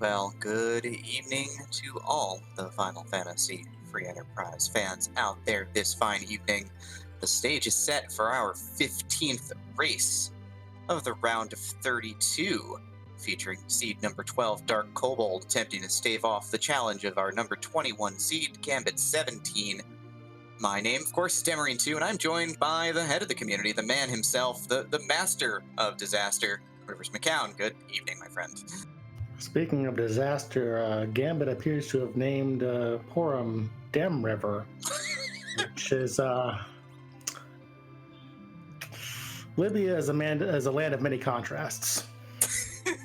Well, good evening to all the Final Fantasy Free Enterprise fans out there this fine evening. The stage is set for our 15th race of the round of 32, featuring seed number 12, DarkKobold, attempting to stave off the challenge of our number 21 seed, Gambit017. My name, of course, is Demarine2, and I'm joined by the head of the community, the man himself, the master of disaster, Rivers McCown. Good evening, my friend. Speaking of disaster, Gambit appears to have named Porum Dem River, which is Libya is a land of many contrasts. I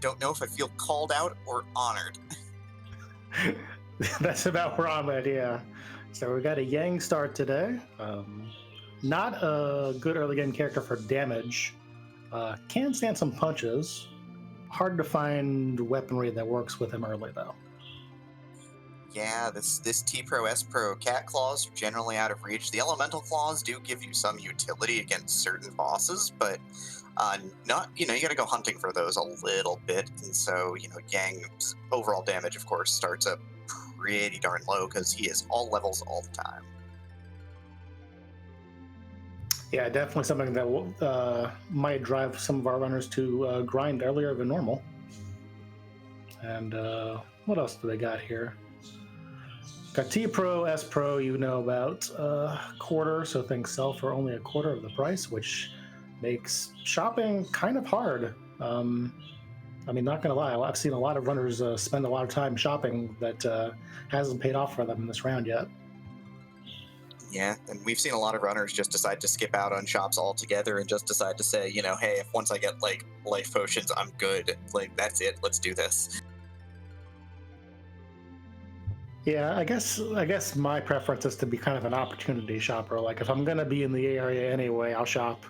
don't know if I feel called out or honored. That's about where I'm at, yeah. So we got a Yang start today. Not a good early game character for damage. Can stand some punches. Hard to find weaponry that works with him early, though. Yeah, this T-Pro, S-Pro cat claws are generally out of reach. The elemental claws do give you some utility against certain bosses, but not, you gotta go hunting for those a little bit. And so, Yang's overall damage, of course, starts up pretty darn low because he is all levels all the time. Yeah, definitely something that might drive some of our runners to grind earlier than normal. And what else do they got here? Got T Pro, S Pro, about quarter, so things sell for only a quarter of the price, which makes shopping kind of hard. Not gonna lie, I've seen a lot of runners spend a lot of time shopping that hasn't paid off for them in this round yet. Yeah, and we've seen a lot of runners just decide to skip out on shops altogether and just decide to say, hey, if once I get life potions, I'm good. That's it. Let's do this. Yeah, I guess my preference is to be kind of an opportunity shopper. Like if I'm gonna be in the area anyway, I'll shop.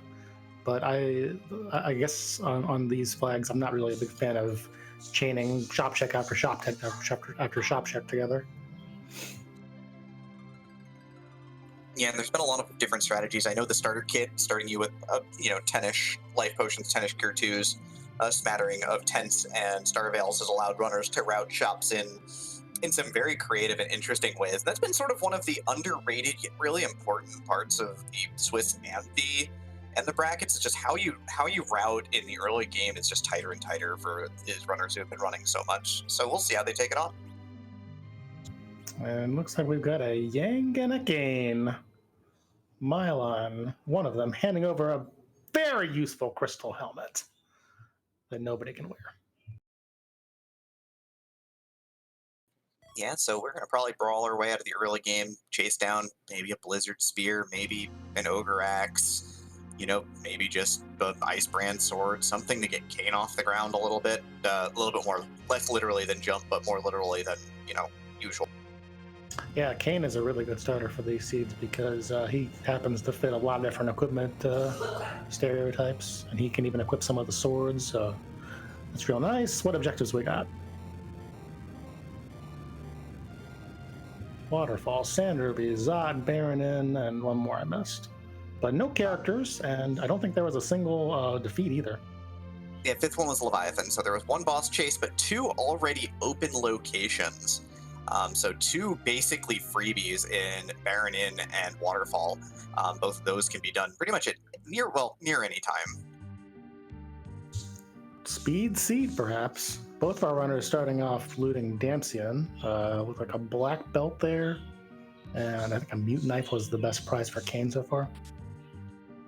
But I guess on these flags, I'm not really a big fan of chaining shop check after shop after shop check together. Yeah, and there's been a lot of different strategies. I know the starter kit, starting you with 10-ish life potions, 10-ish cure 2s, a smattering of tents and star veils has allowed runners to route shops in some very creative and interesting ways. And that's been sort of one of the underrated yet really important parts of the Swiss and the brackets. Is just how you route in the early game is just tighter and tighter for these runners who have been running so much. So we'll see how they take it on. And looks like we've got a Yang and a Gain. Mylon, one of them, handing over a very useful crystal helmet that nobody can wear. Yeah, so we're going to probably brawl our way out of the early game, chase down maybe a Blizzard Spear, maybe an Ogre Axe, maybe just the Ice Brand Sword, something to get Kane off the ground a little bit more, less literally than jump, but more literally than, usual. Yeah, Kane is a really good starter for these seeds because he happens to fit a lot of different equipment stereotypes, and he can even equip some of the swords, so that's real nice. What objectives we got? Waterfall, Sand Ruby, Zod, Baronin, and one more I missed. But no characters, and I don't think there was a single defeat either. Yeah, fifth one was Leviathan, so there was one boss chase, but two already open locations. So two basically freebies in Baronin and Waterfall. Both of those can be done pretty much at near any time. Speed seed, perhaps. Both of our runners starting off looting Damcian with like a black belt there, and I think a mute knife was the best prize for Kane so far.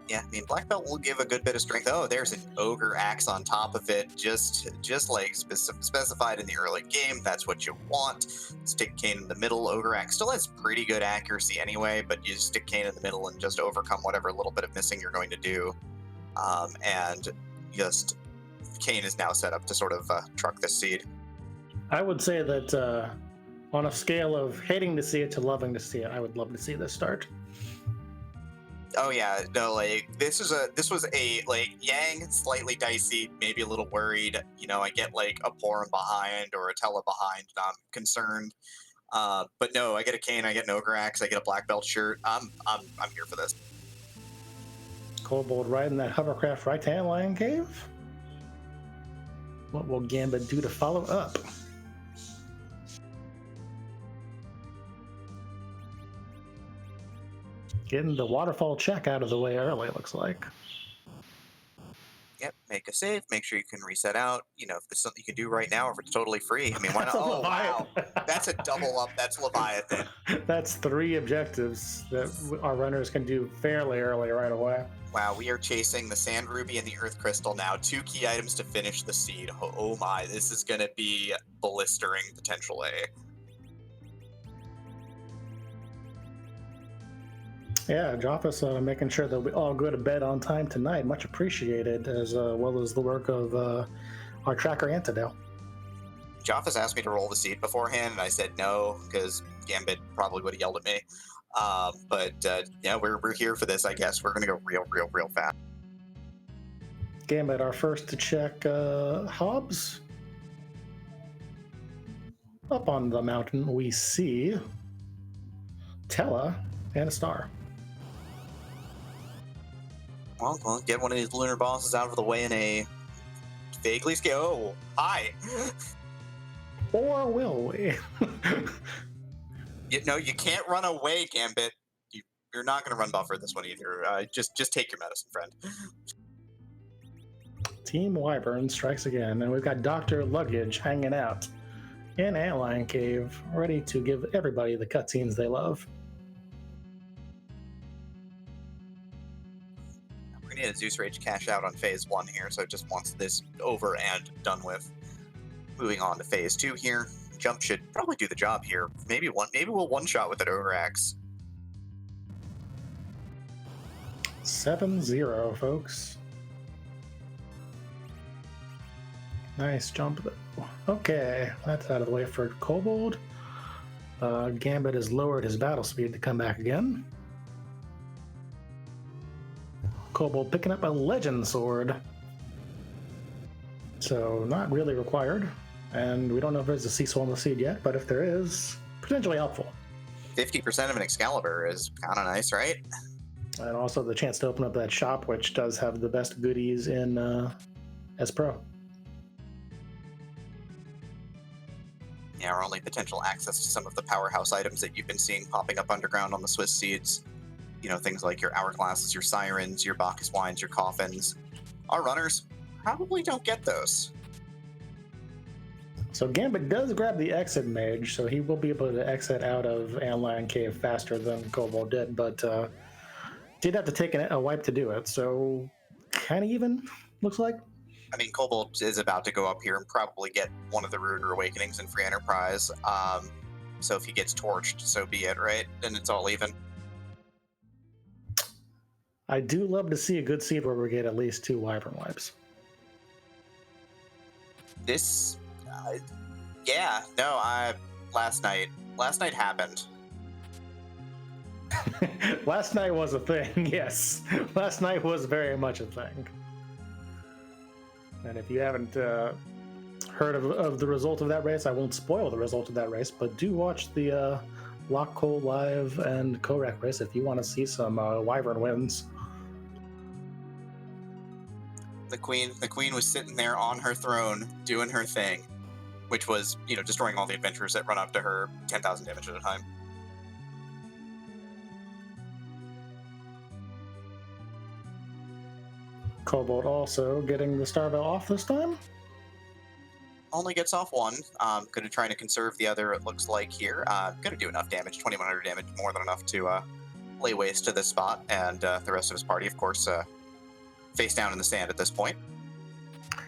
Yeah, Black Belt will give a good bit of strength. Oh, there's an Ogre Axe on top of it, just like specified in the early game. That's what you want. Stick Kane in the middle. Ogre Axe still has pretty good accuracy anyway, but you stick Kane in the middle and just overcome whatever little bit of missing you're going to do. And just Kane is now set up to sort of truck this seed. I would say that on a scale of hating to see it to loving to see it, I would love to see this start. Oh yeah, no, this was a Yang slightly dicey, maybe a little worried. I get a Porum behind or a Tella behind, and I'm concerned. But no, I get a Kane, I get an Ogre Axe, I get a black belt shirt. I'm here for this. Kobold riding that hovercraft right to Antlion Cave. What will Gambit do to follow up? Getting the waterfall check out of the way early, looks like. Yep, make a save, make sure you can reset out. You know, if there's something you can do right now, or if it's totally free. I mean, why not? That's a Oh, Leviathan. wow. That's a double up. That's Leviathan. That's 3 objectives that our runners can do fairly early right away. Wow, we are chasing the Sand Ruby and the Earth Crystal now. 2 key items to finish the seed. Oh my, this is going to be blistering potential A. Yeah, Joffus making sure that we all go to bed on time tonight. Much appreciated, as well as the work of our tracker Antidale. Joffus asked me to roll the seed beforehand, and I said no, because Gambit probably would have yelled at me. Yeah, we're here for this, I guess. We're going to go real fast. Gambit, our first to check Hobbs. Up on the mountain, we see Tella and a star. Well, get one of these lunar bosses out of the way in a vaguely scale. Oh, hi. Or will we? You can't run away, Gambit. You're not going to run buffer this one either. Just take your medicine, friend. Team Wyvern strikes again, and we've got Dr. Luggage hanging out in Antlion Cave, ready to give everybody the cutscenes they love. We need a Zeus Rage cash out on phase 1 here, so it just wants this over and done with. Moving on to phase 2 here. Jump should probably do the job here. Maybe we'll one-shot with an Ogre Axe. 7-0, folks. Nice jump. Okay, that's out of the way for Kobold. Gambit has lowered his battle speed to come back again. Kobold picking up a Legend Sword. So, not really required. And we don't know if there's a Cecil on the seed yet, but if there is, potentially helpful. 50% of an Excalibur is kind of nice, right? And also the chance to open up that shop, which does have the best goodies in S Pro. Yeah, our only potential access to some of the powerhouse items that you've been seeing popping up underground on the Swiss seeds. You know, things like your hourglasses, your sirens, your Bacchus wines, your coffins. Our runners probably don't get those. So Gambit does grab the exit mage, so he will be able to exit out of Antlion Cave faster than Kobold did, but did have to take a wipe to do it, so kind of even, looks like. I mean, Kobold is about to go up here and probably get one of the Ruder Awakenings in Free Enterprise. So if he gets torched, so be it, right? Then it's all even. I do love to see a good seed where we get at least 2 Wyvern wipes. This, last night happened. Last night was a thing, yes. Last night was very much a thing. And if you haven't heard of the result of that race, I won't spoil the result of that race, but do watch the Lock Live and Korek race if you want to see some Wyvern wins. The queen was sitting there on her throne doing her thing, which was, destroying all the adventurers that run up to her 10,000 damage at a time. Kobold also getting the Starveil off this time. Only gets off one. Gonna try to conserve the other, it looks like here. Gonna do enough damage, 2,100 damage, more than enough to lay waste to this spot, and the rest of his party, of course, face down in the sand at this point.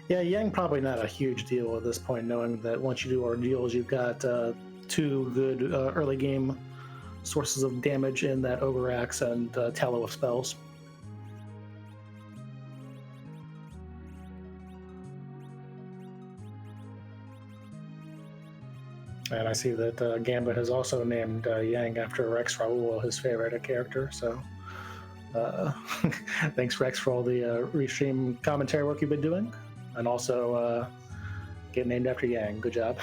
Yeah, Yang probably not a huge deal at this point, knowing that once you do Ordeals, you've got 2 good early game sources of damage in that Ogre Axe and Tallow of Spells. And I see that Gambit has also named Yang after Rex Raul, his favorite character, so thanks, Rex, for all the restream commentary work you've been doing, and also getting named after Yang. Good job.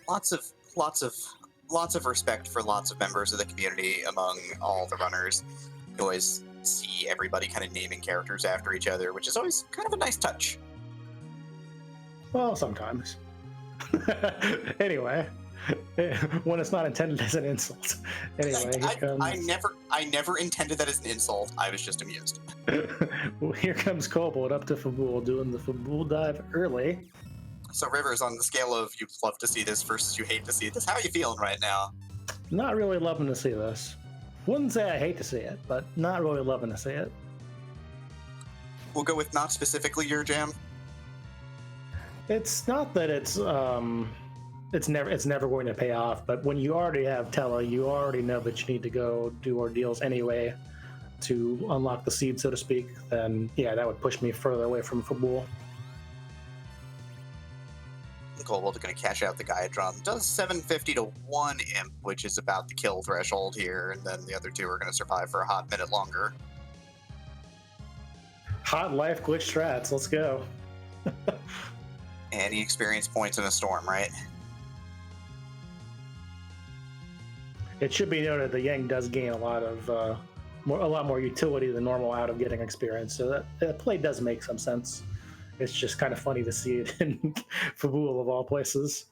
Lots of respect for lots of members of the community among all the runners. You always see everybody kind of naming characters after each other, which is always kind of a nice touch. Well, sometimes. Anyway, when it's not intended as an insult. Anyway, here comes... I never intended that as an insult. I was just amused. Well, here comes Kobold up to Fabul, doing the Fabul dive early. So Rivers, on the scale of you love to see this versus you hate to see this, how are you feeling right now? Not really loving to see this. Wouldn't say I hate to see it, but not really loving to see it. We'll go with not specifically your jam. It's not that it's never going to pay off, but when you already have Tella, you already know that you need to go do Ordeals anyway to unlock the seed, so to speak, then yeah, that would push me further away from Fabul. Kobold going to cash out the Gaia-drum. Does 750 to 1 imp, which is about the kill threshold here, and then the other two are going to survive for a hot minute longer. Hot life glitch strats, let's go. Any experience points in a storm, right? It should be noted that Yang does gain a lot more utility than normal out of getting experience, so that play does make some sense. It's just kind of funny to see it in Fabul of all places.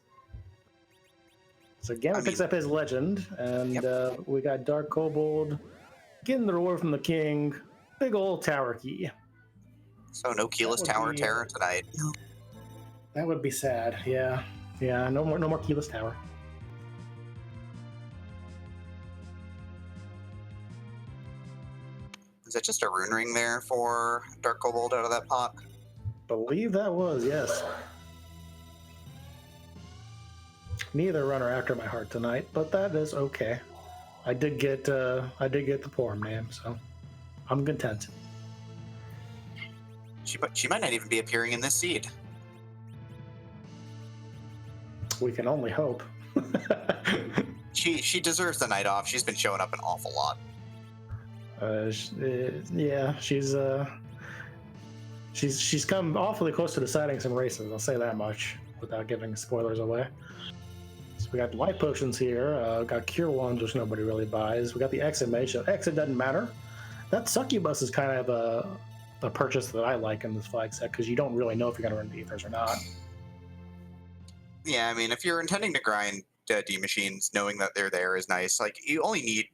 So Gambit picks up his legend, and we got DarkKobold getting the reward from the king. Big old tower key. So no keyless tower terror tonight. That would be sad. Yeah, no more keyless tower. Is that just a rune ring there for DarkKobold out of that pot? Believe that was, yes. Neither runner after my heart tonight, but that is okay. I did get the Porum name, so I'm content. She might not even be appearing in this seed. We can only hope. She deserves the night off. She's been showing up an awful lot. Yeah, she's come awfully close to deciding some races. I'll say that much without giving spoilers away. So we got life potions here. Got cure ones, which nobody really buys. We got the exit mage. So exit doesn't matter. That succubus is kind of a purchase that I like in this flag set because you don't really know if you're going to run the ethers or not. Yeah, I mean, if you're intending to grind D machines, knowing that they're there is nice. Like, you only need,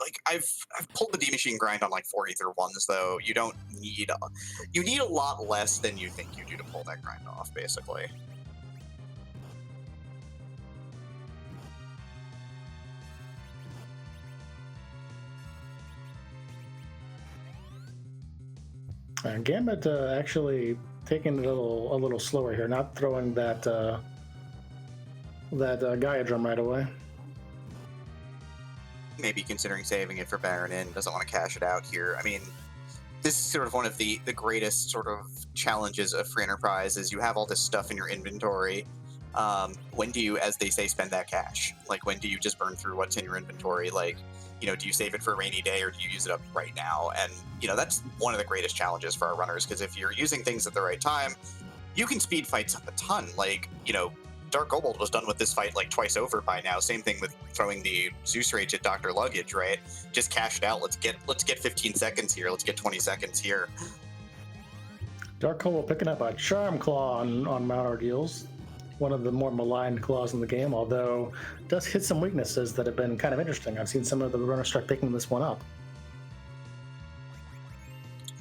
like, I've pulled the D machine grind on like 4 ether ones, though. You don't need, you need a lot less than you think you do to pull that grind off, basically. Gambit actually taking it a little slower here, not throwing that Gaia drum right away. Maybe considering saving it for Baron in, doesn't want to cash it out here. I mean, this is sort of one of the greatest sort of challenges of free enterprise is you have all this stuff in your inventory. When do you, as they say, spend that cash? Like, when do you just burn through what's in your inventory? Like, you know, do you save it for a rainy day or do you use it up right now? And, you know, that's one of the greatest challenges for our runners, because if you're using things at the right time, you can speed fights up a ton. Like, you know, DarkKobold was done with this fight like twice over by now. Same thing with throwing the Zeus Rage at Dr. Luggage, right? Just cash it out. Let's get 15 seconds here. Let's get 20 seconds here. DarkKobold picking up a Charm Claw on Mount Ordeals. One of the more maligned claws in the game, although it does hit some weaknesses that have been kind of interesting. I've seen some of the runners start picking this one up.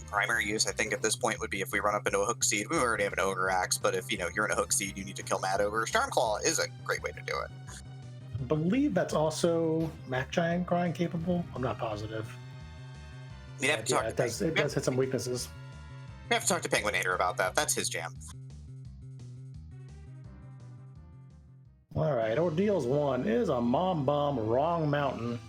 Primary use, I think, at this point would be if we run up into a hook seed. We already have an Ogre Axe, but if, you know, you're in a hook seed, you need to kill Mad Ogre. Charm Claw is a great way to do it. I believe that's also Mac Giant grind capable. I'm not positive. We'd have to talk it does hit some weaknesses. We have to talk to Penguinator about that. That's his jam. All right, Ordeals 1 is a Mom Bomb Wrong Mountain.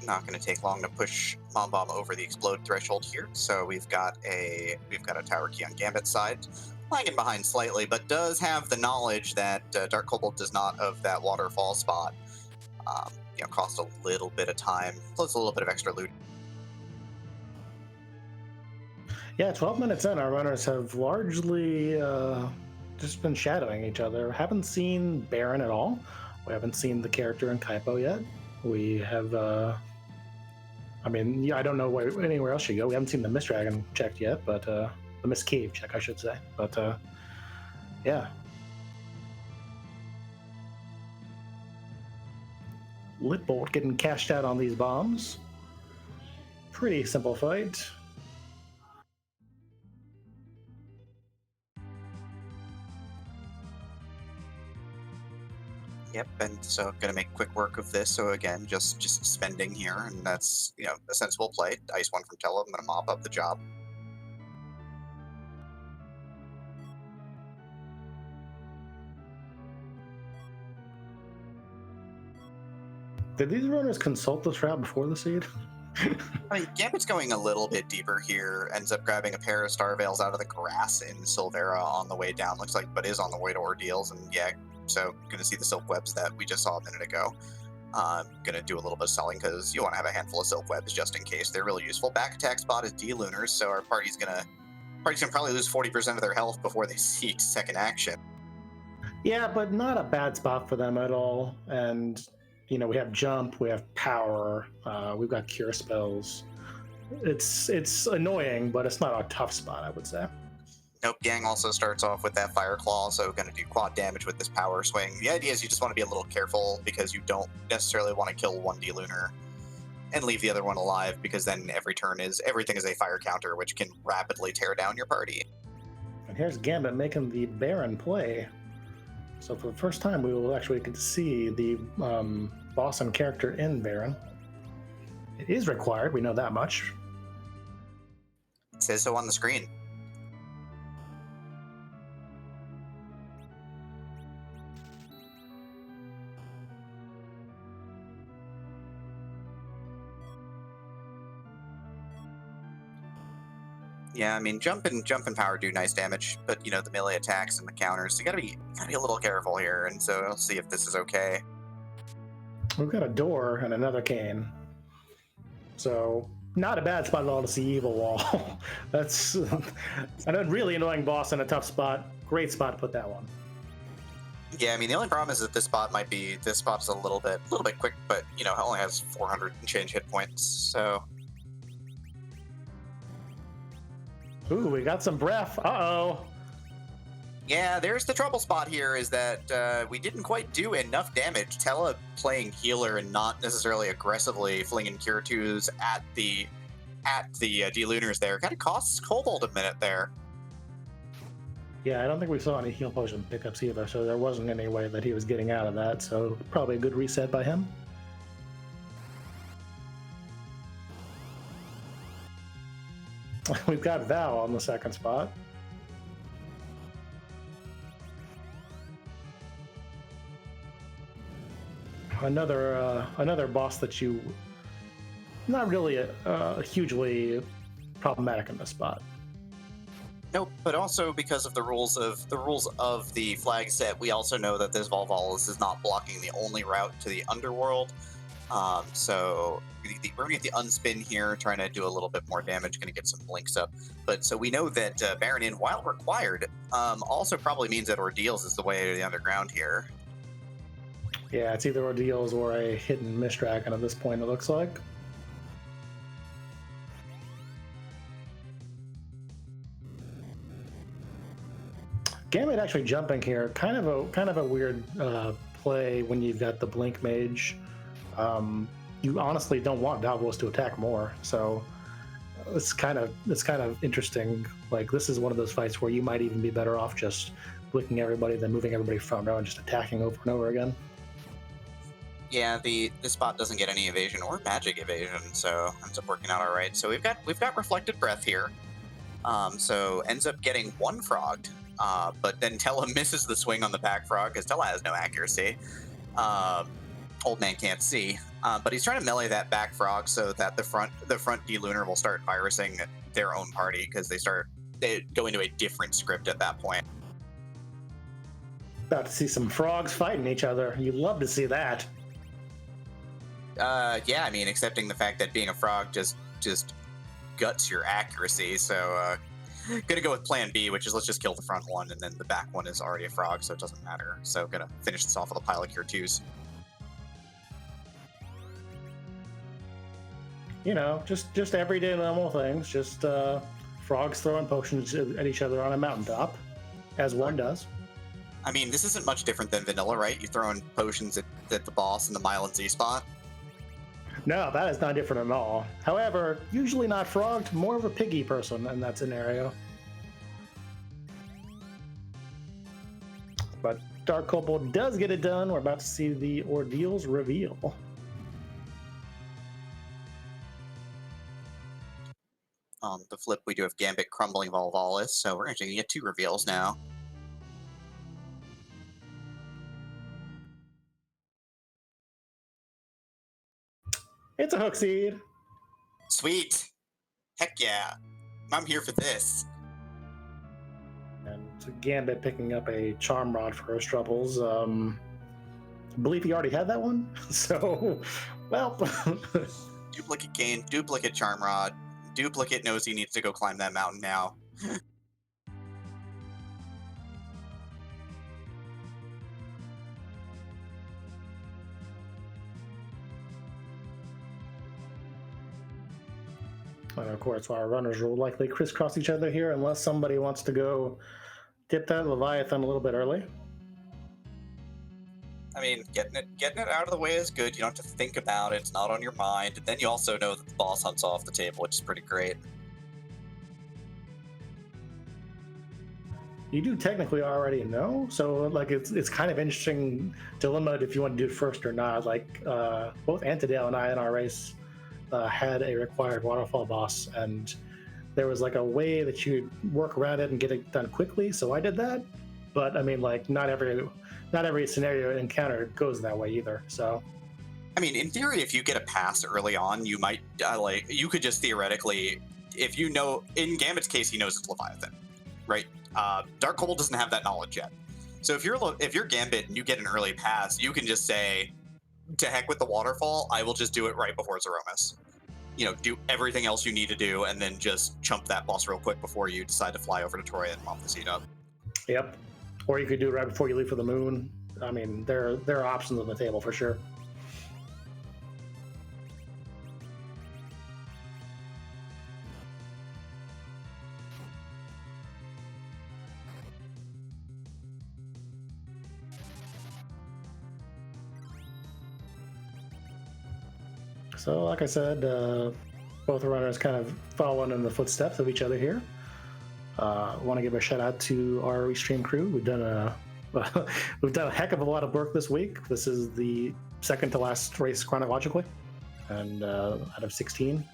Not going to take long to push Mom Bomb over the explode threshold here. So we've got a tower key on Gambit's side, lagging behind slightly, but does have the knowledge that DarkKobold does not of that waterfall spot. You know, cost a little bit of time, plus a little bit of extra loot. Yeah, 12 minutes in, our runners have largely just been shadowing each other. Haven't seen Baron at all. We haven't seen the character in Kaipo yet. We have, I mean, yeah, I don't know anywhere else you go. We haven't seen the Mist Dragon checked yet, but the Mist Cave check, I should say. But yeah. Litbolt getting cashed out on these bombs. Pretty simple fight. Yep, and so gonna make quick work of this. So again, just spending here, and that's a sensible play. Ice one from Tella. I'm gonna mop up the job. Did these runners consult this route before the seed? I mean, Gambit's going a little bit deeper here. Ends up grabbing a pair of Star Veils out of the grass in Silvera on the way down. Looks like, but is on the way to Ordeals, and yeah. So gonna see the silk webs that we just saw a minute ago. Gonna do a little bit of selling because you want to have a handful of silk webs just in case. They're really useful. Back attack spot is D-Lunars, so our party's gonna probably lose 40% of their health before they see second action. Yeah, but not a bad spot for them at all. And we have jump, we have power, we've got cure spells. It's annoying, but it's not a tough spot, I would say. Nope, Gang also starts off with that Fire Claw, so going to do quad damage with this power swing. The idea is you just want to be a little careful because you don't necessarily want to kill one D-Lunar and leave the other one alive, because then everything is a fire counter, which can rapidly tear down your party. And here's Gambit making the Baron play. So for the first time, we will actually get to see the boss and character in Baron. It is required, we know that much. It says so on the screen. Yeah, I mean, jump and power do nice damage, but the melee attacks and the counters, so you gotta be a little careful here. And so we'll see if this is okay. We've got a door and another cane, so not a bad spot at all to see Evil Wall. That's a really annoying boss in a tough spot. Great spot to put that one. Yeah, I mean, the only problem is that this spot's a little bit quick, but it only has 400 and change hit points, so. Ooh, we got some breath. Uh-oh. Yeah, there's the trouble spot here, is that we didn't quite do enough damage. Tella playing healer and not necessarily aggressively flinging Cure 2s at the D-Lunars there kind of costs Kobold a minute there. Yeah, I don't think we saw any heal potion pickups either, so there wasn't any way that he was getting out of that, so probably a good reset by him. We've got Val on the second spot. Another boss that you not really hugely problematic in this spot. Nope, but also because of the rules of the flag set, we also know that this Volvalis is not blocking the only route to the underworld. So we're gonna get the unspin here, trying to do a little bit more damage, gonna get some blinks up. But so we know that Baron in, while required, also probably means that Ordeals is the way to the underground here. Yeah, it's either Ordeals or a hidden Mist Dragon at this point, it looks like. Gambit actually jumping here, kind of a weird play when you've got the Blink Mage. You honestly don't want Davos to attack more, so it's kind of interesting. Like, this is one of those fights where you might even be better off just blinking everybody than moving everybody front row and just attacking over and over again. Yeah, this spot doesn't get any evasion or magic evasion, so ends up working out all right. So we've got reflected breath here. So ends up getting one frogged, but then Tella misses the swing on the back frog because Tella has no accuracy. Old man can't see, but he's trying to melee that back frog so that the front D-Lunar will start virusing their own party because they go into a different script at that point. About to see some frogs fighting each other. You love to see that. Yeah, I mean, accepting the fact that being a frog just guts your accuracy. So gonna go with plan B, which is let's just kill the front one, and then the back one is already a frog, so it doesn't matter. So gonna finish this off with a pile of cure 2s. You know, just everyday normal things. Just frogs throwing potions at each other on a mountaintop, as one does. I mean, this isn't much different than vanilla, right? You're throwing potions at the boss in the Mile and Z spot. No, that is not different at all. However, usually not frogged, more of a piggy person in that scenario. But DarkKobold does get it done. We're about to see the Ordeals reveal. On the flip, we do have Gambit crumbling Volvalis, so we're actually going to get 2 reveals now. It's a hook seed. Sweet. Heck yeah. I'm here for this. And Gambit picking up a Charm Rod for his troubles. I believe he already had that one. So, well. Duplicate Cane, duplicate Charm Rod. Duplicate knows he needs to go climb that mountain now. And of course, our runners will likely crisscross each other here unless somebody wants to go dip that Leviathan a little bit early. I mean, getting it out of the way is good. You don't have to think about it. It's not on your mind. And then you also know that the boss hunts off the table, which is pretty great. You do technically already know, so like it's kind of interesting dilemma if you want to do it first or not. Like both Antidale and I in our race had a required waterfall boss, and there was like a way that you work around it and get it done quickly. So I did that, but I mean, like not every scenario encounter goes that way either. So, I mean, in theory, if you get a pass early on, you might you could just theoretically, if you know, in Gambit's case, he knows it's Leviathan, right? DarkKobold doesn't have that knowledge yet. So if you're Gambit and you get an early pass, you can just say, to heck with the waterfall, I will just do it right before Zeromus. You know, do everything else you need to do, and then just chump that boss real quick before you decide to fly over to Troy and mop the seat up. Yep. Or you could do it right before you leave for the moon. I mean, there are options on the table for sure. So, like I said, both runners kind of following in the footsteps of each other here. Want to give a shout out to our Restream crew. We've done a heck of a lot of work this week. This is the second to last race chronologically, and out of 16.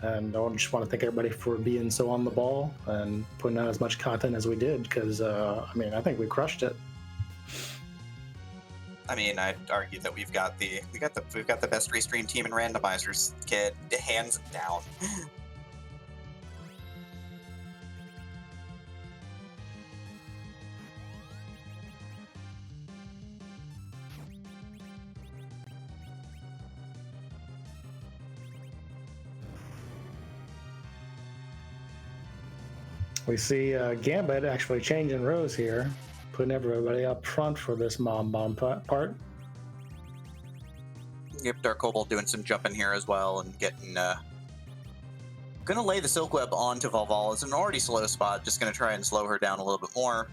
And I just want to thank everybody for being so on the ball and putting out as much content as we did, because I mean, I think we crushed it. I mean, I'd argue that we've got the best Restream team in randomizers, kid, hands down. We see Gambit actually changing rows here, putting everybody up front for this mom bomb part. Yep, DarkKobold doing some jumping here as well and getting gonna lay the Silk Web onto Volval. It's an already slow spot, just gonna try and slow her down a little bit more.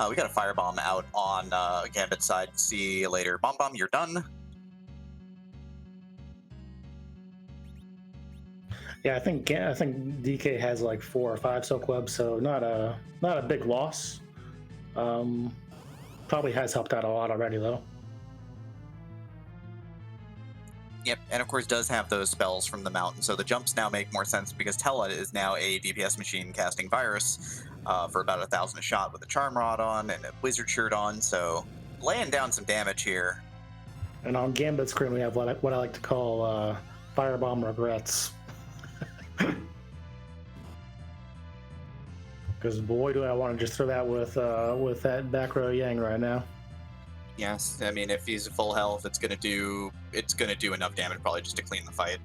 We got a Firebomb out on Gambit's side. See you later. Bomb, you're done. Yeah, I think DK has like 4 or 5 Silk Webs, so not a big loss. Probably has helped out a lot already though. Yep, and of course does have those spells from the mountain, so the jumps now make more sense because Tella is now a DPS machine casting Virus for about 1,000 a shot with a Charm Rod on and a Wizard Shirt on, so laying down some damage here. And on Gambit's screen we have what I like to call Firebomb regrets. Because boy, do I want to just throw that with that back row Yang right now. Yes, I mean if he's full health, it's gonna do enough damage probably just to clean the fight.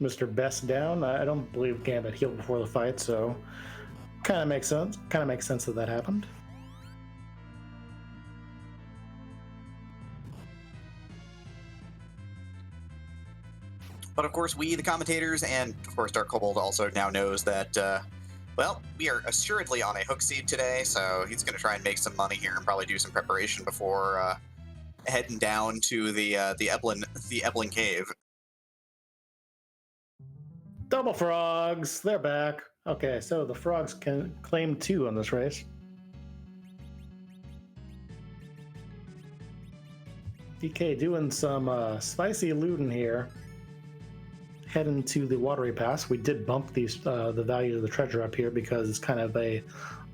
Mr. Best down. I don't believe Gambit healed before the fight, so kind of makes sense. Kind of makes sense that happened. But of course, we, the commentators, and of course DarkKobold also now knows that, well, we are assuredly on a hook seed today, so he's going to try and make some money here and probably do some preparation before heading down to the Eblin Cave. Double frogs, they're back. Okay, so the frogs can claim 2 on this race. DK doing some spicy looting here. Heading to the watery pass. We did bump these the value of the treasure up here because it's kind of a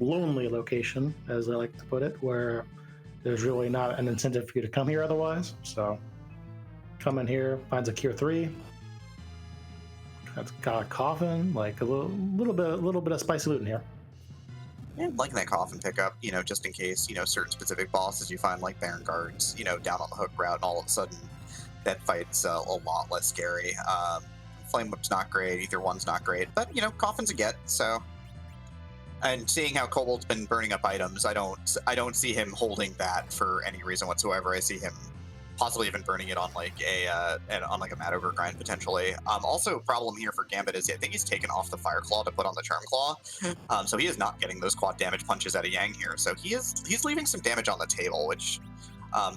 lonely location, as I like to put it, where there's really not an incentive for you to come here otherwise. So come in here, finds a Cure 3. That's got a coffin, like a little bit of spicy loot in here. Yeah, I'm liking that coffin pickup, you know, just in case, you know, certain specific bosses you find like Baron Guards, you know, down on the hook route, and all of a sudden that fight's a lot less scary. Flame Whip's not great, Ether 1's not great, but, you know, Coffin's a get, so. And seeing how Kobold's been burning up items, I don't see him holding that for any reason whatsoever. I see him possibly even burning it on like a Mad Ogre grind potentially. Also, problem here for Gambit is I think he's taken off the Fire Claw to put on the Charm Claw, so he is not getting those quad damage punches out of Yang here. So he's leaving some damage on the table, which,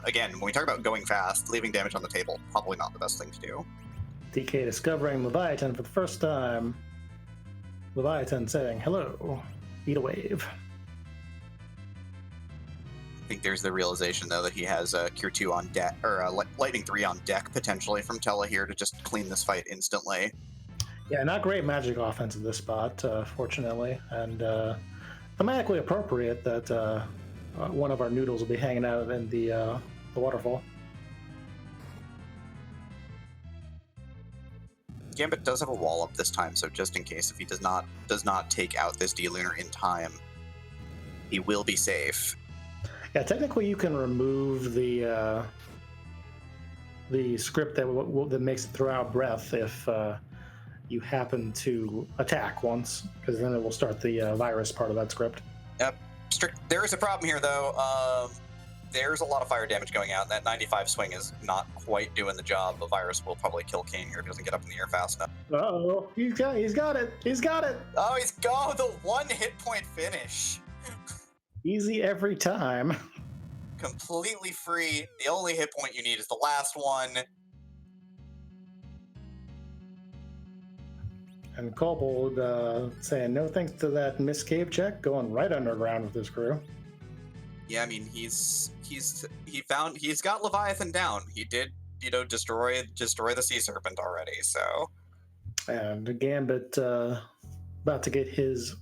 again, when we talk about going fast, leaving damage on the table probably not the best thing to do. DK discovering Leviathan for the first time. Leviathan saying, hello, eat a wave. I think there's the realization, though, that he has Cure 2 on deck, or Lightning 3 on deck, potentially, from Tella here to just clean this fight instantly. Yeah, not great magic offense in this spot, fortunately, and thematically appropriate that one of our noodles will be hanging out in the waterfall. Gambit does have a wall up this time, so just in case, if he does not take out this D-Lunar in time, he will be safe. Yeah, technically you can remove the script that makes it throw out breath if you happen to attack once, because then it will start the virus part of that script. Yep. There is a problem here, though. There's a lot of fire damage going out, and that 95 swing is not quite doing the job. The virus will probably kill Kane here if he doesn't get up in the air fast enough. Uh-oh, he's got it! He's got it! Oh, he's got the 1 hit point finish. Easy every time. Completely free. The only hit point you need is the last one. And Kobold saying no thanks to that missed cave check, going right underground with his crew. Yeah, I mean, he's got Leviathan down. He did, you know, destroy the Sea Serpent already, so. And Gambit about to get his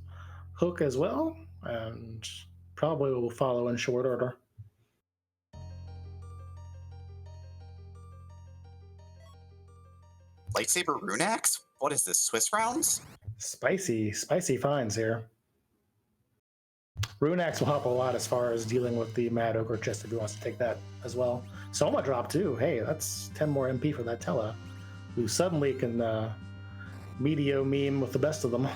hook as well, and probably will follow in short order. Lightsaber Rune Axe? What is this, Swiss rounds? Spicy finds here. Rune Axe will help a lot as far as dealing with the Mad Ogre chest if he wants to take that as well. Soma drop too. Hey, that's 10 more MP for that Tella, who suddenly can medio meme with the best of them.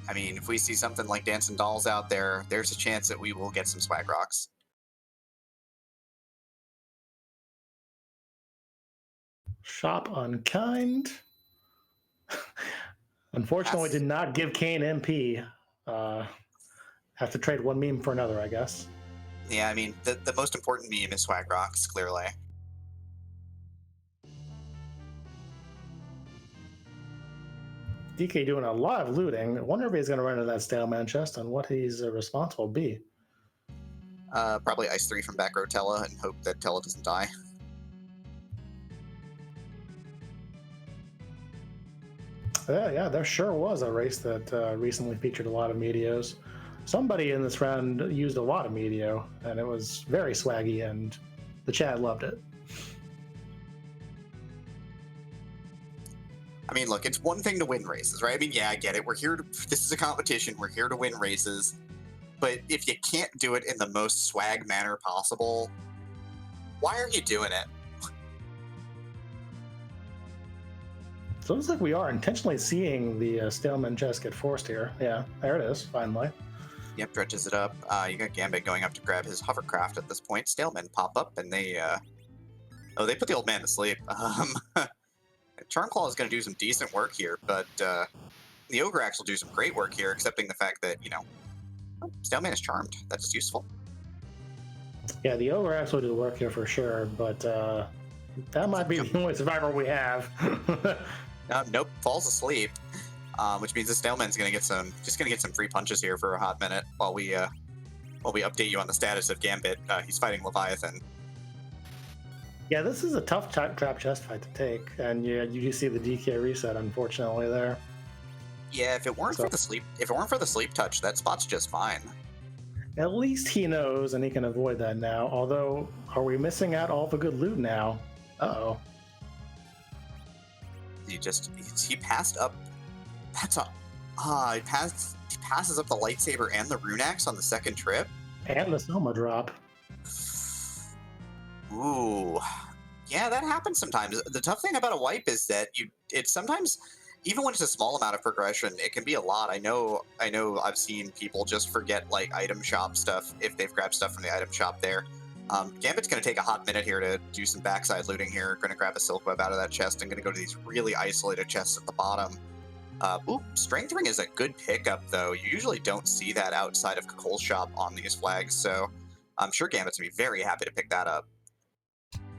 I mean, if we see something like Dancing Dolls out there, there's a chance that we will get some swag rocks. Shop Unkind. Unfortunately, did not give Kane MP. Have to trade one meme for another, I guess. Yeah, I mean, the most important meme is swag rocks, clearly. DK doing a lot of looting. I wonder if he's going to run into that stale man chest and what he's responsible to be. Probably Ice 3 from back row Tella and hope that Tella doesn't die. Yeah, there sure was a race that recently featured a lot of Meteos. Somebody in this round used a lot of Meteo, and it was very swaggy, and the chat loved it. I mean, look, it's one thing to win races, right? I mean, yeah, I get it. This is a competition. We're here to win races. But if you can't do it in the most swag manner possible, why are you doing it? So it looks like we are intentionally seeing the Staleman chest get forced here. Yeah, there it is, finally. Yep, dredges it up. You got Gambit going up to grab his hovercraft at this point. Stalemen pop up, and they they put the old man to sleep. Charmclaw is going to do some decent work here, but the Ogre Axe will do some great work here, accepting the fact that, Staleman is charmed. That is useful. Yeah, the Ogre Axe will do the work here for sure, but that might be the only survivor we have. Nope, falls asleep, which means the Staleman's going to get some free punches here for a hot minute while we update you on the status of Gambit. He's fighting Leviathan. Yeah, this is a tough trap chest fight to take, and yeah, you do see the DK reset, unfortunately, there. Yeah, if it weren't for the sleep touch, that spot's just fine. At least he knows, and he can avoid that now. Although, are we missing out all the good loot now? Uh-oh. He passed up. He passes up the lightsaber and the rune axe on the second trip. And the Soma drop. Ooh, yeah, that happens sometimes. The tough thing about a wipe is that it's sometimes, even when it's a small amount of progression, it can be a lot. I know I've seen people just forget like item shop stuff if they've grabbed stuff from the item shop there. Gambit's going to take a hot minute here to do some backside looting here. Going to grab a silk web out of that chest and going to go to these really isolated chests at the bottom. Strength ring is a good pickup though. You usually don't see that outside of Kakol's shop on these flags, so I'm sure Gambit's going to be very happy to pick that up.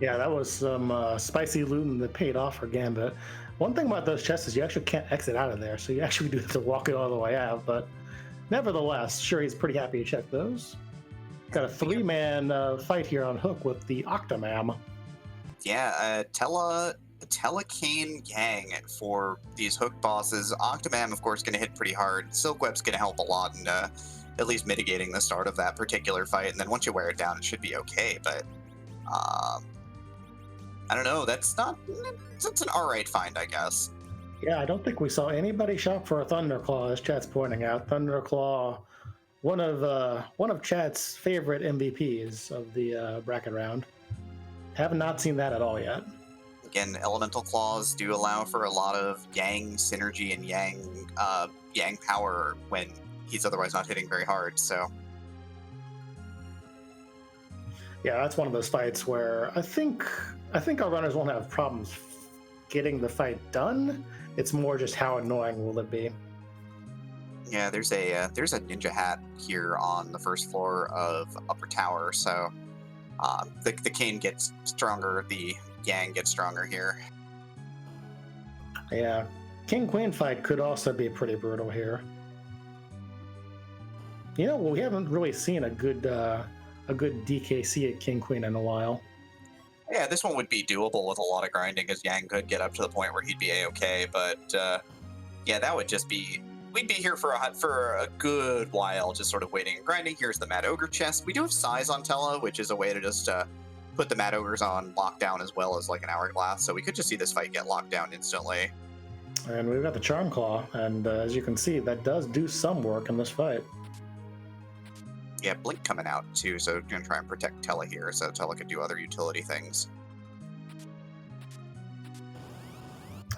Yeah, that was some spicy loot that paid off for Gambit. One thing about those chests is you actually can't exit out of there, so you actually do have to walk it all the way out, but nevertheless, sure, he's pretty happy to check those. Got a 3-man fight here on Hook with the Octomam. Yeah, Telekane Gang for these Hook bosses. Octomam, of course, going to hit pretty hard. Silkweb's going to help a lot in at least mitigating the start of that particular fight, and then once you wear it down, it should be okay, but I don't know. That's an alright find, I guess. Yeah, I don't think we saw anybody shop for a Thunderclaw, as Chat's pointing out. Thunderclaw, one of Chat's favorite MVPs of the bracket round. Have not seen that at all yet. Again, Elemental Claws do allow for a lot of Yang synergy and Yang power when he's otherwise not hitting very hard, so... Yeah, that's one of those fights where I think our runners won't have problems getting the fight done. It's more just how annoying will it be. Yeah, there's a ninja hat here on the first floor of Upper Tower, so the Kane gets stronger, the Yang gets stronger here. Yeah, King Queen fight could also be pretty brutal here. You know, we haven't really seen a good DKC at King Queen in a while. Yeah, this one would be doable with a lot of grinding, as Yang could get up to the point where he'd be a-okay, but yeah, that would just be... We'd be here for a good while, just sort of waiting and grinding. Here's the Mad Ogre chest. We do have Size on Tella, which is a way to just put the Mad Ogres on lockdown as well as like an Hourglass, so we could just see this fight get locked down instantly. And we've got the Charm Claw, and as you can see, that does do some work in this fight. Yeah, Blink coming out too, so we're going to try and protect Tella here, so Tella could do other utility things.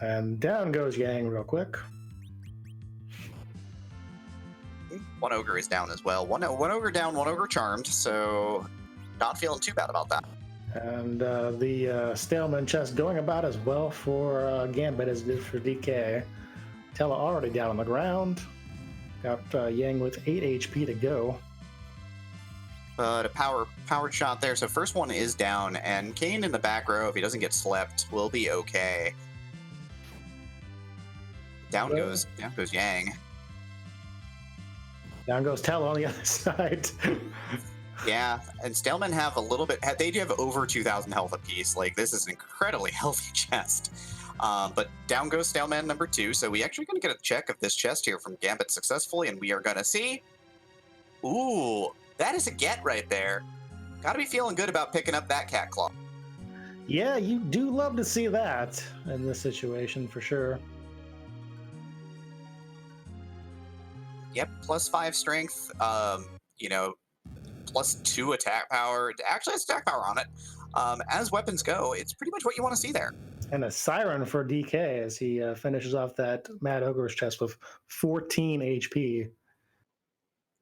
And down goes Yang real quick. One Ogre is down as well. One Ogre down, one Ogre charmed, so not feeling too bad about that. And the Staleman chest going about as well for Gambit as it did for DK. Tella already down on the ground. Got Yang with 8 HP to go. But a powered shot there. So first one is down, and Kane in the back row, if he doesn't get slept, will be okay. Down goes Yang. Down goes Tella on the other side. Yeah, and Stalemen have a little bit. They do have over 2,000 health apiece. Like, this is an incredibly healthy chest. But down goes Staleman number 2. So we actually going to get a check of this chest here from Gambit successfully, and we are going to see. Ooh, that is a get right there. Got to be feeling good about picking up that cat claw. Yeah, you do love to see that in this situation for sure. Yep, +5 strength. +2 attack power. Actually, has attack power on it. As weapons go, it's pretty much what you want to see there. And a siren for DK as he finishes off that Mad Ogre's chest with 14 HP.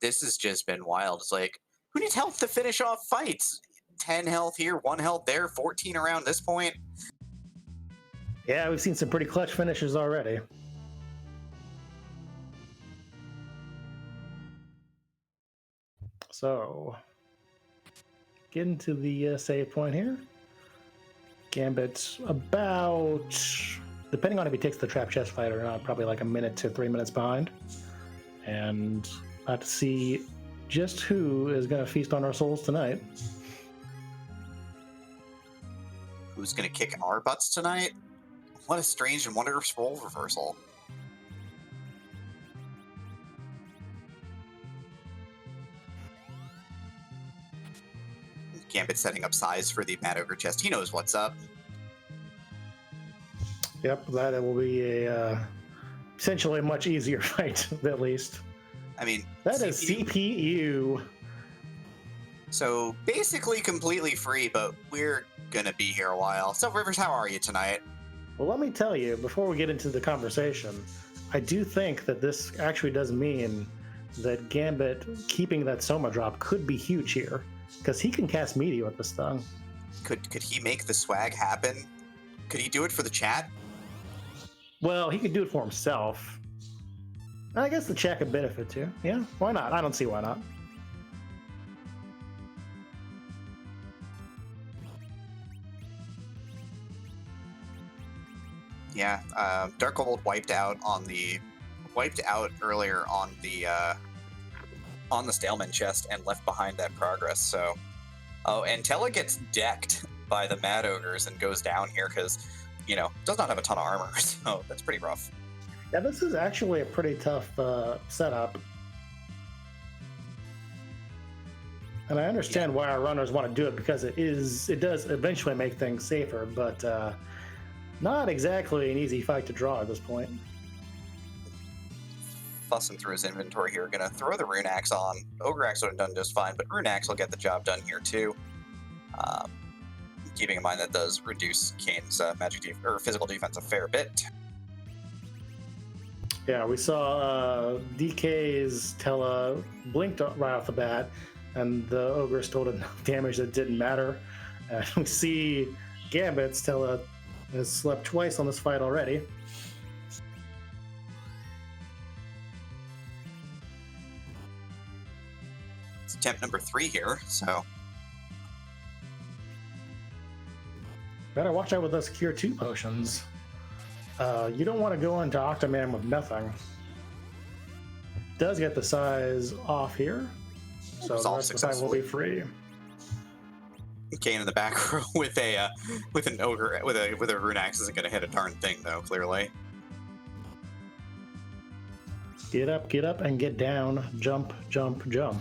This has just been wild. It's like, who needs health to finish off fights? 10 health here, 1 health there, 14 around this point. Yeah, we've seen some pretty clutch finishes already. So, getting to the save point here. Gambit's about, depending on if he takes the trap chest fight or not, probably like a minute to 3 minutes behind. And about to see just who is going to feast on our souls tonight. Who's going to kick our butts tonight? What a strange and wondrous role reversal. Gambit setting up size for the Mad Ogre chest. He knows what's up. Yep, that will be a essentially a much easier fight, at least. I mean, that is CPU. So basically completely free, but we're going to be here a while. So Rivers, how are you tonight? Well, let me tell you, before we get into the conversation, I do think that this actually does mean that Gambit keeping that Soma drop could be huge here, because he can cast Meteor with this thing. Could he make the swag happen? Could he do it for the chat? Well, he could do it for himself. I guess the chat could benefit too. Yeah, why not? I don't see why not. Yeah, DarkKobold wiped out earlier on the Staleman chest and left behind that progress. So, and Tella gets decked by the Mad Ogres and goes down here because, does not have a ton of armor. So that's pretty rough. Yeah, this is actually a pretty tough setup. And I understand why our runners want to do it, because it does eventually make things safer, but not exactly an easy fight to draw at this point. Fussing through his inventory here, gonna throw the Rune Axe on. Ogre Axe would have done just fine, but Rune Axe will get the job done here too. Keeping in mind that does reduce Kane's physical defense a fair bit. Yeah, we saw DK's Tella blinked right off the bat, and the Ogre still did enough damage that didn't matter. And we see Gambit's Tella has slept twice on this fight already. It's attempt number 3 here, so. Better watch out with those Cure 2 potions. You don't want to go into Octoman with nothing. Does get the size off here, so the rest of the fight will be free. Kane in the back row with an ogre with a Rune Axe isn't going to hit a darn thing though. Clearly. Get up, and get down. Jump, jump, jump.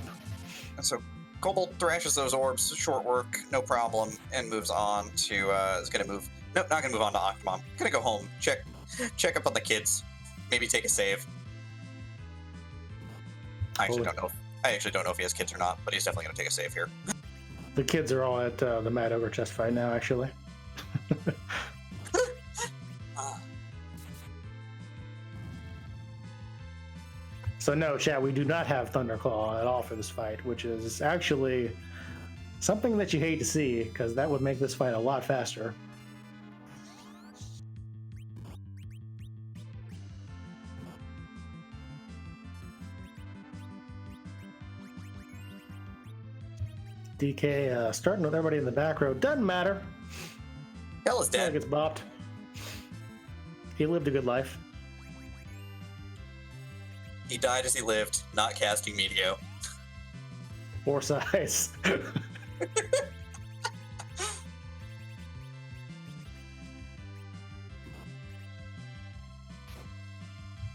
So Kobold thrashes those orbs, short work, no problem, and moves on to is going to move. Nope, not going to move on to Octomom. Going to go home, check up on the kids, maybe take a save. I actually don't know if he has kids or not, but he's definitely going to take a save here. The kids are all at the Mad Ogre chest fight now, actually. So no, chat, we do not have Thunderclaw at all for this fight, which is actually something that you hate to see, because that would make this fight a lot faster. DK starting with everybody in the back row. Doesn't matter. Hell is dead. Gets bopped. He lived a good life. He died as he lived, not casting Meteo. Or size.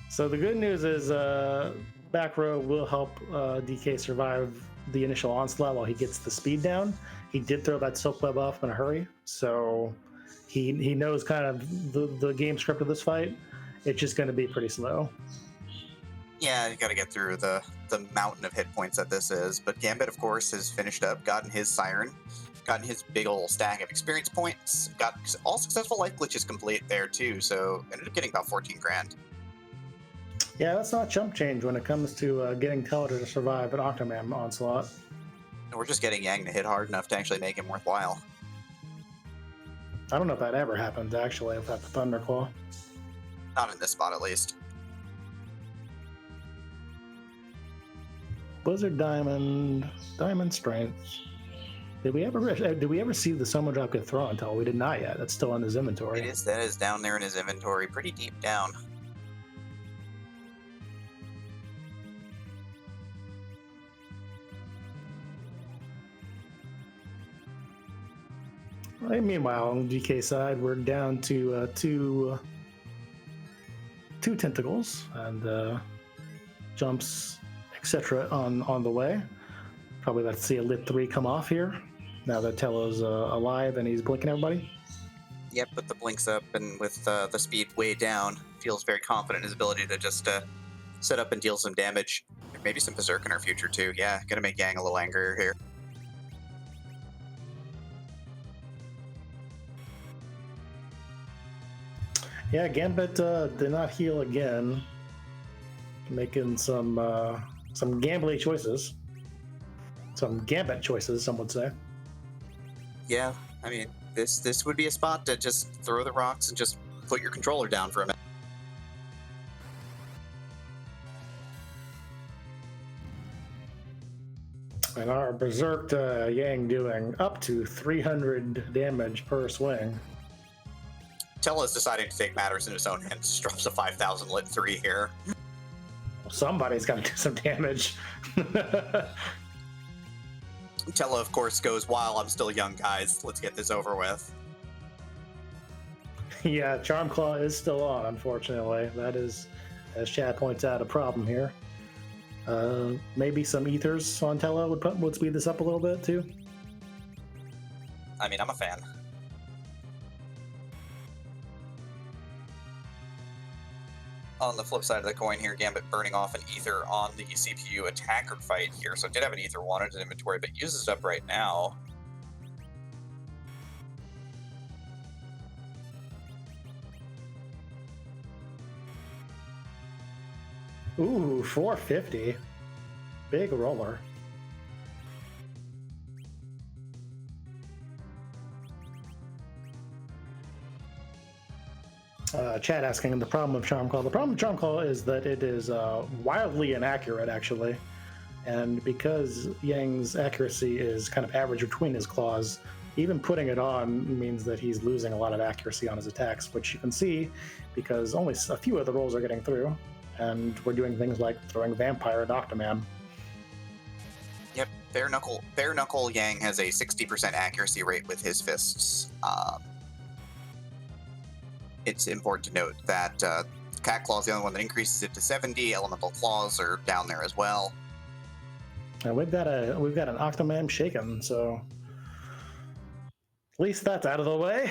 So the good news is back row will help DK survive the initial onslaught while he gets the speed down. He did throw that silk web off in a hurry, so he knows kind of the game script of this fight. It's just going to be pretty slow. Yeah, you got to get through the mountain of hit points that this is. But Gambit, of course, has finished up, gotten his Siren, gotten his big old stack of experience points. Got all successful life glitches complete there too, so ended up getting about 14 grand. Yeah, that's not chump change when it comes to getting Teller to survive an Octoman onslaught. And we're just getting Yang to hit hard enough to actually make him worthwhile. I don't know if that ever happens, actually, without the Thunderclaw. Not in this spot, at least. Blizzard Diamond, Diamond Strength. Did we ever see the Soma Drop get thrown until we did not yet? That's still in his inventory. It is. That is down there in his inventory, pretty deep down. Right, meanwhile, on the GK side, we're down to two tentacles and jumps, etc. on the way. Probably let's see a lit 3 come off here now that Tello's alive and he's blinking everybody. Yep, with the blinks up and with the speed way down, feels very confident in his ability to just set up and deal some damage. Maybe some Berserk in our future too. Yeah, gonna make Yang a little angrier here. Yeah, Gambit did not heal again, making some gambly choices, some Gambit choices, some would say. Yeah, I mean, this would be a spot to just throw the rocks and just put your controller down for a minute. And our Berserk Yang doing up to 300 damage per swing. Tella is deciding to take matters in his own hands. Just drops a 5,000 lit 3 here. Somebody's got to do some damage. Tella, of course, goes, while I'm still young, guys. Let's get this over with. Yeah, Charm Claw is still on, unfortunately. That is, as Chad points out, a problem here. Maybe some ethers on Tella would speed this up a little bit, too. I mean, I'm a fan. On the flip side of the coin here, Gambit burning off an ether on the CPU attacker fight here. So did have an ether wanted in inventory, but uses it up right now. Ooh, 450. Big roller. Chad asking the problem of Charm Claw. The problem of Charm Claw is that it is wildly inaccurate, actually. And because Yang's accuracy is kind of average between his claws, even putting it on means that he's losing a lot of accuracy on his attacks, which you can see because only a few of the rolls are getting through. And we're doing things like throwing Vampire at Octoman. Yep, Bare Knuckle Yang has a 60% accuracy rate with his fists. It's important to note that Cat Claw is the only one that increases it to 70. Elemental Claws are down there as well. And we've got an Octoman shaken, so at least that's out of the way.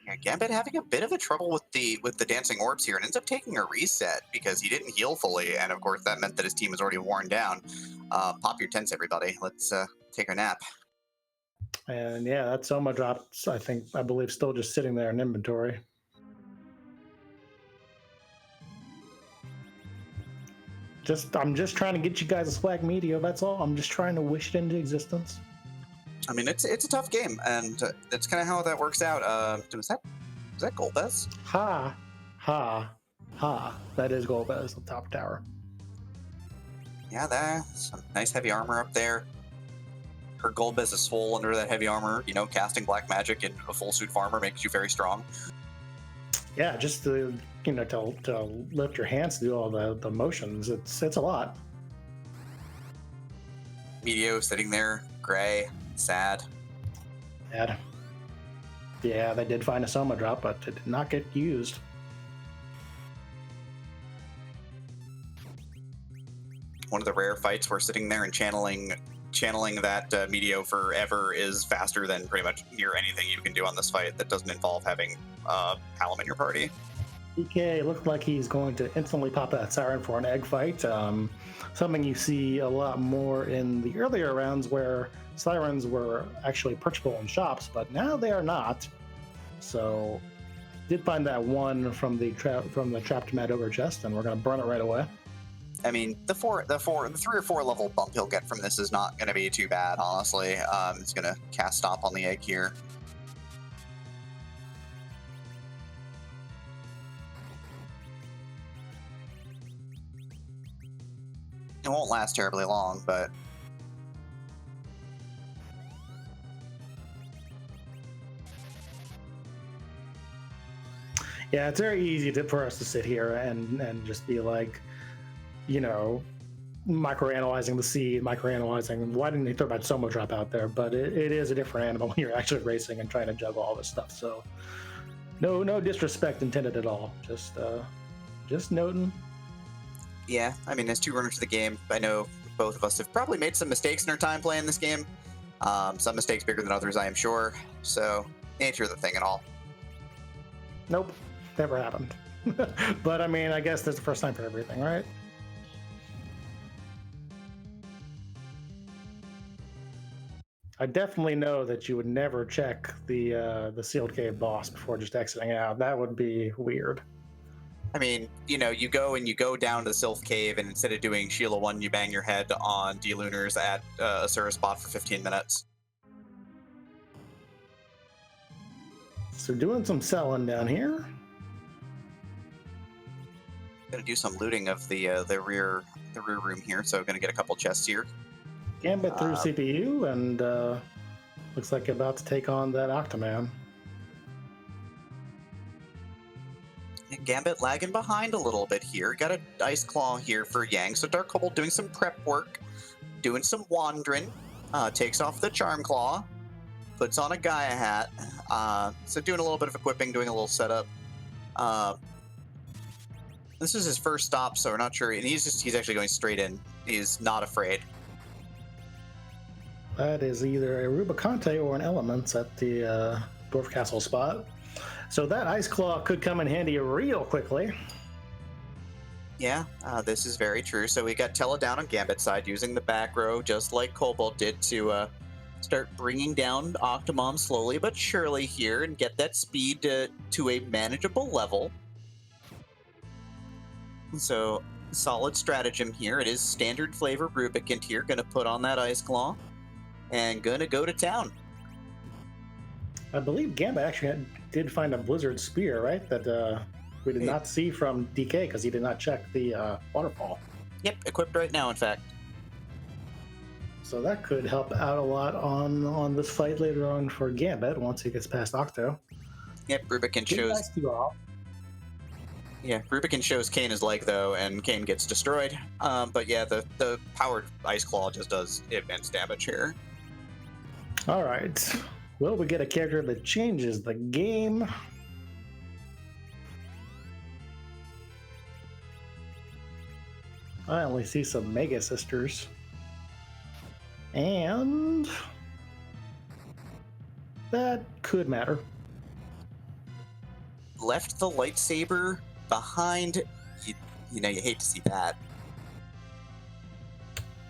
Yeah, Gambit having a bit of a trouble with the dancing orbs here, and ends up taking a reset because he didn't heal fully, and of course that meant that his team was already worn down. Pop your tents, everybody. Let's take a nap. And yeah, that Soma drops, I believe, still just sitting there in inventory. I'm just trying to get you guys a swag meteor, that's all. I'm just trying to wish it into existence. I mean, it's a tough game, and that's kind of how that works out. Was that Golbez? Ha. That is Golbez, the top tower. Yeah, that's some nice heavy armor up there. Her Golbez is swole under that heavy armor. You know, casting black magic in a full suit farmer makes you very strong. Yeah, just to lift your hands to do all the motions, it's a lot. Meteor sitting there, gray, sad. Yeah, they did find a Soma drop, but it did not get used. One of the rare fights where sitting there and channeling that Meteor forever is faster than pretty much near anything you can do on this fight that doesn't involve having Hallam in your party. DK looked like he's going to instantly pop that siren for an egg fight. Something you see a lot more in the earlier rounds where sirens were actually purchasable in shops, but now they are not. So, did find that one from the trapped mad ogre chest, and we're going to burn it right away. I mean, the 3 or 4 level bump he'll get from this is not going to be too bad, honestly. It's going to cast stop on the egg here. It won't last terribly long, but yeah, it's very easy for us to sit here and just be like, you know, microanalyzing the seed, microanalyzing why didn't they throw that Somo drop out there? But it is a different animal when you're actually racing and trying to juggle all this stuff. So no disrespect intended at all. Just noting. yeah, I mean, as 2 runners of the game, I know both of us have probably made some mistakes in our time playing this game. Some mistakes bigger than others, I am sure. So, nature of the thing and all. Nope, never happened. But I mean, I guess there's the first time for everything, right? I definitely know that you would never check the sealed cave boss before just exiting out. That would be weird. I mean, you know, you go down to the Sylph Cave, and instead of doing Sheila 1, you bang your head on D-Lunars at a Asura spot for 15 minutes. So doing some selling down here. Gonna do some looting of the rear room here, so gonna get a couple chests here. Gambit through CPU, and looks like about to take on that Octoman. Gambit lagging behind a little bit here. Got a Ice Claw here for Yang. So DarkKobold doing some prep work, doing some wandering. Takes off the Charm Claw, puts on a Gaia hat. So doing a little bit of equipping, doing a little setup. This is his first stop, so we're not sure. And he's actually going straight in. He's not afraid. That is either a Rubicante or an Elements at the Dwarf Castle spot. So that Ice Claw could come in handy real quickly. Yeah, this is very true. So we got Tella down on Gambit's side using the back row, just like Kobold did, to start bringing down Octomom slowly but surely here and get that speed to a manageable level. So solid stratagem here. It is standard flavor Rubicant here. Going to put on that Ice Claw and going to go to town. I believe Gambit actually did find a Blizzard Spear, right? That we did not see from DK because he did not check the waterfall. Yep, equipped right now, in fact. So that could help out a lot on this fight later on for Gambit once he gets past Octo. Yep, Rubicant shows. Nice to you all. Yeah, Rubicant shows Kane his leg though, and Kane gets destroyed. But yeah, the powered Ice Claw just does immense damage here. All right. Will we get a character that changes the game? I only see some Mega Sisters. And that could matter. Left the lightsaber behind. You know, you hate to see that.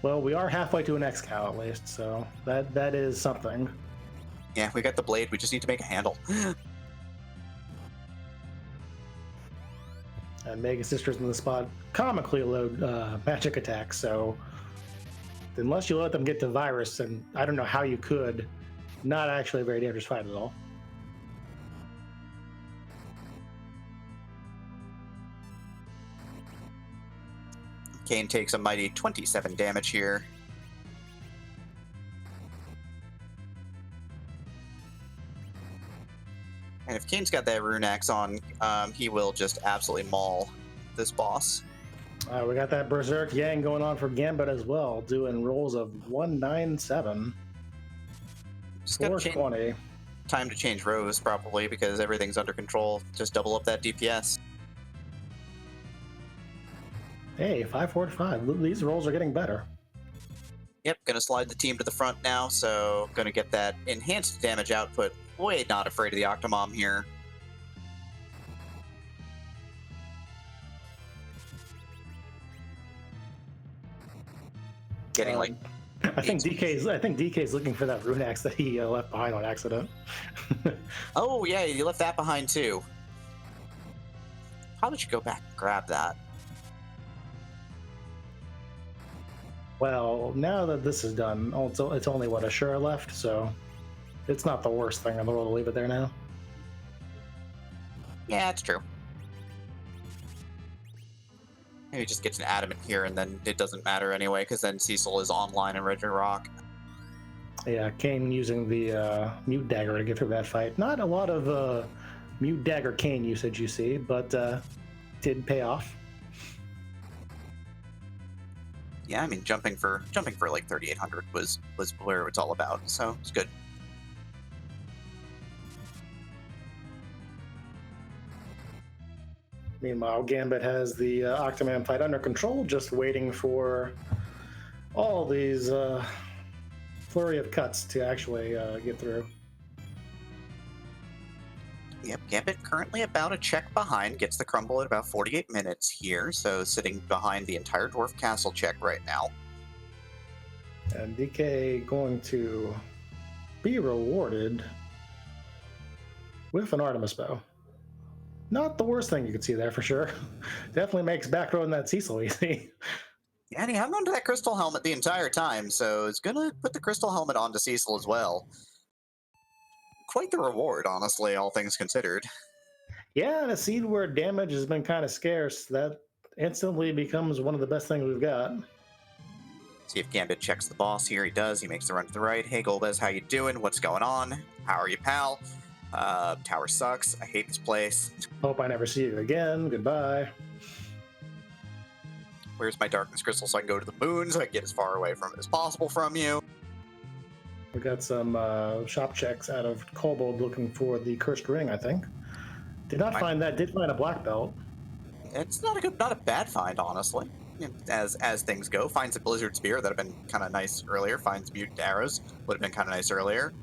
Well, we are halfway to an X-Cow at least, so that is something. Yeah, we got the blade. We just need to make a handle. And Mega Sisters in the spot comically load magic attacks, so unless you let them get to virus, and I don't know how you could, not actually a very dangerous fight at all. Kane takes a mighty 27 damage here. And if Kane's got that rune axe on, he will just absolutely maul this boss. We got that Berserk Yang going on for Gambit as well, doing rolls of 197. Just got 420. Time to change rows, probably, because everything's under control. Just double up that DPS. Hey, 545. These rolls are getting better. Yep, gonna slide the team to the front now, so gonna get that enhanced damage output. Boy, not afraid of the Octomom here. getting like. I think DK's looking for that rune axe that he left behind on accident. Oh yeah, you left that behind too. Probably should go back and grab that. Well, now that this is done, it's only what, a Shura left, so it's not the worst thing in the world to leave it there now. Yeah, it's true. Maybe just gets an adamant here, and then it doesn't matter anyway, because then Cecil is online and ready to rock. Yeah, Kane using the Mute Dagger to get through that fight. Not a lot of Mute Dagger Kane usage, you see, but did pay off. Yeah, I mean, jumping for like 3,800 was where it's all about, so it's good. Meanwhile, Gambit has the Octoman fight under control, just waiting for all these flurry of cuts to actually get through. Yep, Gambit currently about a check behind, gets the crumble at about 48 minutes here, so sitting behind the entire Dwarf Castle check right now. And DK going to be rewarded with an Artemis Bow. Not the worst thing you could see there for sure. Definitely makes back row in that Cecil easy. Yeah, and he hung onto that crystal helmet the entire time, so it's gonna put the crystal helmet onto Cecil as well. Quite the reward, honestly, all things considered. Yeah, and a seed where damage has been kind of scarce, that instantly becomes one of the best things we've got. See if Gambit checks the boss here. He does. He makes the run to the right. Hey, Golbez, how you doing? What's going on? How are you, pal? Tower sucks. I hate this place. Hope I never see you again. Goodbye. Where's my darkness crystal so I can go to the moon so I can get as far away from it as possible from you? We got some shop checks out of Kobold looking for the cursed ring, I think. Did not find that. Did find a black belt. It's not a bad find, honestly. As things go, finds a blizzard spear that would have been kind of nice earlier. Finds mutant arrows, would have been kind of nice earlier.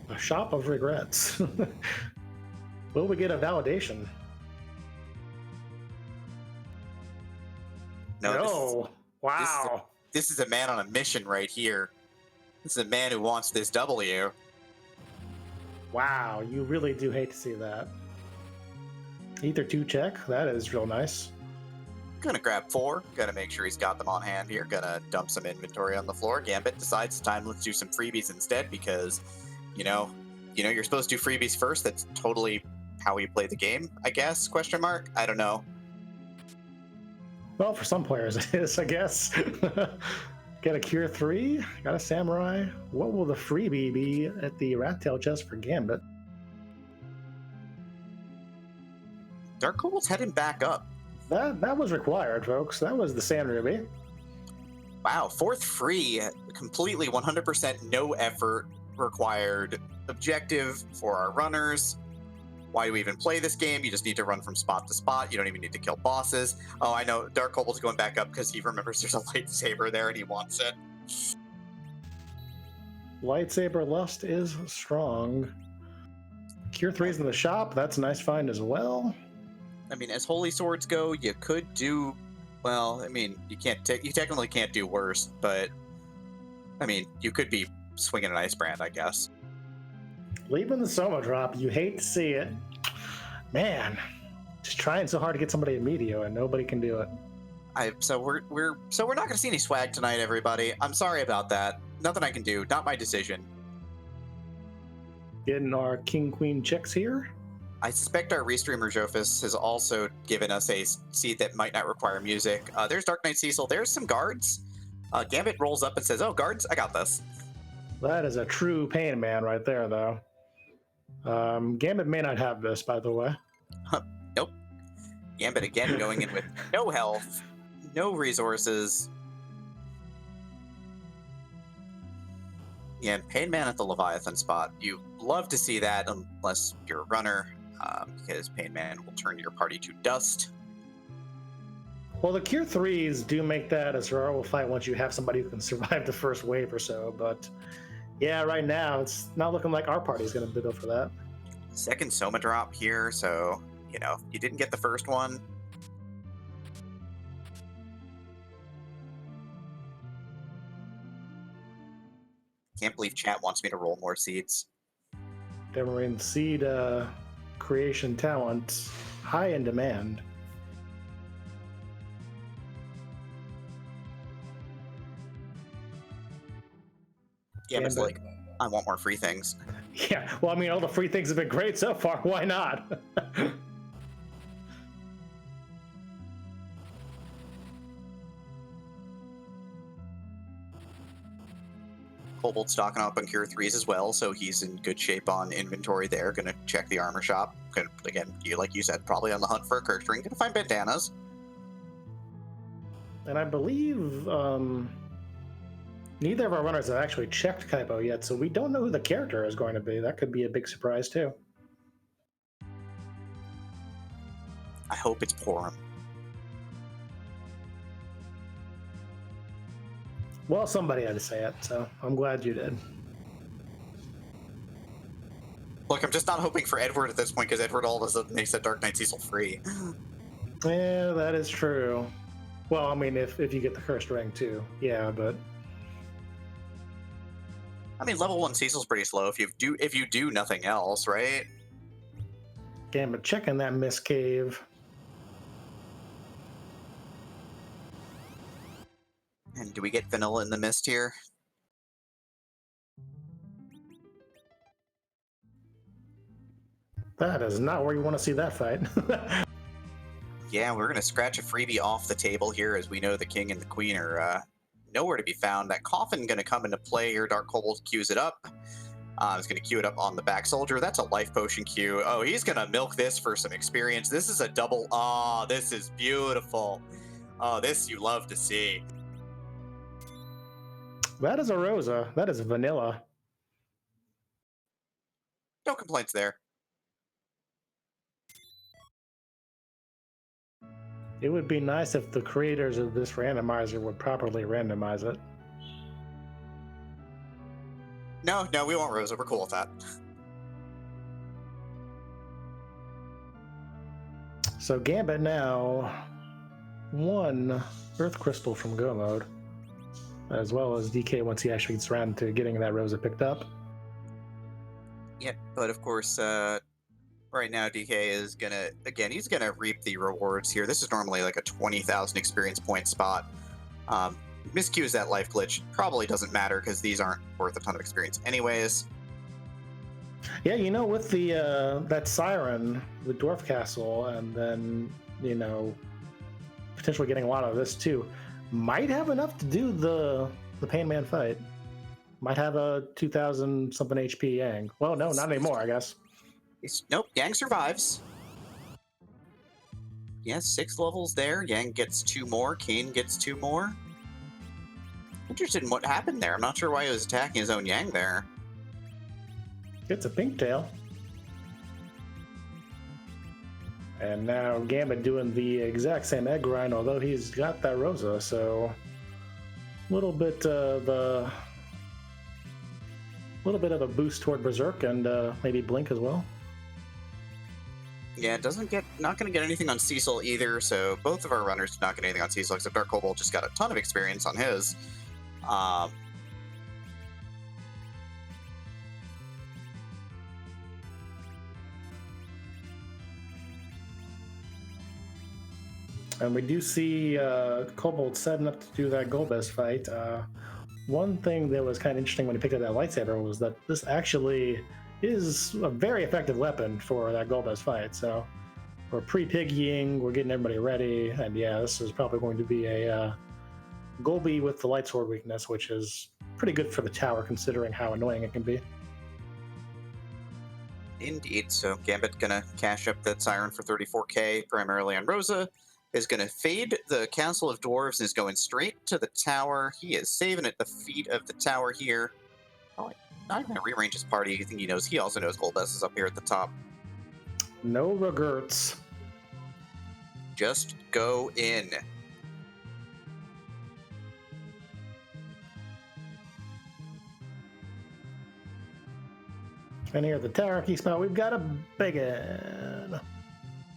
A shop of regrets. Will we get a validation? No. Wow. This is a man on a mission right here. This is a man who wants this W. Wow, you really do hate to see that. Ether 2 check, that is real nice. Gonna grab 4, gonna make sure he's got them on hand here, gonna dump some inventory on the floor. Gambit decides it's time, let's do some freebies instead, because, you know, you're supposed to do freebies first. That's totally how you play the game, I guess, question mark? I don't know. Well, for some players it is, I guess. Got a Cure 3, got a Samurai. What will the freebie be at the Rat Tail chest for Gambit? DarkKobold's heading back up. That was required, folks. That was the Sand Ruby. Wow, 4th free, completely 100% no effort required objective for our runners. Why do we even play this game? You just need to run from spot to spot. You don't even need to kill bosses. Oh, I know. DarkKobold's going back up because he remembers there's a lightsaber there and he wants it. Lightsaber lust is strong. Cure 3's in the shop. That's a nice find as well. I mean, as holy swords go, you could do, well, I mean, you technically can't do worse, but I mean, you could be swinging an ice brand, I guess. Leaving the Soma drop, you hate to see it. Man, just trying so hard to get somebody in Medio and nobody can do it. So we're not going to see any swag tonight, everybody. I'm sorry about that. Nothing I can do. Not my decision. Getting our King Queen checks here. I suspect our restreamer Jophus has also given us a seed that might not require music. There's Dark Knight Cecil. There's some guards. Gambit rolls up and says, "Oh, guards, I got this." That is a true pain man right there, though. Gambit may not have this, by the way. Nope. Gambit again going in with no health, no resources. Yeah, Pain Man at the Leviathan spot. You love to see that unless you're a runner, because Pain Man will turn your party to dust. Well, the Cure 3s do make that a survival fight once you have somebody who can survive the first wave or so, but yeah, right now it's not looking like our party's going to go for that. Second Soma drop here, so, you didn't get the first one. Can't believe chat wants me to roll more seeds. Marine seed creation talent, high in demand. Gambit's like, I want more free things. Yeah, well, I mean, all the free things have been great so far. Why not? Kobold stocking up on Cure 3s as well, so he's in good shape on inventory there. Gonna check the armor shop. Gonna, again, like you said, probably on the hunt for a Curse Ring. Gonna find bandanas. And I believe neither of our runners have actually checked Kaipo yet, so we don't know who the character is going to be. That could be a big surprise, too. I hope it's Porum. Well, somebody had to say it, so I'm glad you did. Look, I'm just not hoping for Edward at this point, because Edward all of a sudden makes that Dark Knight Cecil free. Yeah, that is true. Well, I mean, if you get the Cursed Ring, too. Yeah, but... I mean, level 1 Cecil's pretty slow if you do nothing else, right? Gambit checking that Mist Cave. And do we get Vanilla in the Mist here? That is not where you want to see that fight. Yeah, we're going to scratch a freebie off the table here, as we know the King and the Queen are nowhere to be found. That Coffin going to come into play here. DarkKobold queues it up. He's going to queue it up on the back soldier. That's a life potion queue. Oh, he's going to milk this for some experience. This is a double. Oh, this is beautiful. Oh, this you love to see. That is a Rosa. That is vanilla. No complaints there. It would be nice if the creators of this randomizer would properly randomize it. No, we won't Rosa. We're cool with that. So Gambit now 1 Earth Crystal from Go Mode, as well as DK once he actually gets around to getting that Rosa picked up. Yep, but of course, right now DK is gonna, again, he's gonna reap the rewards here. This is normally like a 20,000 experience point spot. Miscues that life glitch. Probably doesn't matter because these aren't worth a ton of experience anyways. Yeah, you know, with the that Siren, the Dwarf Castle, and then, you know, potentially getting a lot of this too, might have enough to do the Pain Man fight. Might have a 2,000 something HP Yang. Well, no, not anymore, I guess. Nope, Yang survives. Yes, 6 levels there. Yang gets 2 more. Kane gets 2 more. Interested in what happened there. I'm not sure why he was attacking his own Yang there. It's a pink tail. And now Gambit doing the exact same egg grind, although he's got that Rosa, so a little bit of a boost toward Berserk and maybe Blink as well. Yeah, not going to get anything on Cecil either, so both of our runners did not get anything on Cecil, except DarkKobold just got a ton of experience on his. And we do see Kobold setting up to do that Golbez fight. One thing that was kind of interesting when he picked up that lightsaber was that this actually is a very effective weapon for that Golbez fight. So we're pre-piggying, we're getting everybody ready, and yeah, this is probably going to be a Golby with the light sword weakness, which is pretty good for the tower considering how annoying it can be. Indeed, so Gambit gonna cash up that Siren for 34k, primarily on Rosa. Is going to fade the Castle of Dwarves and is going straight to the tower. He is saving at the feet of the tower here. Oh, not going to rearrange his party. I think he knows. He also knows Golbez is up here at the top. No regrets. Just go in. And here at the tower key spot, we've got a biggin.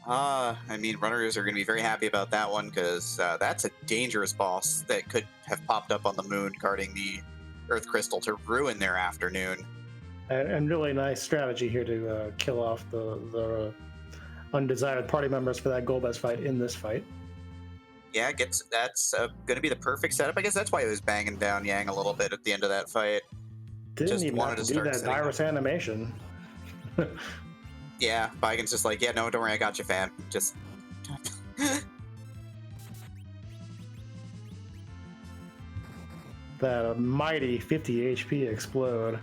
I mean, runners are going to be very happy about that one because that's a dangerous boss that could have popped up on the moon guarding the Earth Crystal to ruin their afternoon. And really nice strategy here to kill off the undesired party members for that Golbez fight in this fight. Yeah, that's going to be the perfect setup. I guess that's why he was banging down Yang a little bit at the end of that fight. Didn't Just even wanted have to to do start that setting up. virus animation. Yeah, Bigen's just like, yeah, no, don't worry, I got you, fam. Just. That mighty 50 HP explode.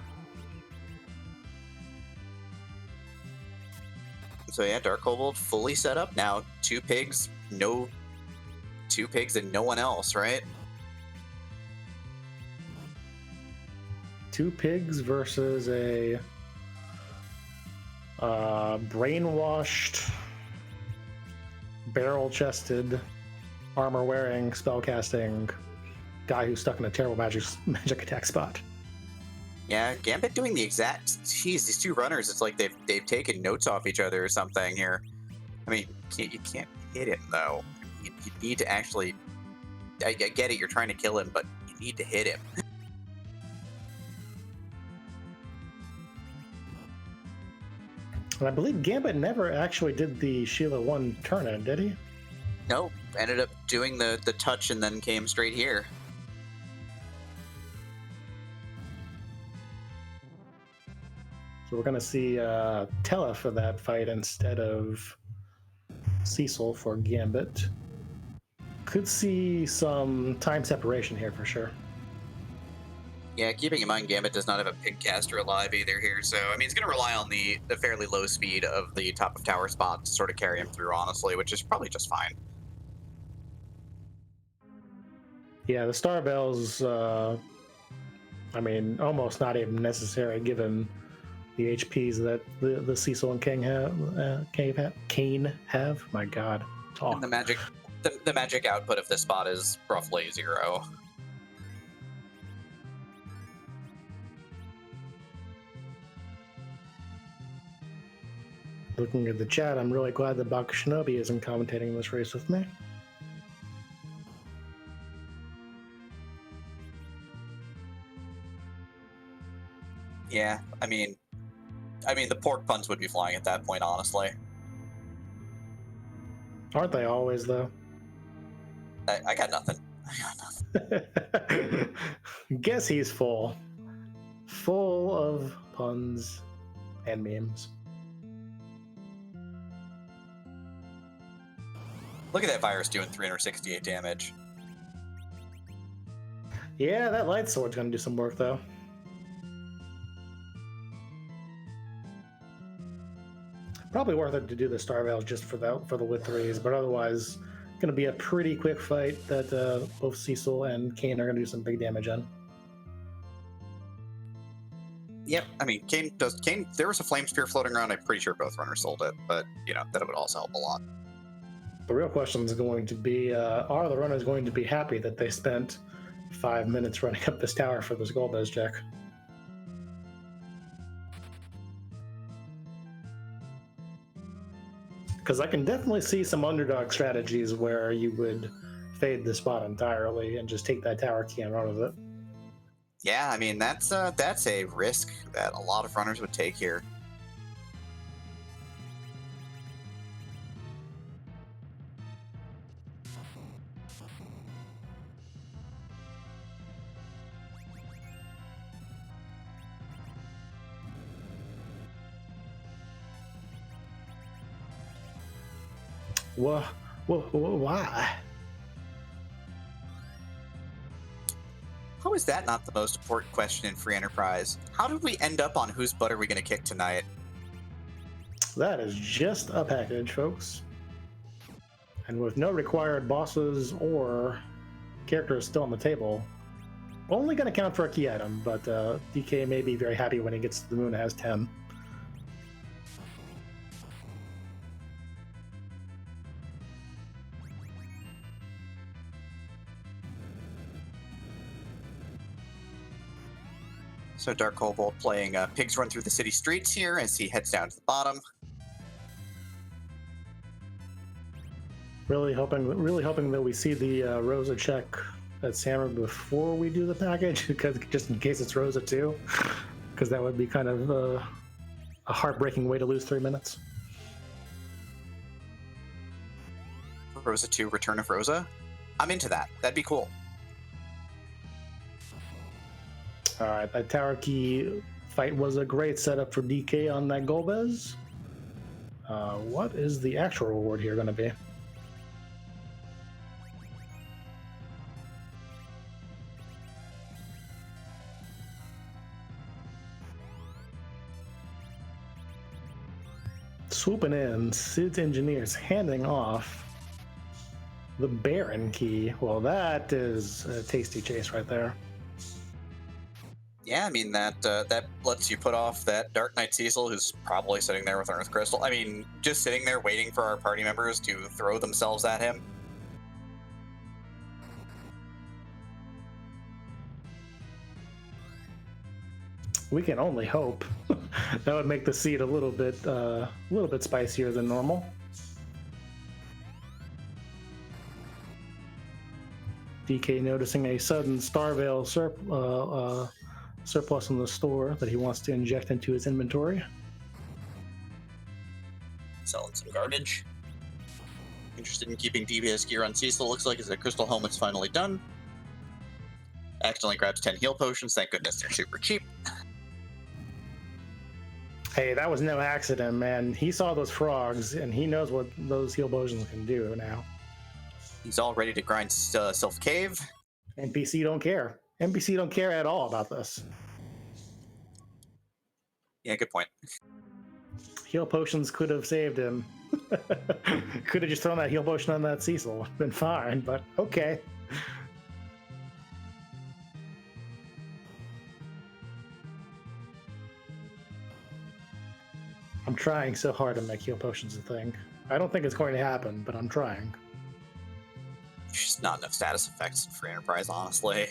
So yeah, DarkKobold fully set up now. Two pigs and no one else, right? Two pigs versus a brainwashed, barrel-chested, armor-wearing, spellcasting guy who's stuck in a terrible magic attack spot. Yeah, Gambit doing the exact. Jeez, these two runners, it's like they've taken notes off each other or something here. I mean, you can't hit him though. You need to actually. I get it, you're trying to kill him, but you need to hit him. And I believe Gambit never actually did the Sheila 1 turn-in, did he? Nope, ended up doing the touch and then came straight here. So we're going to see Tella for that fight instead of Cecil for Gambit. Could see some time separation here for sure. Yeah, keeping in mind Gambit does not have a pig caster alive either here, so I mean, it's going to rely on the fairly low speed of the top of tower spot to sort of carry him through, honestly, which is probably just fine. Yeah, the Star Bells, I mean, almost not even necessary given the HPs that the Cecil and Kane have. My God, talk. And the magic output of this spot is roughly 0. Looking at the chat, I'm really glad that Baka Shinobi isn't commentating this race with me. Yeah, I mean, the pork puns would be flying at that point, honestly. Aren't they always, though? I got nothing. Guess he's full. Full of puns and memes. Look at that virus doing 368 damage. Yeah, that light sword's gonna do some work, though. Probably worth it to do the Star Veils just for the with threes, but otherwise, gonna be a pretty quick fight that both Cecil and Kane are gonna do some big damage on. Yep, I mean, Kane, there was a flame spear floating around. I'm pretty sure both runners sold it, but, you know, that would also help a lot. The real question is going to be, are the runners going to be happy that they spent 5 minutes running up this tower for this Golbez check? Because I can definitely see some underdog strategies where you would fade the spot entirely and just take that tower key and run with it. Yeah, I mean, that's a risk that a lot of runners would take here. Why? How is that not the most important question in Free Enterprise? How did we end up on whose butt are we going to kick tonight? That is just a package, folks. And with no required bosses or characters still on the table, only going to count for a key item, but DK may be very happy when he gets to the moon and has 10. So DarkKobold playing Pigs Run Through the City Streets here as he heads down to the bottom. Really hoping that we see the Rosa check at Sammer before we do the package, because just in case it's Rosa too, because that would be kind of a heartbreaking way to lose 3 minutes. Rosa 2, Return of Rosa. I'm into that. That'd be cool. All right, that tower key fight was a great setup for DK on that Golbez. What is the actual reward here going to be? Swooping in, Sid's engineers handing off the Baron key. Well, that is a tasty chase right there. Yeah, I mean, that lets you put off that Dark Knight Cecil, who's probably sitting there with an Earth Crystal. I mean, just sitting there waiting for our party members to throw themselves at him. We can only hope. That would make the seed a little bit spicier than normal. DK noticing a sudden Starvale surplus in the store that he wants to inject into his inventory. Selling some garbage. Interested in keeping DPS gear on Cecil. Looks like his crystal helmet's finally done. Accidentally grabs 10 heal potions. Thank goodness they're super cheap. Hey, that was no accident, man. He saw those frogs, and he knows what those heal potions can do now. He's all ready to grind Sylph Cave. NPC don't care. NPC don't care at all about this. Yeah, good point. Heal potions could have saved him. Could have just thrown that heal potion on that Cecil. Been fine, but okay. I'm trying so hard to make heal potions a thing. I don't think it's going to happen, but I'm trying. There's just not enough status effects for Enterprise, honestly.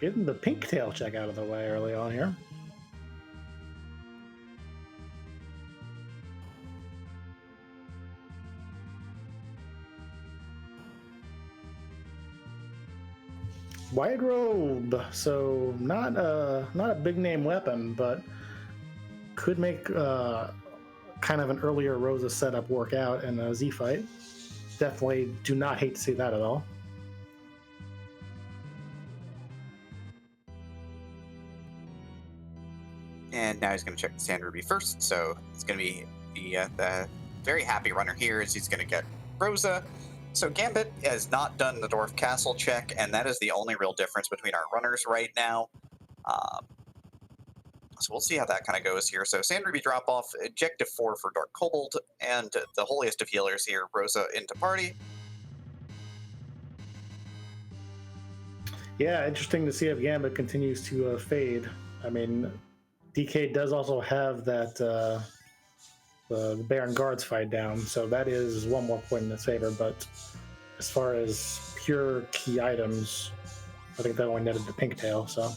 Getting the pink tail check out of the way early on here. Wide robe, so not a big name weapon, but could make kind of an earlier Rosa setup work out in a Z fight. Definitely do not hate to see that at all. And now he's going to check the Sand Ruby first, so it's going to be the very happy runner here is he's going to get Rosa. So Gambit has not done the Dwarf Castle check, and that is the only real difference between our runners right now. So we'll see how that kind of goes here. So Sand Ruby drop off, Objective 4 for DarkKobold, and the holiest of healers here, Rosa into party. Yeah, interesting to see if Gambit continues to fade. I mean, DK does also have that the Baron Guards fight down, so that is one more point in his favor. But as far as pure key items, I think that only netted the pink tail. So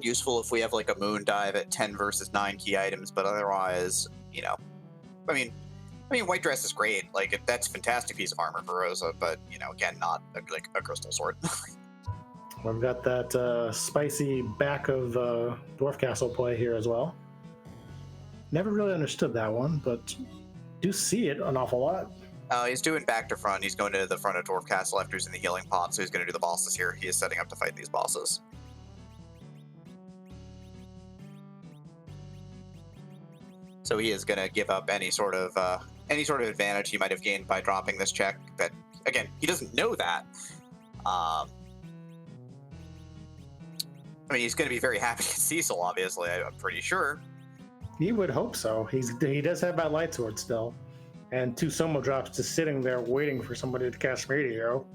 useful if we have like a moon dive at 10 versus 9 key items, but otherwise, you know, I mean, white dress is great. Like that's a fantastic piece of armor for Rosa, but you know, again, not like a crystal sword. we've got that spicy back of Dwarf Castle play here as well. Never really understood that one, but do see it an awful lot. He's doing back to front. He's going to the front of Dwarf Castle after he's in the healing pod, so he's going to do the bosses here. He is setting up to fight these bosses. So he is going to give up any sort of advantage he might have gained by dropping this check. But again, he doesn't know that. I mean, he's going to be very happy to get Cecil, obviously, I'm pretty sure. He would hope so. He does have that light sword still. And 2 Somo drops just sitting there waiting for somebody to cast Radio.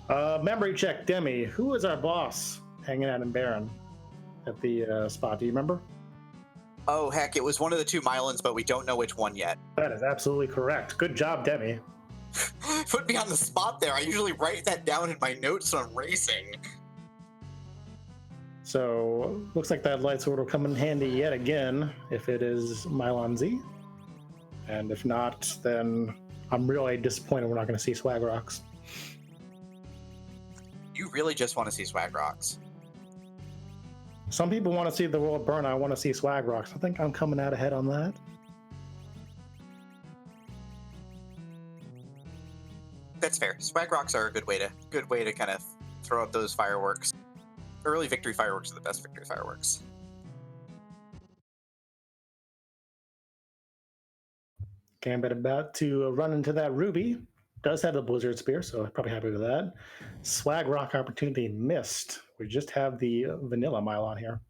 Memory check, Demi. Who is our boss hanging out in Baron at the spot? Do you remember? Oh, heck, it was one of the 2 Mylons, but we don't know which one yet. That is absolutely correct. Good job, Demi. Put me on the spot there. I usually write that down in my notes when I'm racing. So, looks like that light sword will come in handy yet again if it is Mylon Z. And if not, then I'm really disappointed we're not going to see Swag Rocks. You really just want to see Swag Rocks. Some people want to see the world burn. I want to see Swag Rocks. I think I'm coming out ahead on that. That's fair. Swag Rocks are a good way to kind of throw up those fireworks. Early victory fireworks are the best victory fireworks. Gambit about to run into that Ruby. Does have the Blizzard Spear, so I'm probably happy with that. Swag Rock opportunity missed. We just have the Vanilla Mile on here.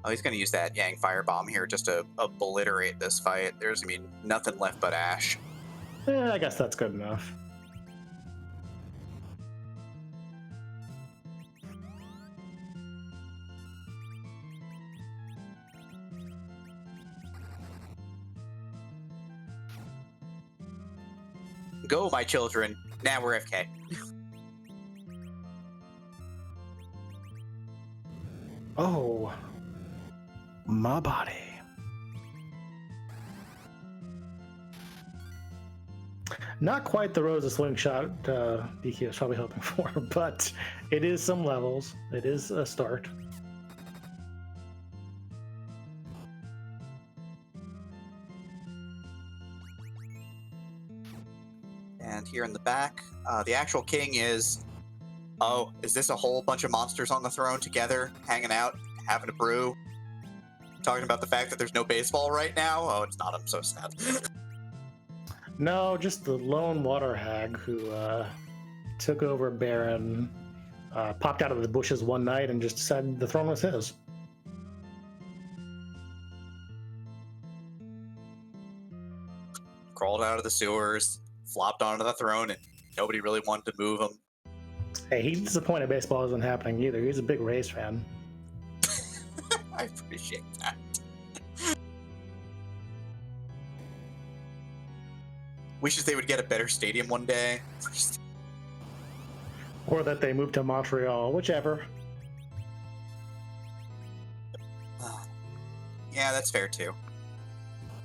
Oh, he's going to use that Yang Firebomb here just to obliterate this fight. There's, I mean, nothing left but ash. I guess that's good enough. Go, my children. Now we're FK. Oh, my body. Not quite the Rosa Slingshot DK was probably hoping for, but it is some levels. It is a start. And here in the back, the actual king is... Oh, is this a whole bunch of monsters on the throne together, hanging out, having a brew? Talking about the fact that there's no baseball right now? Oh, it's not. I'm so sad. No, just the lone water hag who took over Baron, popped out of the bushes one night and just decided the throne was his. Crawled out of the sewers, flopped onto the throne, and nobody really wanted to move him. Hey, he's disappointed baseball isn't happening either. He's a big Rays fan. I appreciate that. Wishes they would get a better stadium one day. Or that they move to Montreal, whichever. Yeah, that's fair too.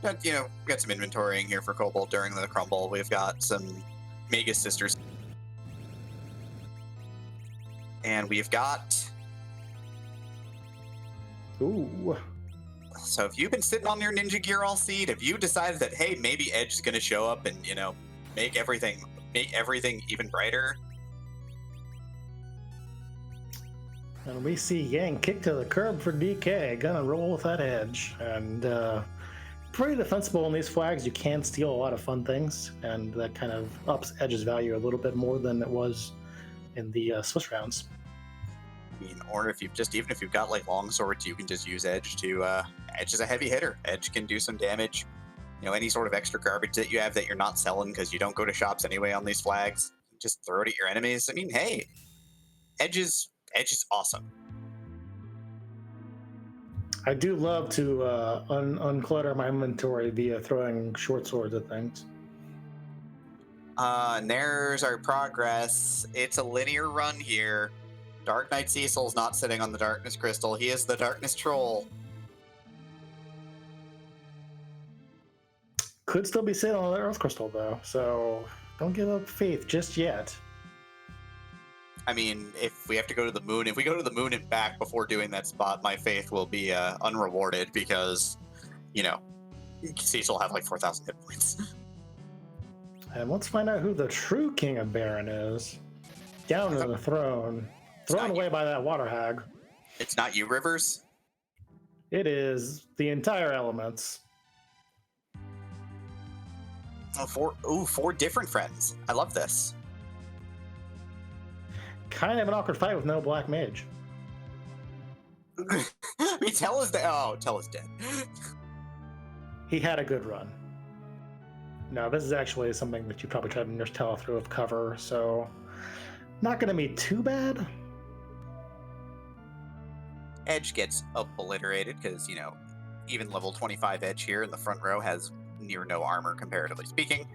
But, you know, we've got some inventorying here for Kobold during the Crumble. We've got some Mega Sisters. And we've got... Ooh. So if you've been sitting on your ninja gear all seed, if you decided that, hey, maybe Edge is going to show up and, you know, make everything even brighter. And we see Yang kick to the curb for DK. Gonna roll with that Edge. And pretty defensible in these flags. You can steal a lot of fun things. And that kind of ups Edge's value a little bit more than it was in the Swiss rounds. I mean, or if you've just, even if you've got like long swords, you can just use Edge to, Edge is a heavy hitter. Edge can do some damage. You know, any sort of extra garbage that you have that you're not selling because you don't go to shops anyway on these flags, just throw it at your enemies. I mean, hey, Edge is awesome. I do love to unclutter my inventory via throwing short swords at things. And there's our progress. It's a linear run here. Dark Knight Cecil's not sitting on the Darkness Crystal. He is the Darkness Troll. Could still be sitting on the Earth Crystal, though, so don't give up faith just yet. I mean, if we have to go to the moon, if we go to the moon and back before doing that spot, my faith will be unrewarded because, you know, Cecil will have like 4,000 hit points. And let's find out who the true King of Baron is. Down to the throne. Thrown away by that water hag. It's not you, Rivers? It is the entire elements. Oh, four different friends. I love this. Kind of an awkward fight with no black mage. I mean, Tell is dead. Oh, Tell is dead. He had a good run. No, this is actually something that you probably tried to nurse Tell through of cover, so not going to be too bad. Edge gets obliterated because, you know, even level 25 Edge here in the front row has near no armor, comparatively speaking.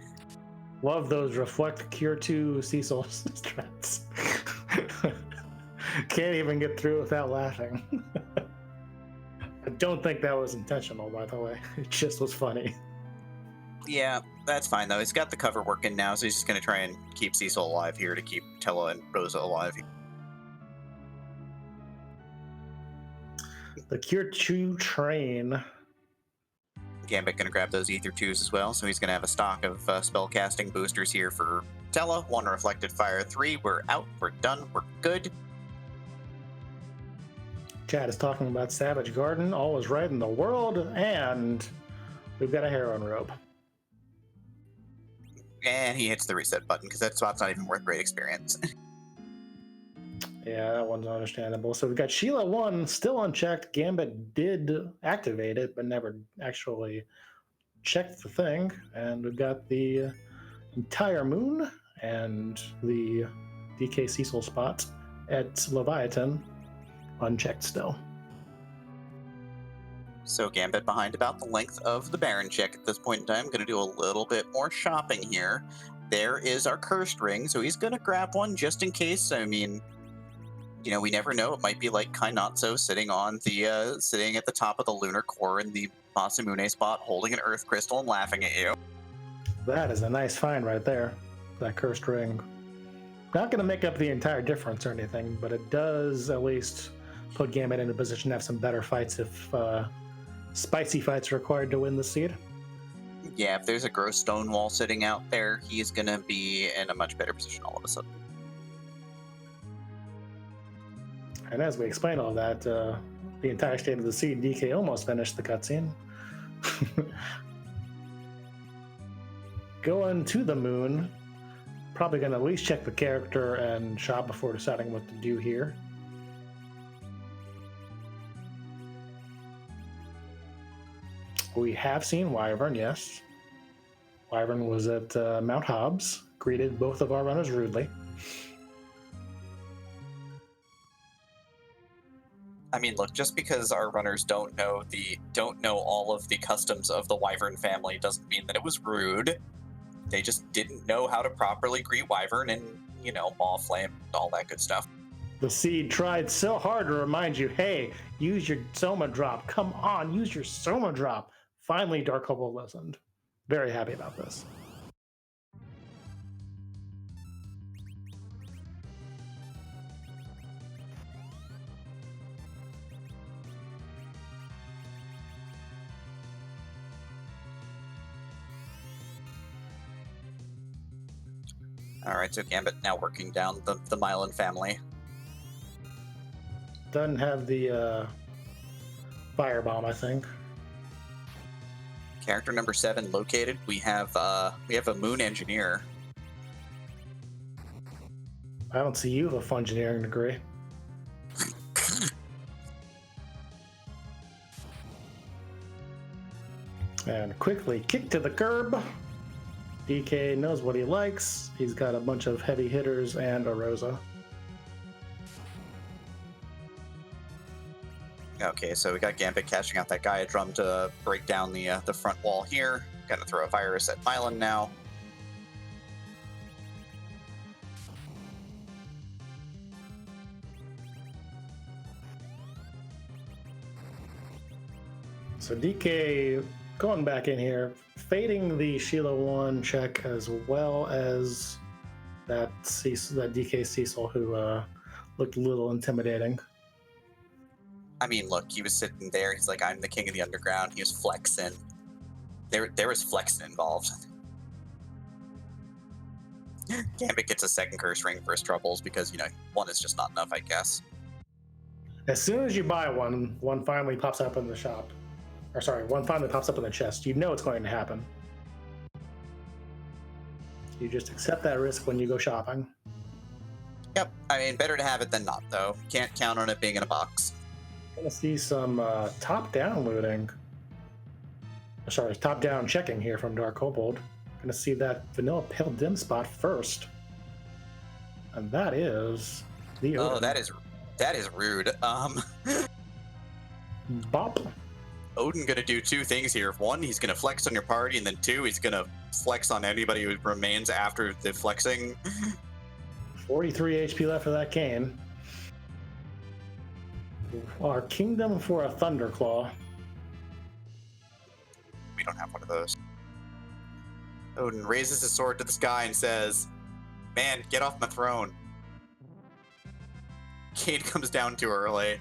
Love those reflect cure 2 Cecil strats. Can't even get through without laughing. I don't think that was intentional, by the way. It just was funny. Yeah, that's fine though. He's got the cover working now, so he's just gonna try and keep Cecil alive here to keep Tella and Rosa alive. The Cure 2 train. Gambit gonna grab those Ether 2s as well, so he's gonna have a stock of spellcasting boosters here for Tella. 1 Reflected Fire 3. We're out. We're done. We're good. Chad is talking about Savage Garden. All is right in the world, and we've got a heroin robe. And he hits the reset button because that spot's not even worth great experience. Yeah, that one's understandable. So we've got Sheila 1 still unchecked. Gambit did activate it, but never actually checked the thing. And we've got the entire moon and the DK Cecil spot at Leviathan unchecked still. So Gambit behind about the length of the Baron check at this point in time. Going to do a little bit more shopping here. There is our cursed ring, so he's going to grab one just in case. I mean, you know, we never know. It might be like Kainatsu sitting on the sitting at the top of the lunar core in the Masamune spot, holding an earth crystal and laughing at you. That is a nice find right there. That cursed ring. Not going to make up the entire difference or anything, but it does at least put Gambit in a position to have some better fights if spicy fights are required to win the seed. Yeah, if there's a gross stone wall sitting out there, he's going to be in a much better position all of a sudden. And as we explain all that, the entire state of the seed, DK almost finished the cutscene. Going to the moon, probably going to at least check the character and shop before deciding what to do here. We have seen Wyvern, yes. Wyvern was at Mount Hobbs, greeted both of our runners rudely. I mean, look, just because our runners don't know all of the customs of the Wyvern family doesn't mean that it was rude. They just didn't know how to properly greet Wyvern and, you know, Maw Flame and all that good stuff. The seed tried so hard to remind you, hey, use your Soma drop. Come on, use your Soma drop. Finally, DarkKobold listened. Very happy about this. Alright, so Gambit now working down the Mylan family. Doesn't have the firebomb, I think. Character number 7 located. We have a moon engineer. I don't see you with a fun engineering degree. And quickly kick to the curb. DK knows what he likes. He's got a bunch of heavy hitters and a Rosa. Okay, so we got Gambit catching out that Gaia drum to break down the front wall here. Gonna throw a virus at Mylan now. So DK going back in here, fading the Sheila 1 check as well as that DK Cecil who looked a little intimidating. I mean, look, he was sitting there. He's like, I'm the king of the underground. He was flexing. There was flexing involved. Gambit gets a second curse ring for his troubles because, you know, one is just not enough, I guess. As soon as you buy one finally pops up in the shop. Or sorry, one finally pops up in the chest. You know it's going to happen. You just accept that risk when you go shopping. Yep. I mean, better to have it than not, though. Can't count on it being in a box. Gonna see some top-down looting. Sorry, top-down checking here from DarkKobold. Gonna see that vanilla pale dim spot first. And that is the Oh, Odin. that is rude. Bop. Odin gonna do two things here. One, he's gonna flex on your party, and then two, he's gonna flex on anybody who remains after the flexing. 43 HP left for that cane. our kingdom for a Thunderclaw. We don't have one of those. Odin raises his sword to the sky and says, "Man, get off my throne." Cade comes down too early.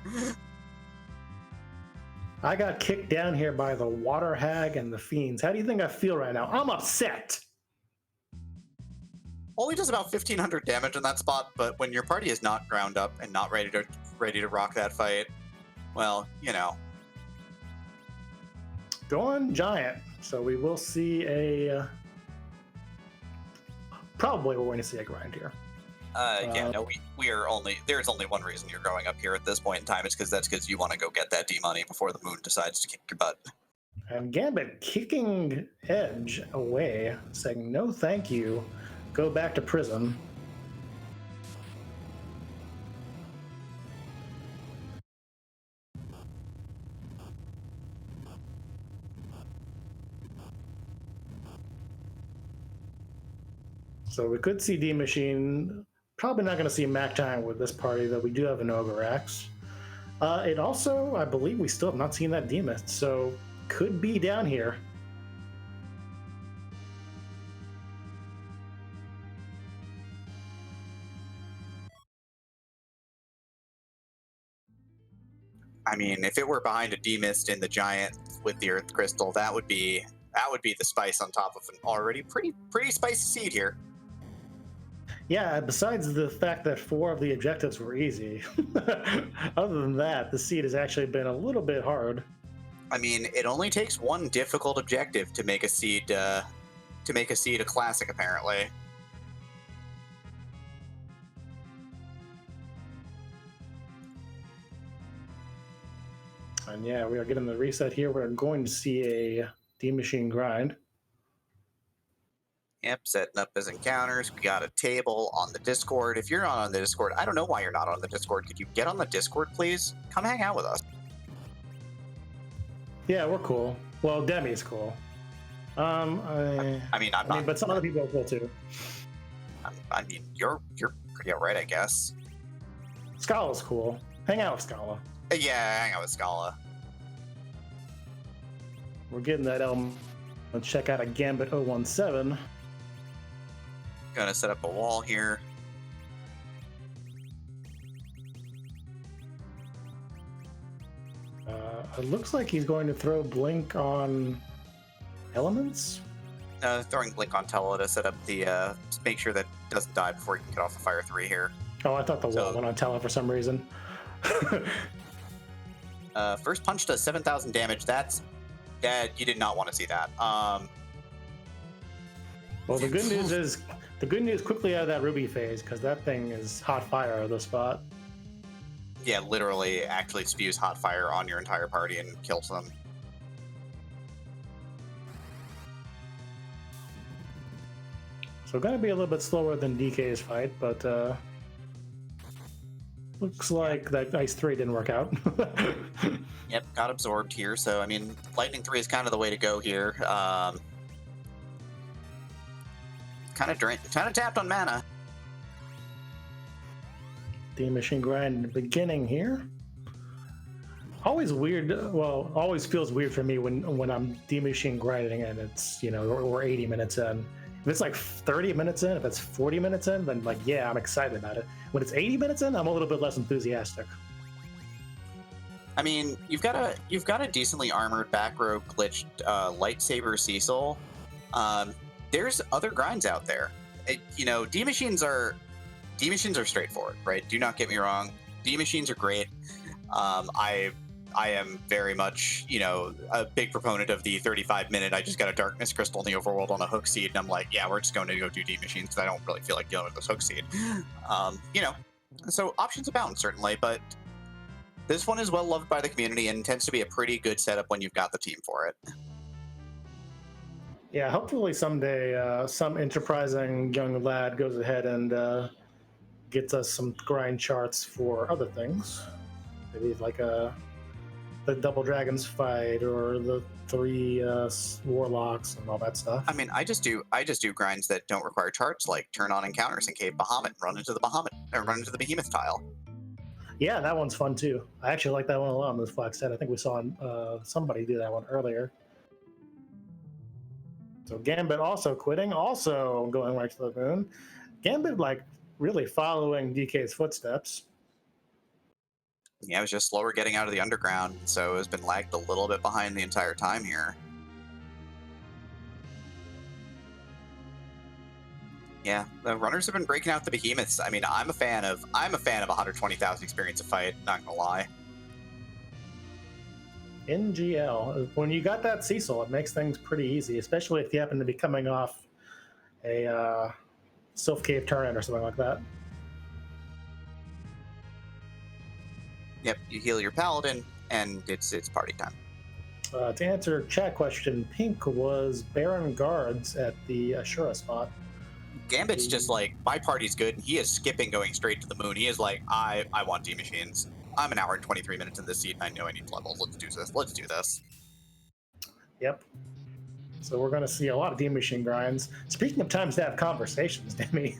I got kicked down here by the Water Hag and the Fiends. How do you think I feel right now? I'm upset! Only does about 1,500 damage in that spot, but when your party is not ground up and not ready to rock that fight, well, you know. Going giant. So we will see a... probably we're going to see a grind here. We are only... There's only one reason you're going up here at this point in time. It's because you want to go get that D-money before the moon decides to kick your butt. And Gambit kicking Edge away, saying, no thank you, go back to prison. So we could see D Machine. Probably not going to see Mac Time with this party, though we do have an Ogre Axe. It also, I believe we still have not seen that Demist, so could be down here. I mean, if it were behind a Demist in the Giant with the Earth Crystal, that would be the spice on top of an already pretty spicy seed here. Yeah, besides the fact that 4 of the objectives were easy, other than that, the seed has actually been a little bit hard. I mean, it only takes one difficult objective to make a seed a classic, apparently. And yeah, we are getting the reset here. We're going to see a D Machine grind. Yep, setting up his encounters. We got a table on the Discord. If you're not on the Discord, I don't know why you're not on the Discord. Could you get on the Discord, please? Come hang out with us. Yeah, we're cool. Well, Demi's cool. I mean, I'm not. But some other people are cool too. I mean, you're pretty alright, I guess. Scala's cool. Hang out with Scala. Yeah, hang out with Scala. We're getting that element. Let's check out a Gambit017. Gonna set up a wall here. It looks like he's going to throw Blink on elements. Throwing Blink on Tella to set up the make sure that it doesn't die before you can get off the Fire 3 here. Oh, I thought the wall went on Tella for some reason. First punch does 7,000 damage. That you did not want to see that. Well, the good news quickly out of that Ruby phase, because that thing is hot fire at the spot. Yeah, literally actually spews hot fire on your entire party and kills them. So going to be a little bit slower than DK's fight, but looks like that Ice 3 didn't work out. Yep, got absorbed here. So, I mean, Lightning 3 is kind of the way to go here. Kind of tapped on mana. D Machine grind in the beginning here. Always weird. Well, always feels weird for me when I'm D Machine grinding and it's, you know, we're 80 minutes in. If it's like 30 minutes in, if it's 40 minutes in, then like, yeah, I'm excited about it. When it's 80 minutes in, I'm a little bit less enthusiastic. I mean, you've got a decently armored back row glitched lightsaber Cecil. There's other grinds out there. D machines are straightforward, right? Do not get me wrong. D machines are great. I am very much, a big proponent of the 35-minute. I just got a Darkness Crystal in the overworld on a hook seed, and I'm like, yeah, we're just going to go do D machines because I don't really feel like dealing with this hook seed. So options abound certainly, but this one is well loved by the community and tends to be a pretty good setup when you've got the team for it. Yeah, hopefully someday some enterprising young lad goes ahead and gets us some grind charts for other things. Maybe like the Double Dragons fight or the 3 Warlocks and all that stuff. I mean, I just do grinds that don't require charts, like turn on encounters in Cave Bahamut, run into the Behemoth tile. Yeah, that one's fun too. I actually like that one a lot on this flag set. I think we saw somebody do that one earlier. So Gambit also quitting, also going right to the moon. Gambit like really following DK's footsteps. Yeah, it was just slower getting out of the underground, so it's been lagged a little bit behind the entire time here. Yeah, the runners have been breaking out the behemoths. I mean, I'm a fan of 120,000 experience of fight, not gonna lie. In GL, when you got that Cecil, it makes things pretty easy, especially if you happen to be coming off a Sylph Cave turn or something like that. Yep, you heal your paladin, and it's party time. To answer chat question, Pink was Baron Guards at the Ashura spot. Gambit's just like, my party's good, and he is skipping going straight to the moon. He is like, I want D-Machines. I'm an hour and 23 minutes in this seat, and I know I need levels. Let's do this. Let's do this. Yep. So we're going to see a lot of D-Machine grinds. Speaking of times to have conversations, Demi.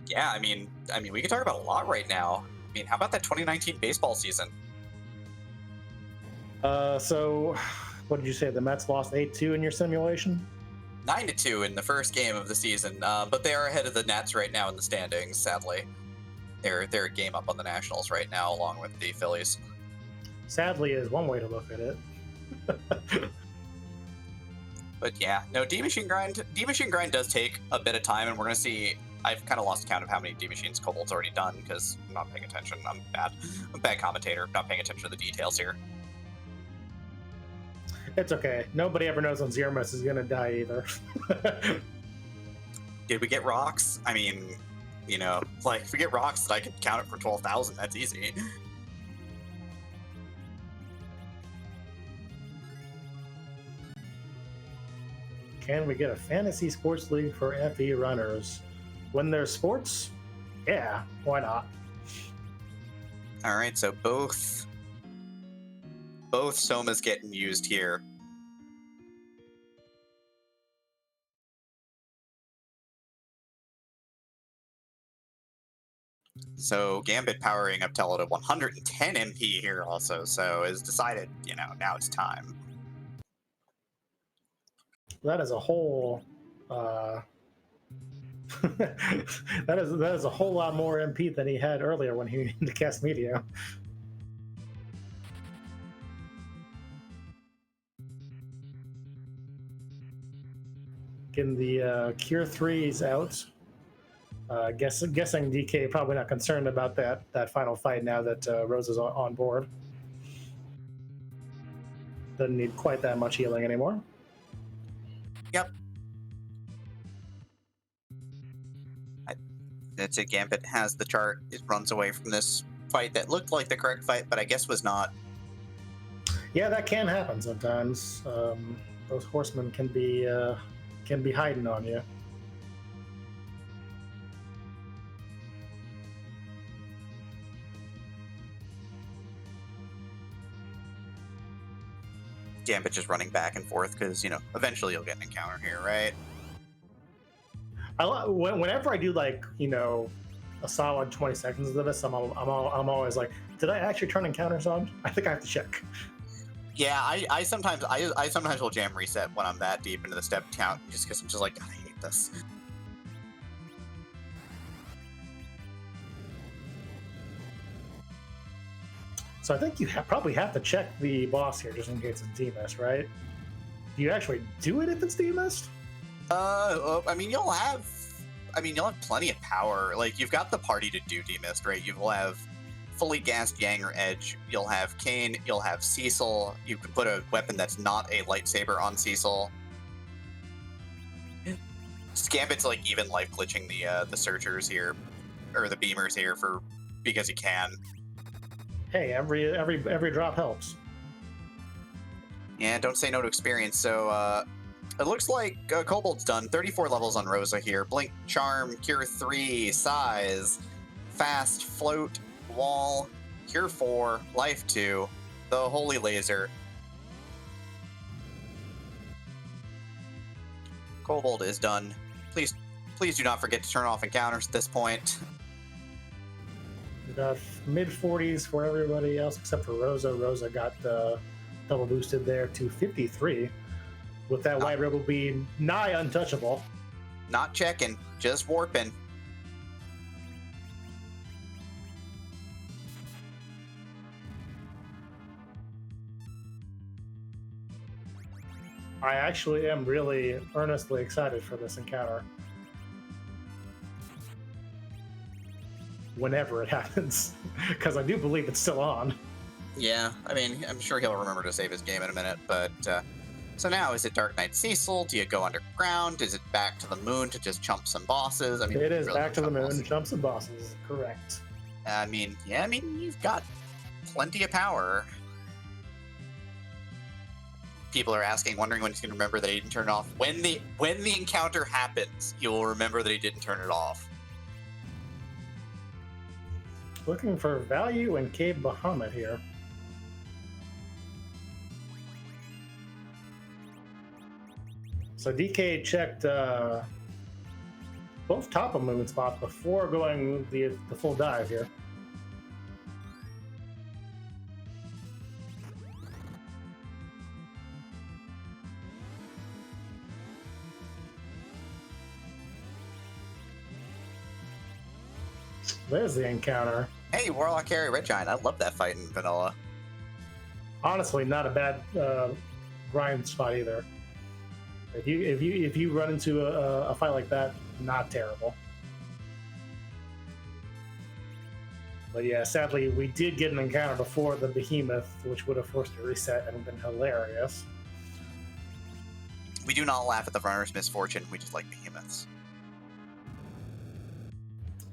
Yeah, I mean, we can talk about a lot right now. I mean, how about that 2019 baseball season? So, what did you say? The Mets lost 8-2 in your simulation? 9-2 in the first game of the season, but they are ahead of the Nats right now in the standings, sadly. They're a game up on the Nationals right now, along with the Phillies. Sadly is one way to look at it. But yeah, no, D-Machine Grind does take a bit of time, and we're going to see. I've kind of lost count of how many D-Machines Kobold's already done, because I'm not paying attention. I'm a bad commentator, not paying attention to the details here. It's okay. Nobody ever knows when Zermus is going to die either. Did we get rocks? I mean, you know, like, if we get rocks, I could count it for 12,000. That's easy. Can we get a fantasy sports league for FE runners? When there's sports? Yeah, why not? All right, so both Somas getting used here. So Gambit powering up Tello to 110 MP here also, so has decided, you know, now it's time. That is a whole that is a whole lot more MP than he had earlier when he needed to cast Meteor. Getting the Cure 3s out. Guessing DK probably not concerned about that final fight now that Rose is on board. Doesn't need quite that much healing anymore. Yep. That's it. Gambit has the chart. It runs away from this fight that looked like the correct fight, but I guess was not. Yeah, that can happen sometimes. Those horsemen can be hiding on you. Gambit just running back and forth because, you know, eventually you'll get an encounter here, right? Whenever I do, like, you know, a solid 20 seconds of this, I'm always like, did I actually turn encounters on? I think I have to check. Yeah, I sometimes will jam reset when I'm that deep into the step count, just because I'm just like, God, I hate this. So I think you probably have to check the boss here just in case it's demist, right? Do you actually do it if it's demist? I mean, you'll have plenty of power. Like, you've got the party to do demist, right? You will have fully gassed Yang or Edge. You'll have Kane. You'll have Cecil. You can put a weapon that's not a lightsaber on Cecil. Gambit's like even life glitching the searchers here, or the beamers here because he can. Hey, every drop helps. Yeah, don't say no to experience. So it looks like Kobold's done 34 levels on Rosa here. Blink, Charm, Cure 3, Size, Fast, Float, Wall, Cure 4, Life 2, the Holy Laser. Kobold is done. Please do not forget to turn off encounters at this point. We got mid 40s for everybody else except for Rosa. Rosa got double boosted there to 53, with that white rebel being nigh untouchable. Not checking, just warping. I actually am really earnestly excited for this encounter. Whenever it happens, because I do believe it's still on. Yeah, I mean, I'm sure he'll remember to save his game in a minute, but so now is it Dark Knight Cecil? Do you go underground? Is it back to the moon to just chump some bosses? I mean, It is really back to the moon, bosses. chump some bosses, correct. I mean, you've got plenty of power. People are wondering when he's going to remember that he didn't turn it off. When the encounter happens, he will remember that he didn't turn it off. Looking for value in Cave Bahamut here. So DK checked both top of moon spots before going the full dive here. There's the encounter. Hey, Warlock Carry Red Giant. I love that fight in vanilla. Honestly, not a bad grind spot either. If you run into a fight like that, not terrible. But yeah, sadly, we did get an encounter before the behemoth, which would have forced a reset and been hilarious. We do not laugh at the runner's misfortune. We just like behemoths.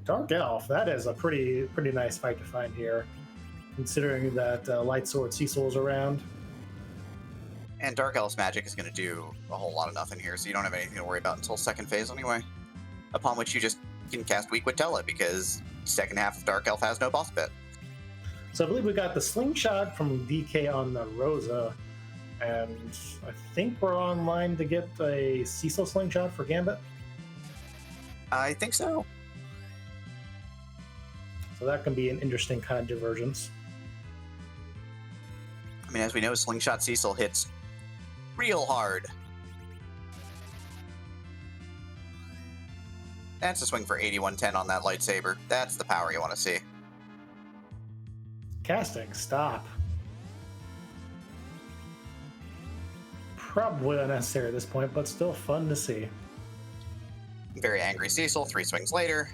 Dark Elf, that is a pretty nice fight to find here, considering that Light Sword Cecil's around. And Dark Elf's magic is going to do a whole lot of nothing here, so you don't have anything to worry about until second phase anyway. Upon which you just can cast Weak Witella, because second half of Dark Elf has no boss bit. So I believe we got the slingshot from DK on the Rosa, and I think we're online to get a Cecil slingshot for Gambit. I think so. So that can be an interesting kind of divergence. I mean, as we know, Slingshot Cecil hits real hard. That's a swing for 8110 on that lightsaber. That's the power you want to see. Casting, stop. Probably unnecessary at this point, but still fun to see. Very angry Cecil, 3 swings later.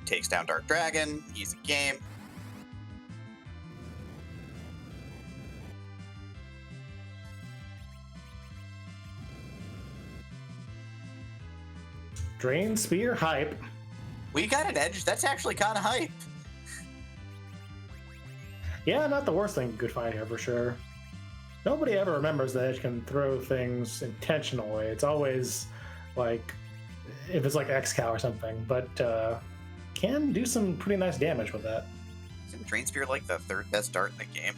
Takes down Dark Dragon. Easy game. Drain Spear hype. We got an edge. That's actually kind of hype. Yeah, not the worst thing you could find here for sure. Nobody ever remembers that Edge can throw things intentionally. It's always like if it's like X-Cow or something, but can do some pretty nice damage with that. Isn't Drain Spear like the 3rd best dart in the game?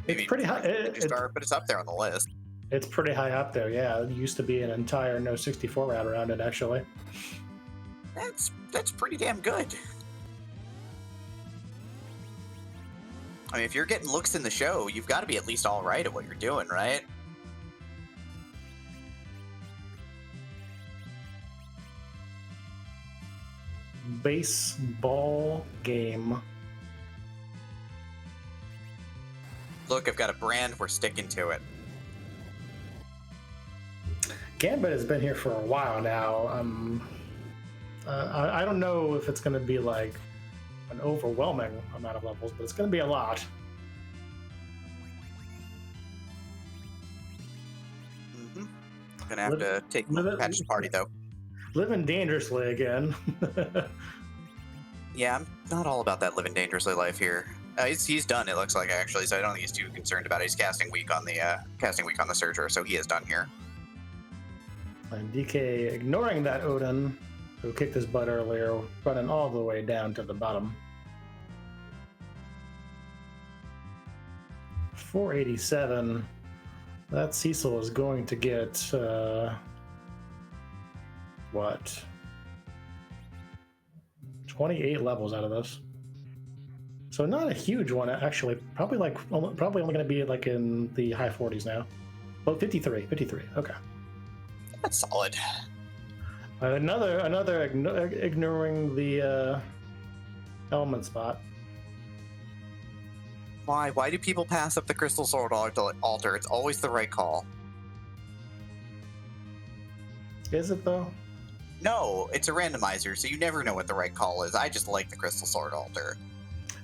It's pretty high. Dart, but it's up there on the list. It's pretty high up there, yeah. It used to be an entire No 64 route around it, actually. That's pretty damn good. I mean, if you're getting looks in the show, you've got to be at least all right at what you're doing, right? Baseball game. Look, I've got a brand. We're sticking to it. Gambit has been here for a while now. I don't know if it's going to be like an overwhelming amount of levels, but it's going to be a lot. Mm-hmm. Gonna have to take the patch to party though. Living dangerously again. Yeah, I'm not all about that living dangerously life here. He's done. It looks like actually, so I don't think he's too concerned about it. He's casting weak on the Surger, so he is done here. And DK ignoring that Odin, who kicked his butt earlier, running all the way down to the bottom. 487. That Cecil is going to get what? 28 levels out of this. So not a huge one, actually. Probably only going to be like in the high 40s now. Well, 53. Okay. That's solid. Another ignoring the element spot. Why? Why do people pass up the Crystal Sword Altar? It's always the right call. Is it though? No, it's a randomizer, so you never know what the right call is. I just like the Crystal Sword Altar.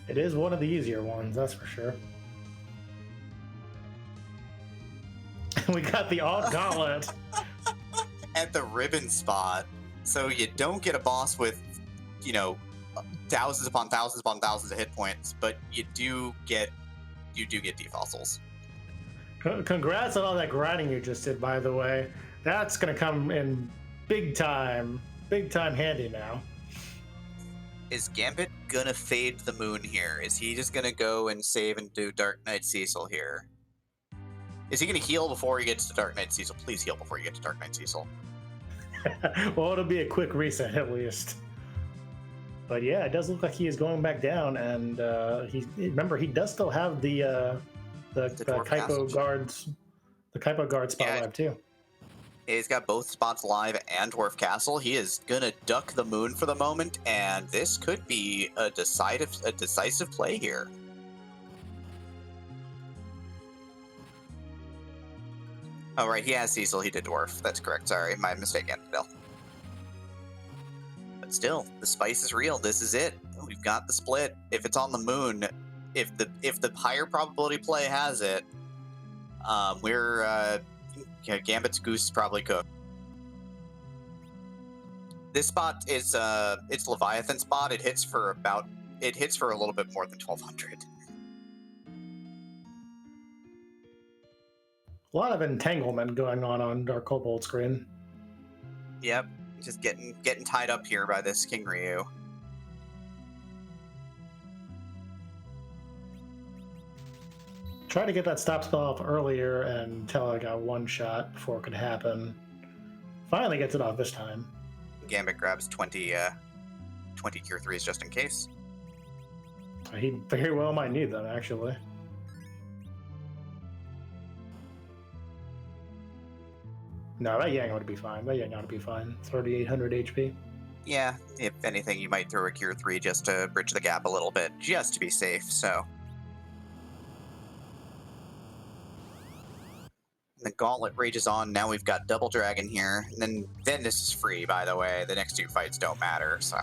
It is one of the easier ones, that's for sure. We got the Gauntlet. At the ribbon spot, so you don't get a boss with, you know, thousands upon thousands upon thousands of hit points, but you do get defossils. Congrats on all that grinding you just did, by the way. That's gonna come in big time handy now. Is Gambit gonna fade the moon here? Is he just gonna go and save and do Dark Knight Cecil here? Is he gonna heal before he gets to Dark Knight Cecil? Please heal before you get to Dark Knight Cecil. Well, it'll be a quick reset at least. But yeah, it does look like he is going back down, and remember he does still have the Kaipo guards, the Kaipo guard spot live too. He's got both spots live and Dwarf Castle. He is gonna duck the moon for the moment, and this could be a decisive play here. Oh, right, he has Cecil, he did Dwarf. That's correct, sorry, my mistake, Annabelle. But still, the spice is real, this is it. We've got the split. If it's on the moon, if the higher probability play has it, Gambit's goose is probably cooked. This spot is it's Leviathan spot. It hits for a little bit more than 1200. A lot of entanglement going on DarkKobold screen. Yep, just getting tied up here by this King Ryu. Try to get that stop spell off earlier until I got one shot before it could happen. Finally gets it off this time. Gambit grabs 20 Cure 3s just in case. He very well might need them, actually. No, that Yang ought to be fine. 3,800 HP. Yeah, if anything, you might throw a Cure 3 just to bridge the gap a little bit, just to be safe, so. The Gauntlet rages on. Now we've got Double Dragon here. And then this is free, by the way. The next two fights don't matter, so.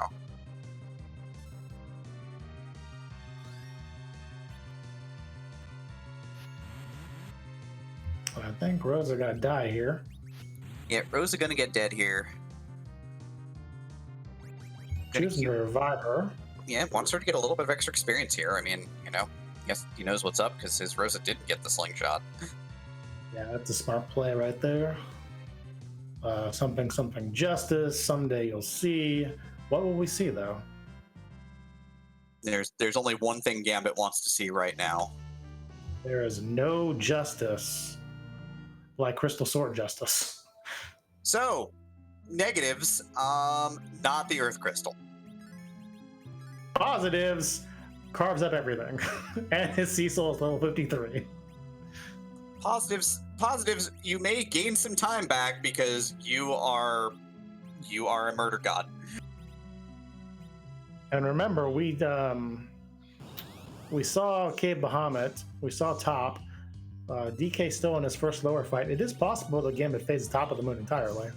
I think Rosa got to die here. Yeah, Rosa gonna get dead here. Choosing to revive her. Yeah, wants her to get a little bit of extra experience here. I mean, you know, I guess he knows what's up because his Rosa didn't get the slingshot. Yeah, that's a smart play right there. Something justice. Someday you'll see. What will we see though? There's only one thing Gambit wants to see right now. There is no justice like Crystal Sword justice. So, negatives, not the Earth Crystal. Positives, carves up everything. And his Cecil is level 53. Positives, you may gain some time back because you are a murder god. And remember, we saw Cave Bahamut, we saw Top. DK still in his first lower fight. It is possible that Gambit fades the top of the moon entirely.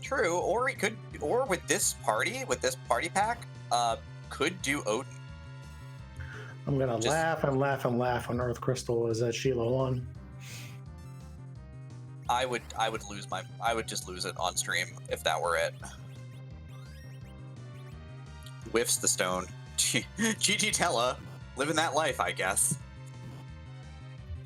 True, or he could, or with this party pack, could do Odin. I'm gonna laugh when Earth Crystal is at Sheila 1. I would just lose it on stream if that were it. Whiffs the stone. GG Tella, living that life, I guess.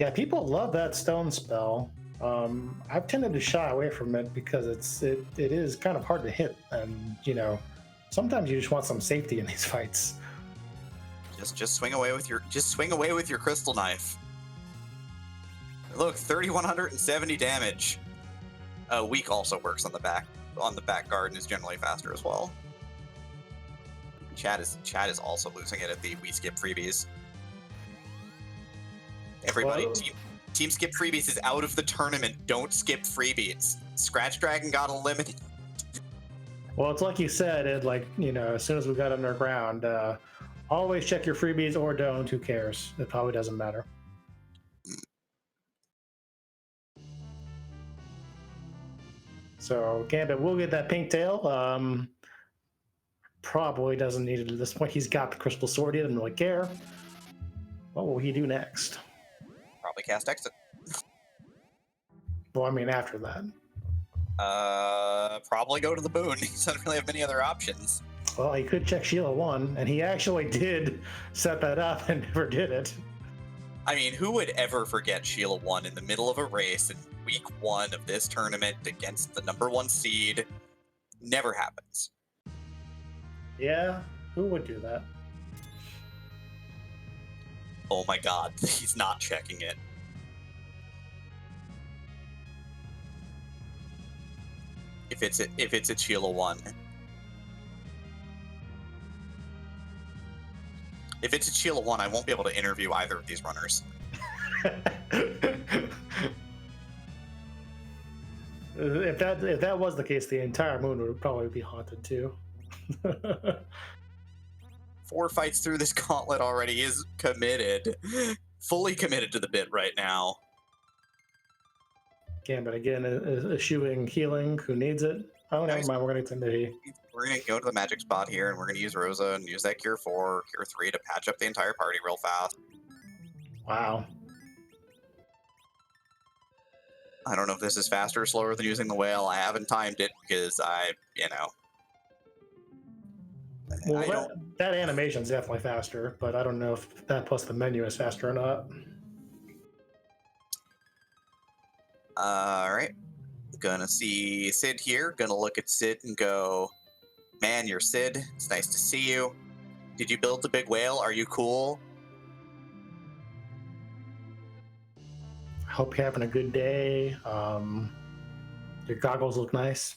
Yeah, people love that stone spell. I've tended to shy away from it because it is kind of hard to hit, and you know, sometimes you just want some safety in these fights. Just swing away with your crystal knife. Look, 3,170 damage. Weak also works on the back. On the back guard and is generally faster as well. Chad is also losing it at the we skip freebies. Everybody, Well- team skip freebies is out of the tournament. Don't skip freebies. Scratch Dragon got eliminated. Well, it's like you said, Ed, like, as soon as we got underground, always check your freebies or don't. Who cares? It probably doesn't matter. So Gambit will get that pink tail. Probably doesn't need it at this point. He's got the crystal sword. He doesn't really care. What will he do next? Probably cast Exit. Well, I mean, after that. Probably go to the boon. He doesn't really have many other options. Well, he could check Sheila 1, and he actually did set that up and never did it. I mean, who would ever forget Sheila 1 in the middle of a race in week 1 of this tournament against the #1 seed? Never happens. Yeah, who would do that? Oh my god, he's not checking it. If it's a Sheila 1. If it's a Sheila 1, I won't be able to interview either of these runners. If that was the case, the entire moon would probably be haunted too. 4 fights through this gauntlet already, is committed. Fully committed to the bit right now. Gambit again is eschewing healing. Who needs it? Oh, never mind. We're going to Timothy. We're going to go to the magic spot here, and we're going to use Rosa and use that Cure 4, Cure 3 to patch up the entire party real fast. Wow. I don't know if this is faster or slower than using the whale. I haven't timed it because Well, that animation's definitely faster, but I don't know if that plus the menu is faster or not. Alright. Gonna see Sid here. Gonna look at Sid and go, man, you're Sid. It's nice to see you. Did you build the big whale? Are you cool? Hope you're having a good day. Your goggles look nice.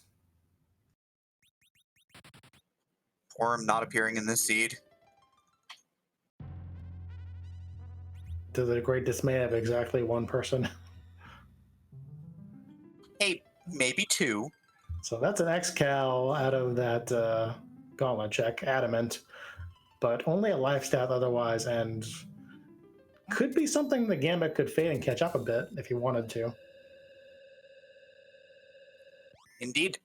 Poor him not appearing in this seed. To the great dismay of exactly one person. Hey, maybe 2. So that's an X-Cal out of that gauntlet check, adamant, but only a life stat otherwise, and could be something the Gambit could fade and catch up a bit if he wanted to. Indeed.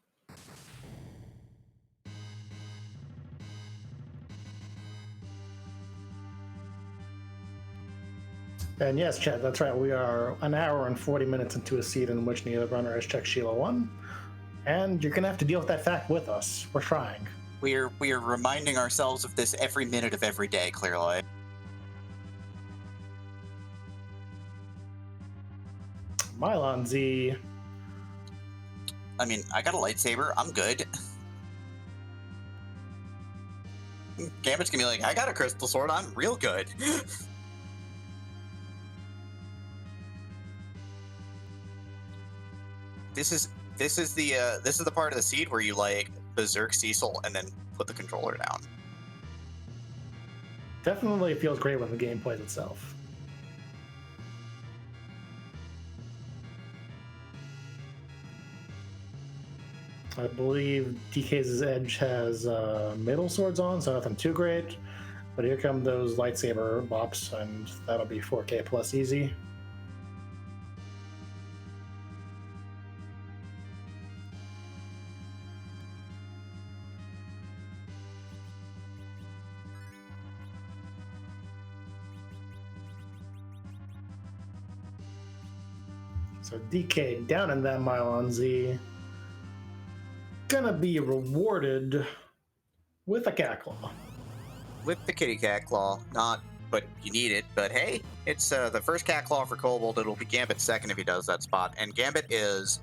And yes, Chad, that's right. We are an hour and 40 minutes into a seed in which neither runner has checked Sheila 1. And you're going to have to deal with that fact with us. We're trying. We are reminding ourselves of this every minute of every day, clearly. Mylon Z. I mean, I got a lightsaber. I'm good. Gambit's gonna be like, I got a crystal sword. I'm real good. This is the part of the seed where you like berserk Cecil and then put the controller down. Definitely feels great when the game plays itself. I believe DK's Edge has middle swords on, so nothing too great. But here come those lightsaber bops, and that'll be 4K plus easy. So DK down in that Mylon Z. Gonna be rewarded with a cat claw. With the kitty cat claw, not, but you need it. But hey, it's the first cat claw for Kobold. It'll be Gambit's second if he does that spot. And Gambit is,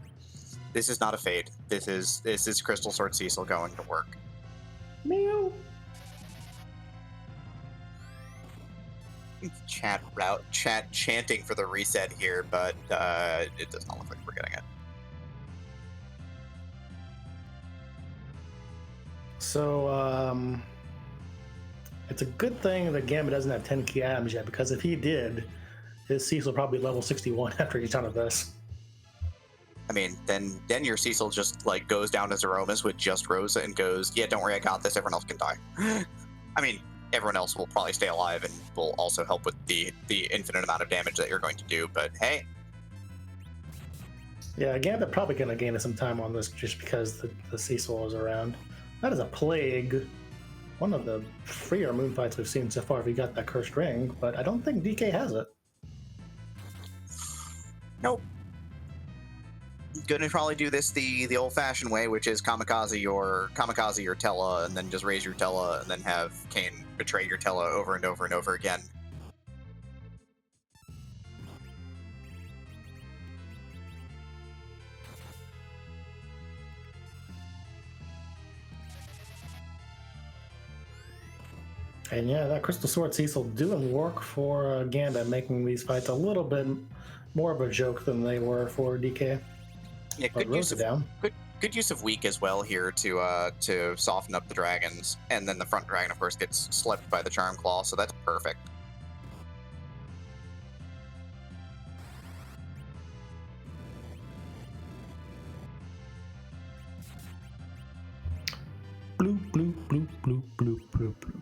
this is not a fade. This is Crystal Sword Cecil going to work. Meow. Chat chanting for the reset here, but it does not look like we're getting it. So, It's a good thing that Gambit doesn't have 10 key items yet, because if he did, his Cecil will probably be level 61 after he's done with this. I mean, then your Cecil just like goes down as Aromas with just Rosa and goes, yeah, don't worry, I got this. Everyone else can die. I mean, everyone else will probably stay alive and will also help with the infinite amount of damage that you're going to do. But hey, yeah, Gambit probably gonna gain some time on this just because the Cecil is around. That is a plague. One of the freer moon fights we've seen so far if he got that cursed ring, but I don't think DK has it. Nope. Gonna probably do this the old-fashioned way, which is kamikaze your Tella, and then just raise your Tella, and then have Kayn betray your Tella over and over and over again. And yeah, that Crystal Sword Cecil doing work for Gambit, making these fights a little bit more of a joke than they were for DK. Yeah, good use of weak as well here to soften up the dragons, and then the front dragon, of course, gets slept by the Charm Claw, so that's perfect. Blue, blue, blue, blue, blue, blue, blue.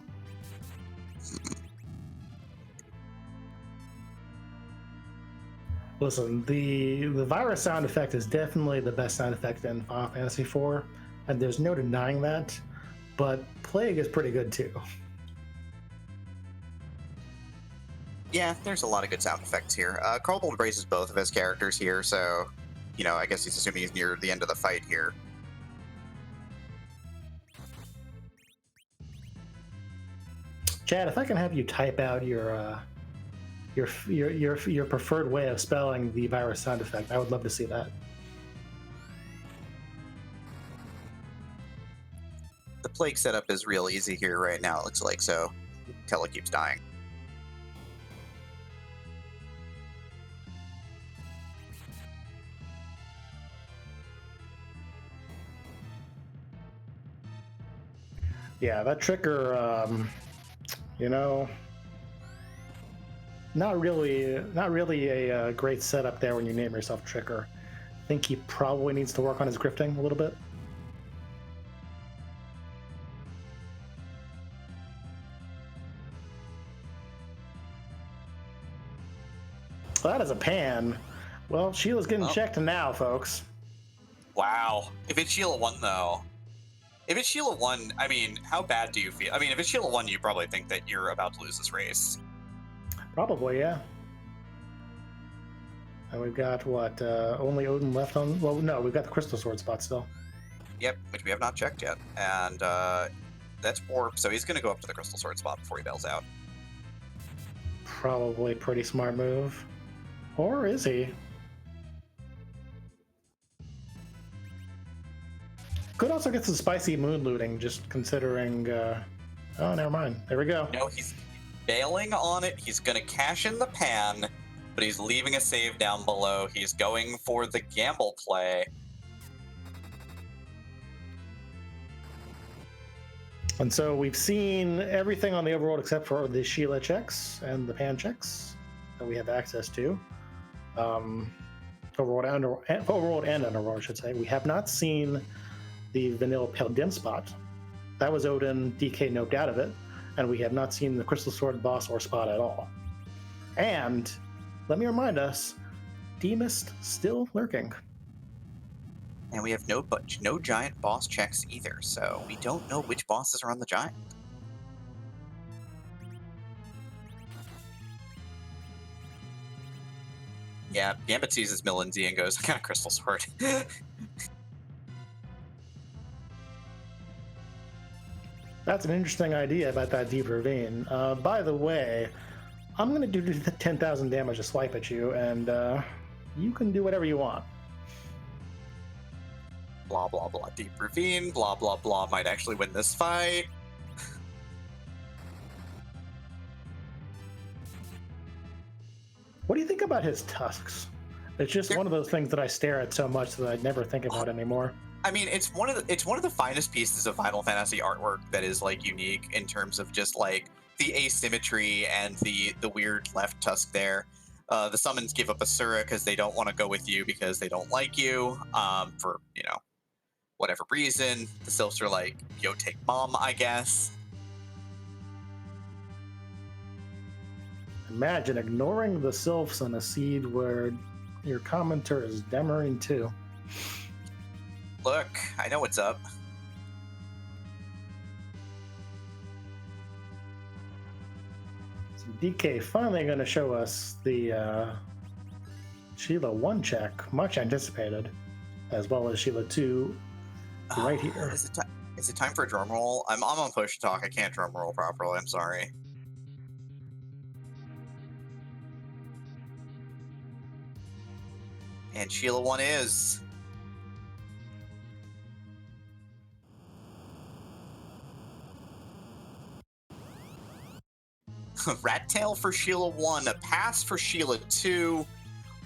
Listen, the virus sound effect is definitely the best sound effect in Final Fantasy IV, and there's no denying that, but Plague is pretty good too. Yeah, there's a lot of good sound effects here. Kobold embraces both of his characters here, so, you know, I guess he's assuming he's near the end of the fight here. Chad, if I can have you type out your preferred way of spelling the virus sound effect, I would love to see that. The Plague setup is real easy here right now, it looks like, so Tella keeps dying. Yeah, that trigger, you know, not really a great setup there when you name yourself Tricker. I think he probably needs to work on his grifting a little bit. Well, that is a pan. Well, Sheila's getting checked now, folks. Wow. If it's Sheila 1, though. If it's Sheila 1, I mean, how bad do you feel? I mean, if it's Sheila 1, you probably think that you're about to lose this race. Probably, yeah. And we've got, what, only Odin left on... Well, no, we've got the Crystal Sword spot still. Yep, which we have not checked yet. And that's Orb, so he's going to go up to the Crystal Sword spot before he bails out. Probably a pretty smart move. Or is he? Could also get some spicy moon looting, just considering... Oh, never mind. There we go. No, he's bailing on it. He's going to cash in the pan, but he's leaving a save down below. He's going for the gamble play. And so we've seen everything on the overworld except for the Sheila checks and the pan checks that we have access to. Overworld and Underworld, I should say. We have not seen the vanilla pale dim spot. That was Odin. DK noped out of it, and we have not seen the Crystal Sword boss or spot at all. And let me remind us, Demist still lurking. And we have no giant boss checks either, so we don't know which bosses are on the giant. Yeah, Gambit sees his Melinzi and goes, I got a Crystal Sword. That's an interesting idea about that deep ravine. By the way, I'm going to do 10,000 damage to swipe at you, and you can do whatever you want. Blah, blah, blah. Deep ravine, blah, blah, blah. Might actually win this fight. What do you think about his tusks? It's just one of those things that I stare at so much that I never think about anymore. I mean, it's one of the finest pieces of Final Fantasy artwork that is like unique in terms of just like the asymmetry and the weird left tusk there. The summons give up Asura because they don't want to go with you because they don't like you. For whatever reason, the Sylphs are like, "Yo, take mom," I guess. Imagine ignoring the Sylphs on a seed where your commenter is Demarine too. Look, I know what's up. So DK finally going to show us the Sheila 1 check, much anticipated, as well as Sheila 2 right here. Is it time for a drum roll? I'm on push talk. I can't drum roll properly. I'm sorry. And Sheila 1 is. Rat Tail for Sheila 1, a pass for Sheila 2.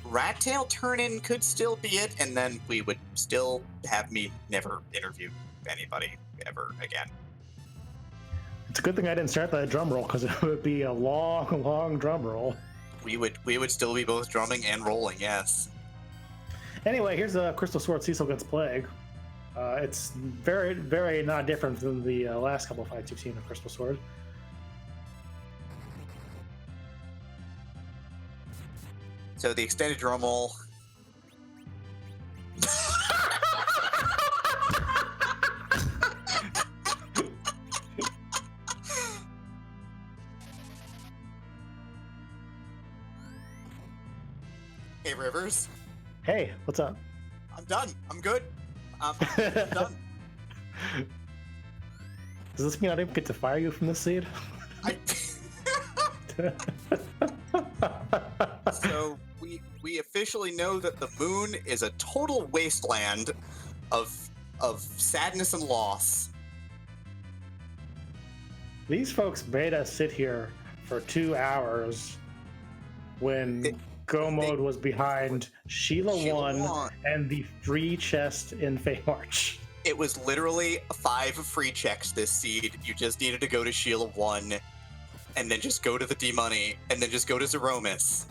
Rat Tail turn-in could still be it, and then we would still have me never interview anybody ever again. It's a good thing I didn't start that drum roll, because it would be a long, long drum roll. We would still be both drumming and rolling, yes. Anyway, here's a Crystal Sword Cecil against Plague. It's very, very not different than the last couple of fights you've seen of Crystal Sword. So the extended drum roll. Hey, Rivers. Hey, what's up? I'm done. I'm good. I'm done. Does this mean I didn't get to fire you from this seed? So we officially know that the moon is a total wasteland of sadness and loss. These folks made us sit here for 2 hours when Go Mode was behind Sheila 1 and the free chest in Feymarch. It was literally 5 free checks this seed. You just needed to go to Sheila 1 and then just go to the D-Money and then just go to Zeromus.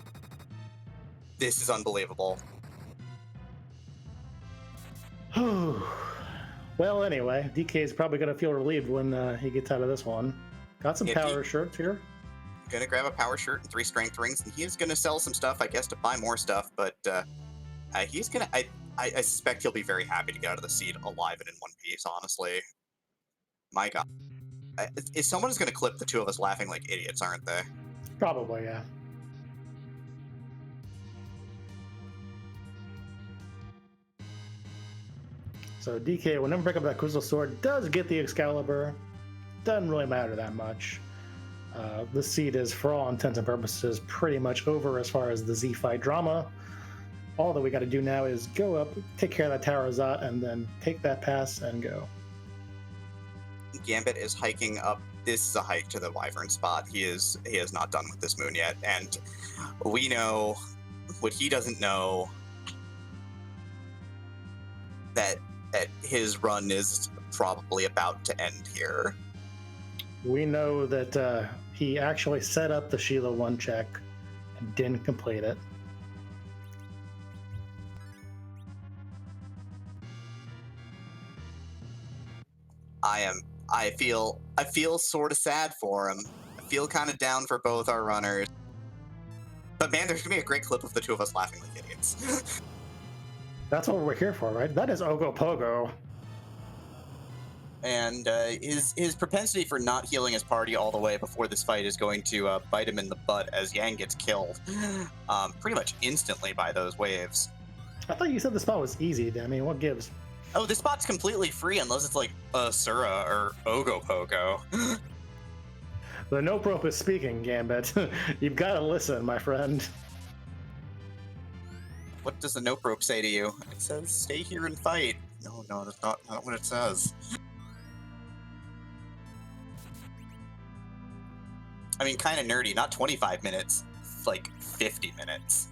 This is unbelievable. Well, anyway, DK is probably going to feel relieved when he gets out of this one. Got some power shirts here. Gonna grab a power shirt and 3 strength rings, and he's gonna sell some stuff, I guess, to buy more stuff, but he's gonna... I suspect he'll be very happy to get out of the seed alive and in one piece, honestly. My god. Someone's gonna clip the two of us laughing like idiots, aren't they? Probably, yeah. So DK will never pick up that Crystal Sword, does get the Excalibur. Doesn't really matter that much. The seed is, for all intents and purposes, pretty much over as far as the Z fight drama. All that we got to do now is go up, take care of that Tower of Zot, and then take that pass and go. Gambit is hiking up. This is a hike to the Wyvern spot. He is not done with this moon yet, and we know what he doesn't know, that his run is probably about to end here. We know that he actually set up the Sheila 1 check and didn't complete it. I feel sort of sad for him. I feel kind of down for both our runners. But man, there's gonna be a great clip of the two of us laughing like idiots. That's what we're here for, right? That is Ogo Pogo. And his propensity for not healing his party all the way before this fight is going to bite him in the butt as Yang gets killed pretty much instantly by those waves. I thought you said the spot was easy. I mean, what gives? Oh, this spot's completely free unless it's like Asura or Ogo Pogo. The Nope Rope is speaking, Gambit. You've got to listen, my friend. What does the Nope Rope say to you? It says, stay here and fight. No, that's not what it says. I mean, kind of nerdy. Not 25 minutes, like 50 minutes.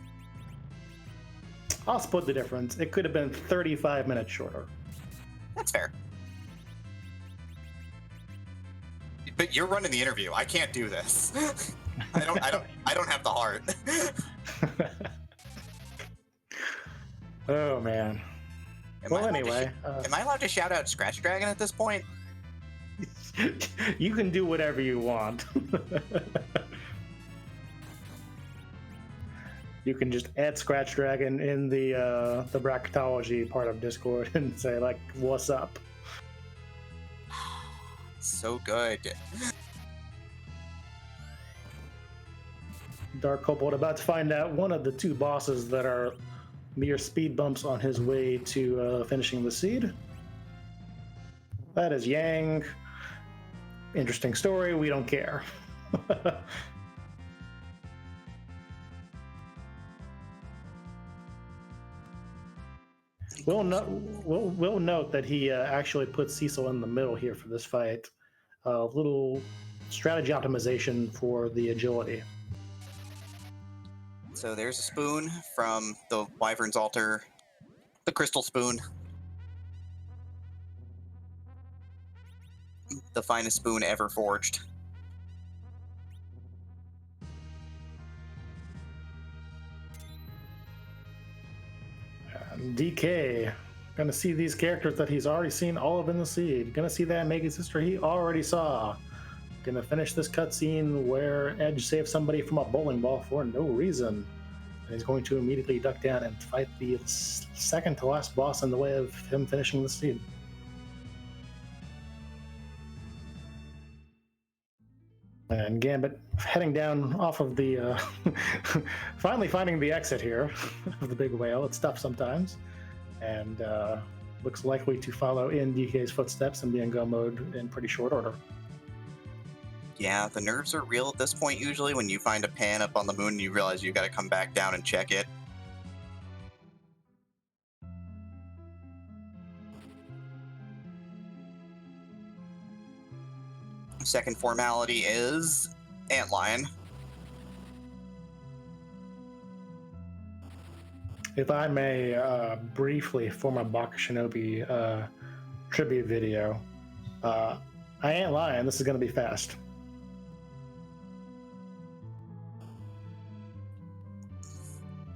I'll split the difference. It could have been 35 minutes shorter. That's fair. but you're running the interview. I can't do this. I don't have the heart. Oh man. Anyway, am I allowed to shout out Scratch Dragon at this point? you can do whatever you want. You can just add Scratch Dragon in the bracketology part of Discord and say like, "What's up?" So good. DarkKobold about to find out one of the two bosses that are mere speed bumps on his way to finishing the seed. That is Yang. Interesting story. We don't care. We'll note that he actually put Cecil in the middle here for this fight. A little strategy optimization for the agility. So there's a spoon from the Wyvern's altar, the crystal spoon. The finest spoon ever forged. DK, gonna see these characters that he's already seen all of in the seed. Gonna see that Megan's sister he already saw. Gonna finish this cutscene where Edge saves somebody from a bowling ball for no reason. And he's going to immediately duck down and fight the second to last boss in the way of him finishing the seed. And Gambit heading down off of the, finally finding the exit here of the big whale. It's tough sometimes. And looks likely to follow in DK's footsteps and be in go mode in pretty short order. Yeah, the nerves are real at this point usually when you find a pan up on the moon and you realize you gotta come back down and check it. Second formality is Antlion. If I may briefly, for my Baka Shinobi tribute video, I ain't lying, this is going to be fast.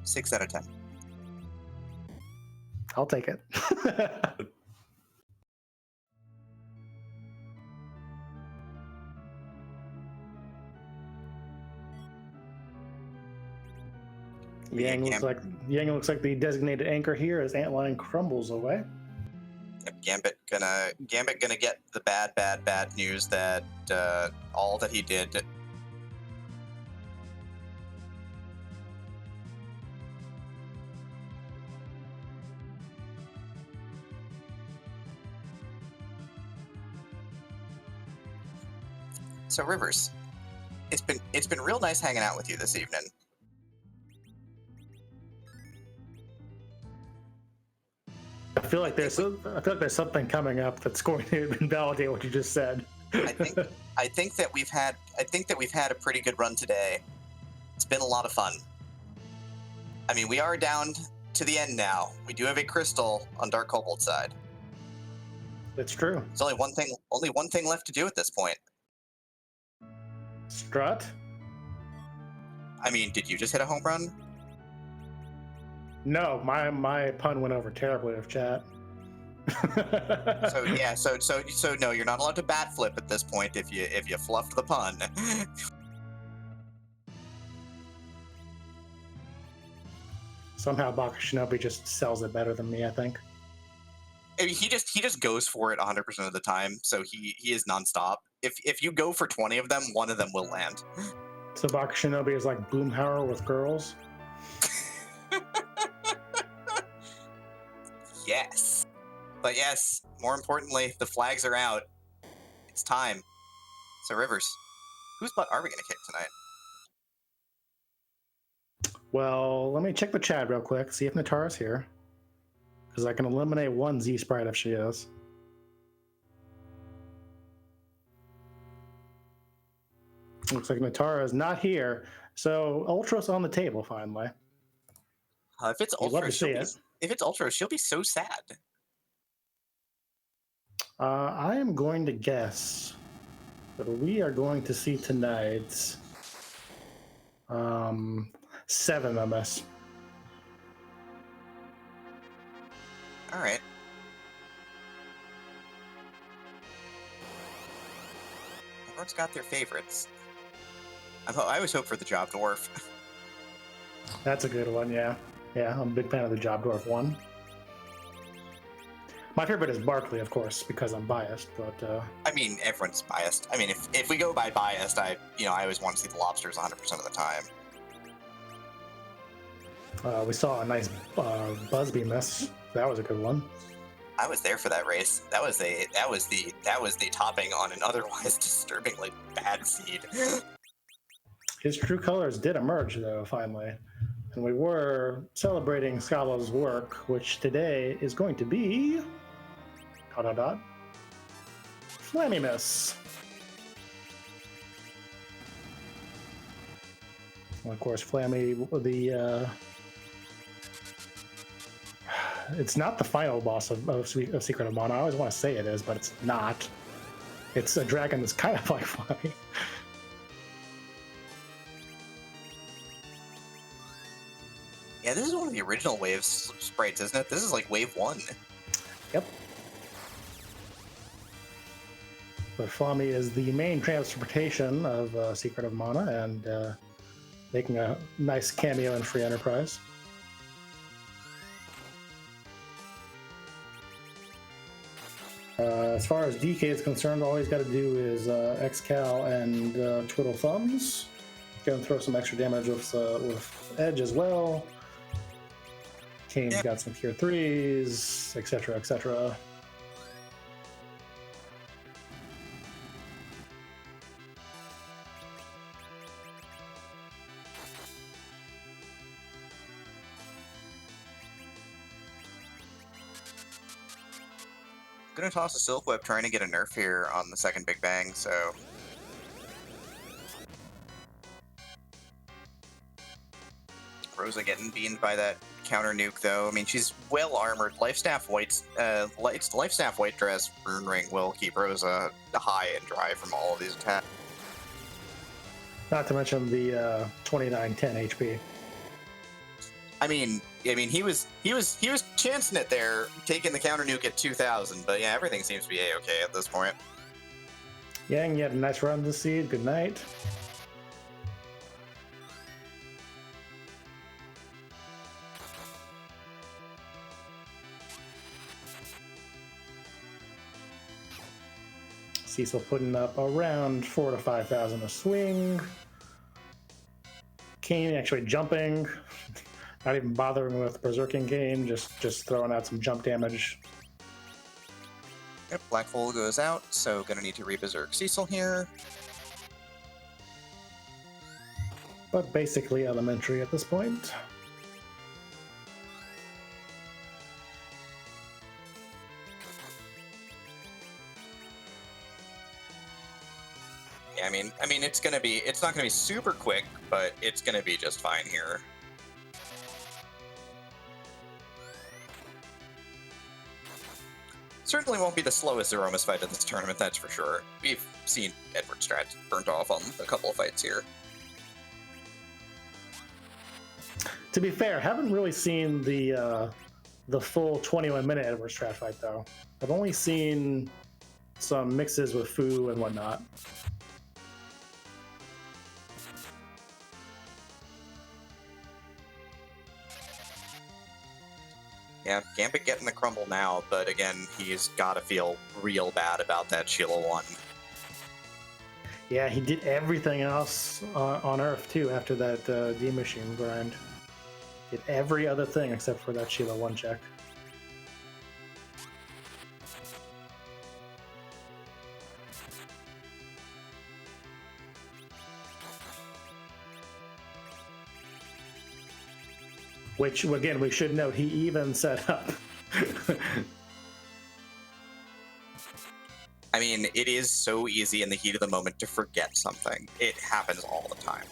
Six out of 10. I'll take it. Yang looks like the designated anchor here as Antlion crumbles away. Gambit gonna get the bad news that all that he did. So Rivers, it's been real nice hanging out with you this evening. I feel like there's something coming up that's going to invalidate what you just said. I think that we've had a pretty good run today. It's been a lot of fun. I mean, we are down to the end now. We do have a crystal on DarkKobold's side. It's true. There's only one thing left to do at this point. Strut? I mean, did you just hit a home run? No, my pun went over terribly with chat. So no, you're not allowed to bat flip at this point if you fluffed the pun. Somehow Baka Shinobi just sells it better than me, I think. I mean, he just goes for it 100% of the time, so he is nonstop. If you go for 20 of them, one of them will land. So Baka Shinobi is like Boomhauer with girls? Yes. But yes, more importantly, the flags are out. It's time. So Rivers, whose butt are we going to kick tonight? Well, let me check the chat real quick, see if Natara's here. Because I can eliminate one Z-Sprite if she is. Looks like Natara is not here. So Ultra's on the table finally. If it's Ultra, she'll be so sad. I am going to guess But we are going to see tonight 7 MS. All right. Everyone's got their favorites. I always hope for the Job Dwarf. That's a good one, yeah. Yeah, I'm a big fan of the Job Dwarf one. My favorite is Barkley, of course, because I'm biased, but... I mean, everyone's biased. I mean, if we go by biased, I always want to see the lobsters 100% of the time. We saw a nice Busby miss. That was a good one. I was there for that race. That was the topping on an otherwise disturbingly bad seed. His true colors did emerge, though, finally. And we were celebrating Scala's work, which today is going to be... ... Flammy Miss. And of course, Flammy, it's not the final boss of Secret of Mana. I always want to say it is, but it's not. It's a dragon that's kind of like Flammy. Yeah, this is one of the original wave sprites, isn't it? This is like wave 1. Yep. But Flammy is the main transportation of Secret of Mana, and making a nice cameo in Free Enterprise. As far as DK is concerned, all he's got to do is Xcal and Twiddle Thumbs. Gonna throw some extra damage with Edge as well. Kane's got some tier 3s, etc., etc. Gonna toss a Silk Whip, trying to get a nerf here on the second Big Bang, so... Rosa getting beamed by that counter nuke, though. I mean, she's well armored. Lifestaff White Dress Rune Ring will keep Rosa high and dry from all of these attacks. Not to mention the 2910 HP. I mean, he was chancing it there, taking the counter nuke at 2,000. But yeah, everything seems to be a-okay at this point. Yang, you had a nice run this seed. Good night. Cecil putting up around 4,000 to 5,000 a swing. Kane actually jumping. Not even bothering with Berserking Game, just throwing out some jump damage. Yep, Black Hole goes out, so gonna need to re-Berserk Cecil here. But basically elementary at this point. Yeah, I mean, it's not gonna be super quick, but it's gonna be just fine here. Certainly won't be the slowest Zeromus fight of this tournament, that's for sure. We've seen Edward Strat burnt off on a couple of fights here. To be fair, haven't really seen the full 21-minute Edward Strat fight, though. I've only seen some mixes with Fu and whatnot. Yeah, Gambit getting the crumble now, but again, he's got to feel real bad about that Sheila 1. Yeah, he did everything else on Earth, too, after that D-Machine grind. Did every other thing except for that Sheila 1 check. Which, again, we should note, he even set up. I mean, it is so easy in the heat of the moment to forget something. It happens all the time.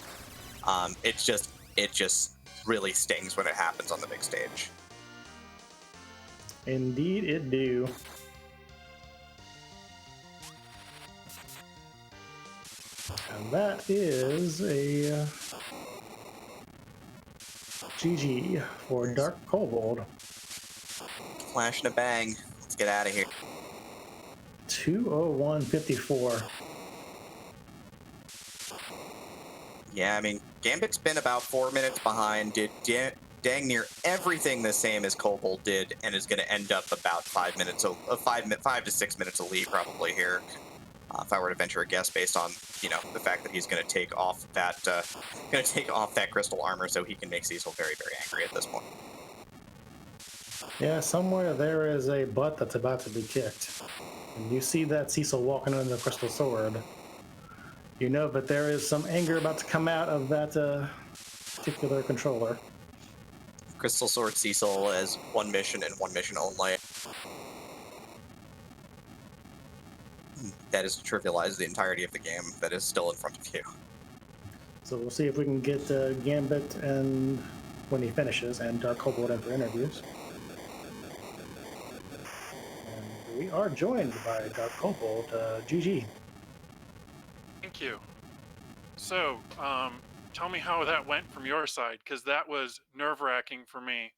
It just really stings when it happens on the big stage. Indeed it do. And that is a GG for DarkKobold. Flash and a bang. Let's get out of here. 201.54. Yeah, I mean, Gambit's been about 4 minutes behind, did dang near everything the same as Kobold did, and is going to end up about 5 minutes, 5 to 6 minutes of lead probably here. If I were to venture a guess, based on the fact that he's going to take off that crystal armor, so he can make Cecil very, very angry at this point. Yeah, somewhere there is a butt that's about to be kicked, and you see that Cecil walking on the crystal sword. You know that there is some anger about to come out of that particular controller. Crystal Sword Cecil as one mission and one mission only. That is to trivialize the entirety of the game that is still in front of you. So we'll see if we can get Gambit and when he finishes, and DarkKobold in for interviews. And we are joined by DarkKobold. GG. Thank you. So, tell me how that went from your side, because that was nerve-wracking for me.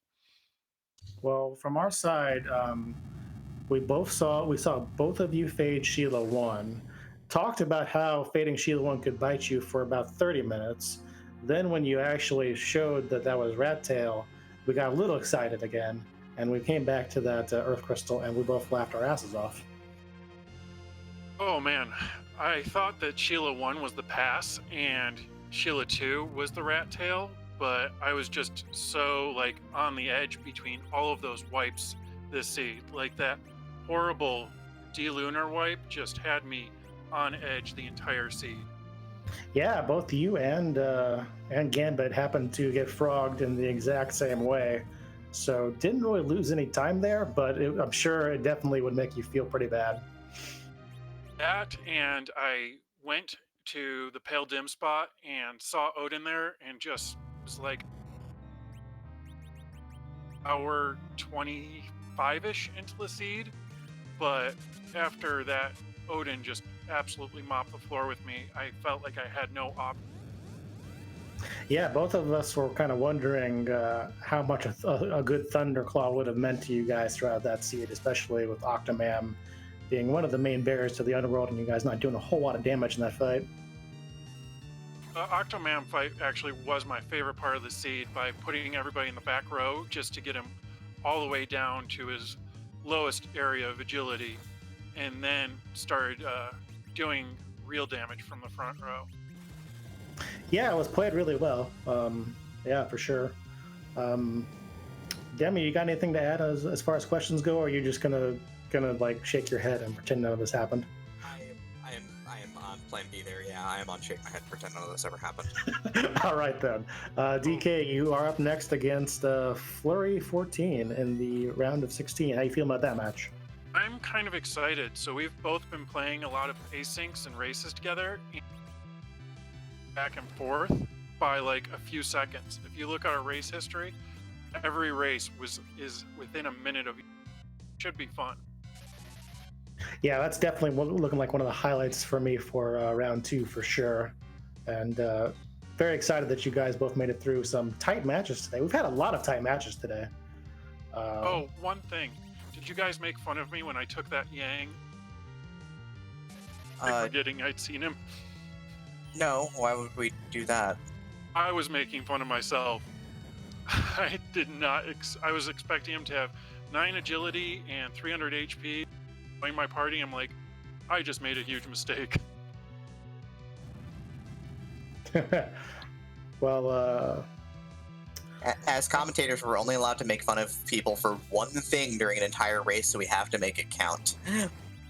Well, from our side, we saw both of you fade Sheila 1. Talked about how fading Sheila 1 could bite you for about 30 minutes. Then when you actually showed that was Rat Tail, we got a little excited again, and we came back to that Earth Crystal, and we both laughed our asses off. Oh man, I thought that Sheila 1 was the pass and Sheila 2 was the rat tail, but I was just so on the edge between all of those wipes this seed. Like that horrible D-Lunar wipe just had me on edge the entire seed. Yeah, both you and Gambit happened to get frogged in the exact same way. So didn't really lose any time there, but I'm sure it definitely would make you feel pretty bad. That, and I went to the Pale Dim spot and saw Odin there and just was like hour 25-ish into the seed. But after that, Odin just absolutely mopped the floor with me. I felt like I had no option. Yeah, both of us were kind of wondering how much a good Thunderclaw would have meant to you guys throughout that seed, especially with Octomam being one of the main barriers to the underworld and you guys not doing a whole lot of damage in that fight. The Octomam fight actually was my favorite part of the seed, by putting everybody in the back row just to get him all the way down to his lowest area of agility, and then started doing real damage from the front row. Yeah, it was played really well. Yeah, for sure. Demi, you got anything to add as far as questions go, or are you just gonna shake your head and pretend none of this happened? I am on plan B there. Yeah, I am on shake my head, pretend none of this ever happened. All right then. DK, you are up next against Flurry 14 in the round of 16. How you feeling about that match? I'm kind of excited. So we've both been playing a lot of asyncs and races together, back and forth by a few seconds. If you look at our race history, every race is within a minute of each. Should be fun. Yeah, that's definitely looking like one of the highlights for me for round 2 for sure. And very excited that you guys both made it through some tight matches today. We've had a lot of tight matches today. Oh, one thing. Did you guys make fun of me when I took that Yang? Forgetting I'd seen him. No, why would we do that? I was making fun of myself. I did not. I was expecting him to have 9 agility and 300 HP. Join my party, I'm like, I just made a huge mistake. Well, as commentators, we're only allowed to make fun of people for one thing during an entire race, so we have to make it count.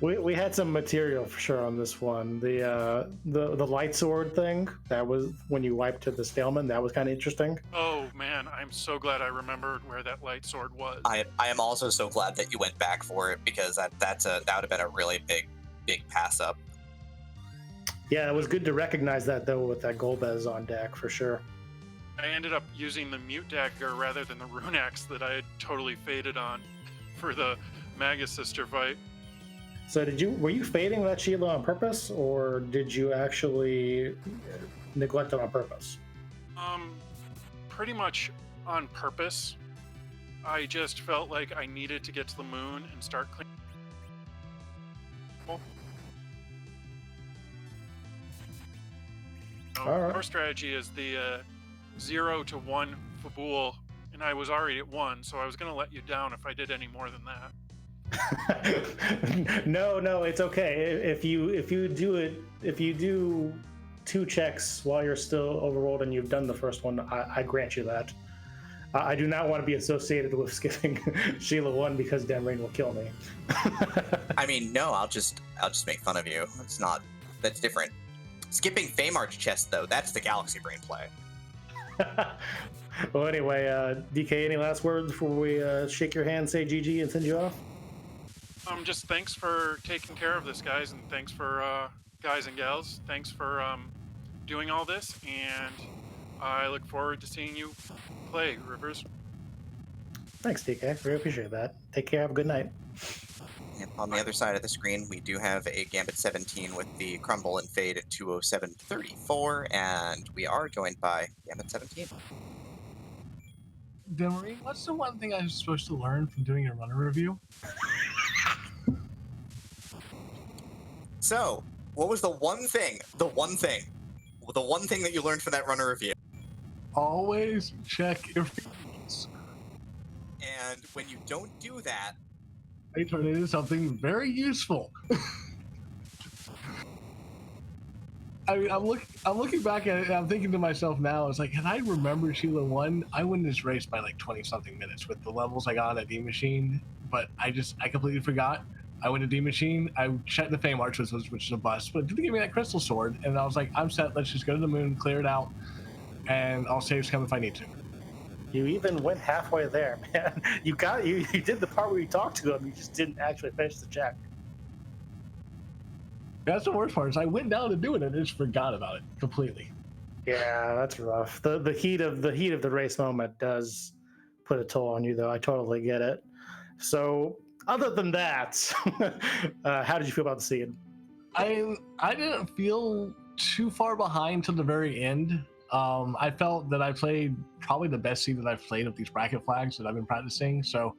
We had some material for sure on this one. The light sword thing, that was when you wiped to the Staleman, that was kind of interesting. Oh man, I'm so glad I remembered where that light sword was. I am also so glad that you went back for it, because that would have been a really big pass up. Yeah, it was good to recognize that though with that Golbez on deck for sure. I ended up using the Mute Dagger rather than the Rune Axe that I had totally faded on for the Magus Sister fight. So were you fading that Sheila on purpose, or did you actually neglect it on purpose? Pretty much on purpose. I just felt like I needed to get to the moon and start cleaning. All right. Our strategy is the 0 to 1 Fabul, and I was already at 1, so I was going to let you down if I did any more than that. No, it's okay. If you do 2 checks while you're still overrolled and you've done the first one, I grant you that. I do not want to be associated with skipping Sheila 1 because Demrain will kill me. I mean, no, I'll just make fun of you. That's different. Skipping Feymarch chest though, that's the Galaxy Brain play. Well, anyway, DK, any last words before we shake your hand, say GG, and send you off? Just thanks for taking care of this, guys, and thanks for guys and gals. Thanks for doing all this, and I look forward to seeing you play, Rivers. Thanks, DK. Really appreciate that. Take care. Have a good night. Yep, on the other side of the screen, we do have a Gambit017 with the Crumble and Fade at 207.34, and we are joined by Gambit017. Demery, what's the one thing I'm supposed to learn from doing a runner review? So, what was the one thing that you learned from that runner review? Always check your feeds. And when you don't do that, they turn into something very useful. I mean, I'm looking back at it and I'm thinking to myself now, it's like, had I remembered Sheila 1, I win this race by like 20-something minutes with the levels I got on that D Machine, but I completely forgot. I went to D Machine, I checked the Feymarch, which is a bust, but it didn't give me that crystal sword, and I was like, I'm set, let's just go to the moon, clear it out, and I'll save scum if I need to. You even went halfway there, man. You did the part where you talked to him, you just didn't actually finish the check. That's the worst part, is I went down to do it and I just forgot about it completely. Yeah, that's rough. The heat of the race moment does put a toll on you, though. I totally get it. So, other than that, how did you feel about the seed? I didn't feel too far behind to the very end. I felt that I played probably the best seed that I've played of these bracket flags that I've been practicing. So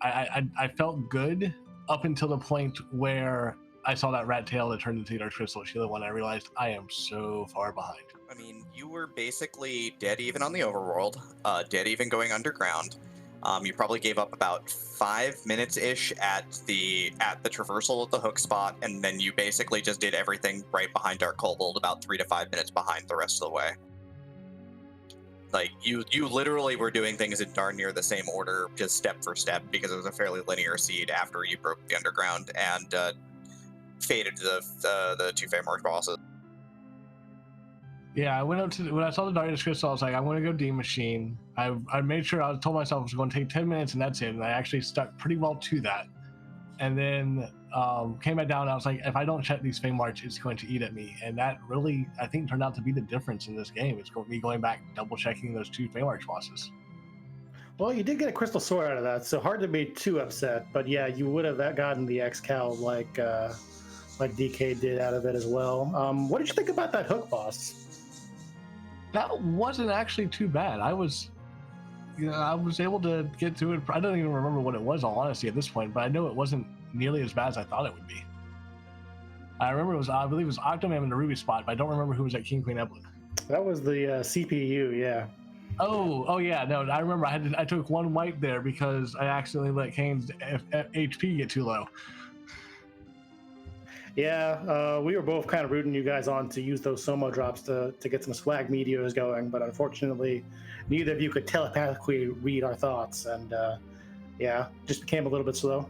I felt good up until the point where I saw that rat tail that turned into the Dark Crystal Sheila 1. I realized I am so far behind. I mean, you were basically dead even on the overworld, dead even going underground. You probably gave up about 5 minutes-ish at the traversal at the hook spot, and then you basically just did everything right behind DarkKobold, about 3 to 5 minutes behind the rest of the way. Like, you literally were doing things in darn near the same order, just step for step, because it was a fairly linear seed after you broke the underground and faded the 2 Feymarch bosses. Yeah, I went up to when I saw the Darkness Crystal, I was like, I'm going to go D Machine. I made sure I told myself it was going to take 10 minutes and that's it. And I actually stuck pretty well to that. And then came back down and I was like, if I don't check these Feymarch, it's going to eat at me. And that really, I think, turned out to be the difference in this game. It's me going back, double checking those 2 Feymarch bosses. Well, you did get a crystal sword out of that, so hard to be too upset. But yeah, you would have gotten the X-Cal like DK did out of it as well. What did you think about that hook boss? That wasn't actually too bad. I was able to get to it. I don't even remember what it was, all honesty, at this point, but I know it wasn't nearly as bad as I thought it would be. I remember I believe it was Octomam in the Ruby spot, but I don't remember who was at King Queen Evelyn. That was the CPU, yeah. Oh yeah, no, I remember I took 1 wipe there because I accidentally let Kane's HP get too low. Yeah, we were both kind of rooting you guys on to use those Soma drops to get some swag meteors going, but unfortunately, neither of you could telepathically read our thoughts, and yeah, just became a little bit slow.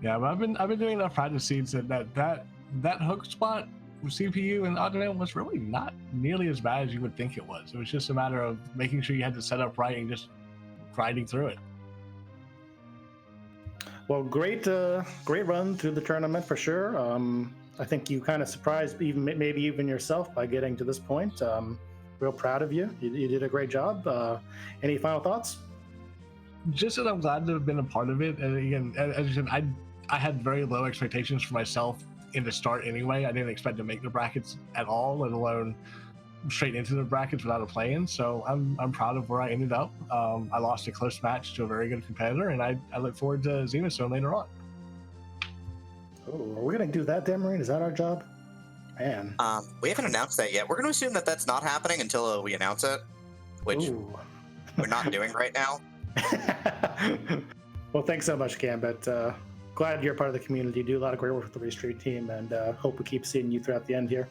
Yeah, but I've been doing enough practice seeds that hook spot with CPU and Octomam was really not nearly as bad as you would think it was. It was just a matter of making sure you had to set up right and just grinding through it. Well, great run through the tournament for sure. I think you kind of surprised maybe even yourself by getting to this point. Real proud of you. You did a great job. Any final thoughts? just that I'm glad to have been a part of it. And again, as you said, I had very low expectations for myself in the start anyway. I didn't expect to make the brackets at all, let alone straight into the brackets without a play-in. So I'm proud of where I ended up. I lost a close match to a very good competitor, and I look forward to Zemastone later on. Oh, are we gonna do that, Demarine? Is that our job? Man. We haven't announced that yet. We're going to assume that that's not happening until we announce it, which Ooh. we're not doing right now. Well, thanks so much, Gambit. Glad you're part of the community. You do a lot of great work with the Restream team, and hope we keep seeing you throughout the end here.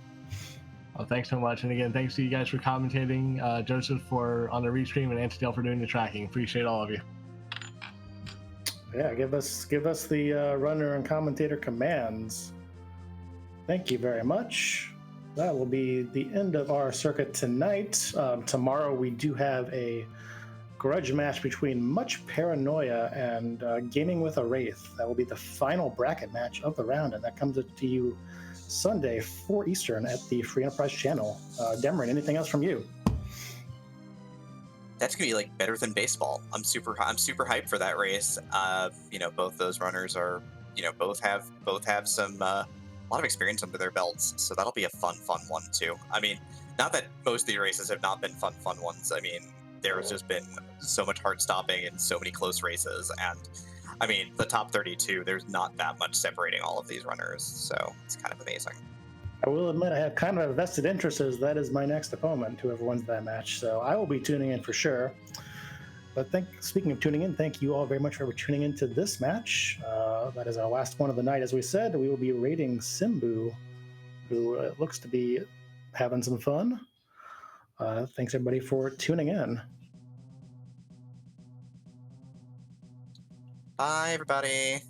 Well, thanks so much. And again, thanks to you guys for commentating, Joseph for on the Restream, and Antidale for doing the tracking. Appreciate all of you. Yeah, give us the runner and commentator commands. Thank you very much. That will be the end of our circuit tonight. Tomorrow we do have a grudge match between Much Paranoia and Gaming with a Wraith. That will be the final bracket match of the round, and that comes to you Sunday, 4 Eastern at the Free Enterprise channel. Demarine, anything else from you? That's gonna be like better than baseball. I'm super hyped for that race. Both those runners are, both have some a lot of experience under their belts, so that'll be a fun one too. I mean, not that most of the races have not been fun ones. I mean, there's just been so much heart stopping and so many close races, and I mean, the top 32, there's not that much separating all of these runners, so it's kind of amazing. I will admit I have kind of a vested interest, as that is my next opponent, whoever wins that match, so I will be tuning in for sure. But speaking of tuning in, thank you all very much for tuning into this match. That is our last one of the night. As we said, we will be rating Simbu, who looks to be having some fun. Thanks everybody for tuning in. Bye, everybody.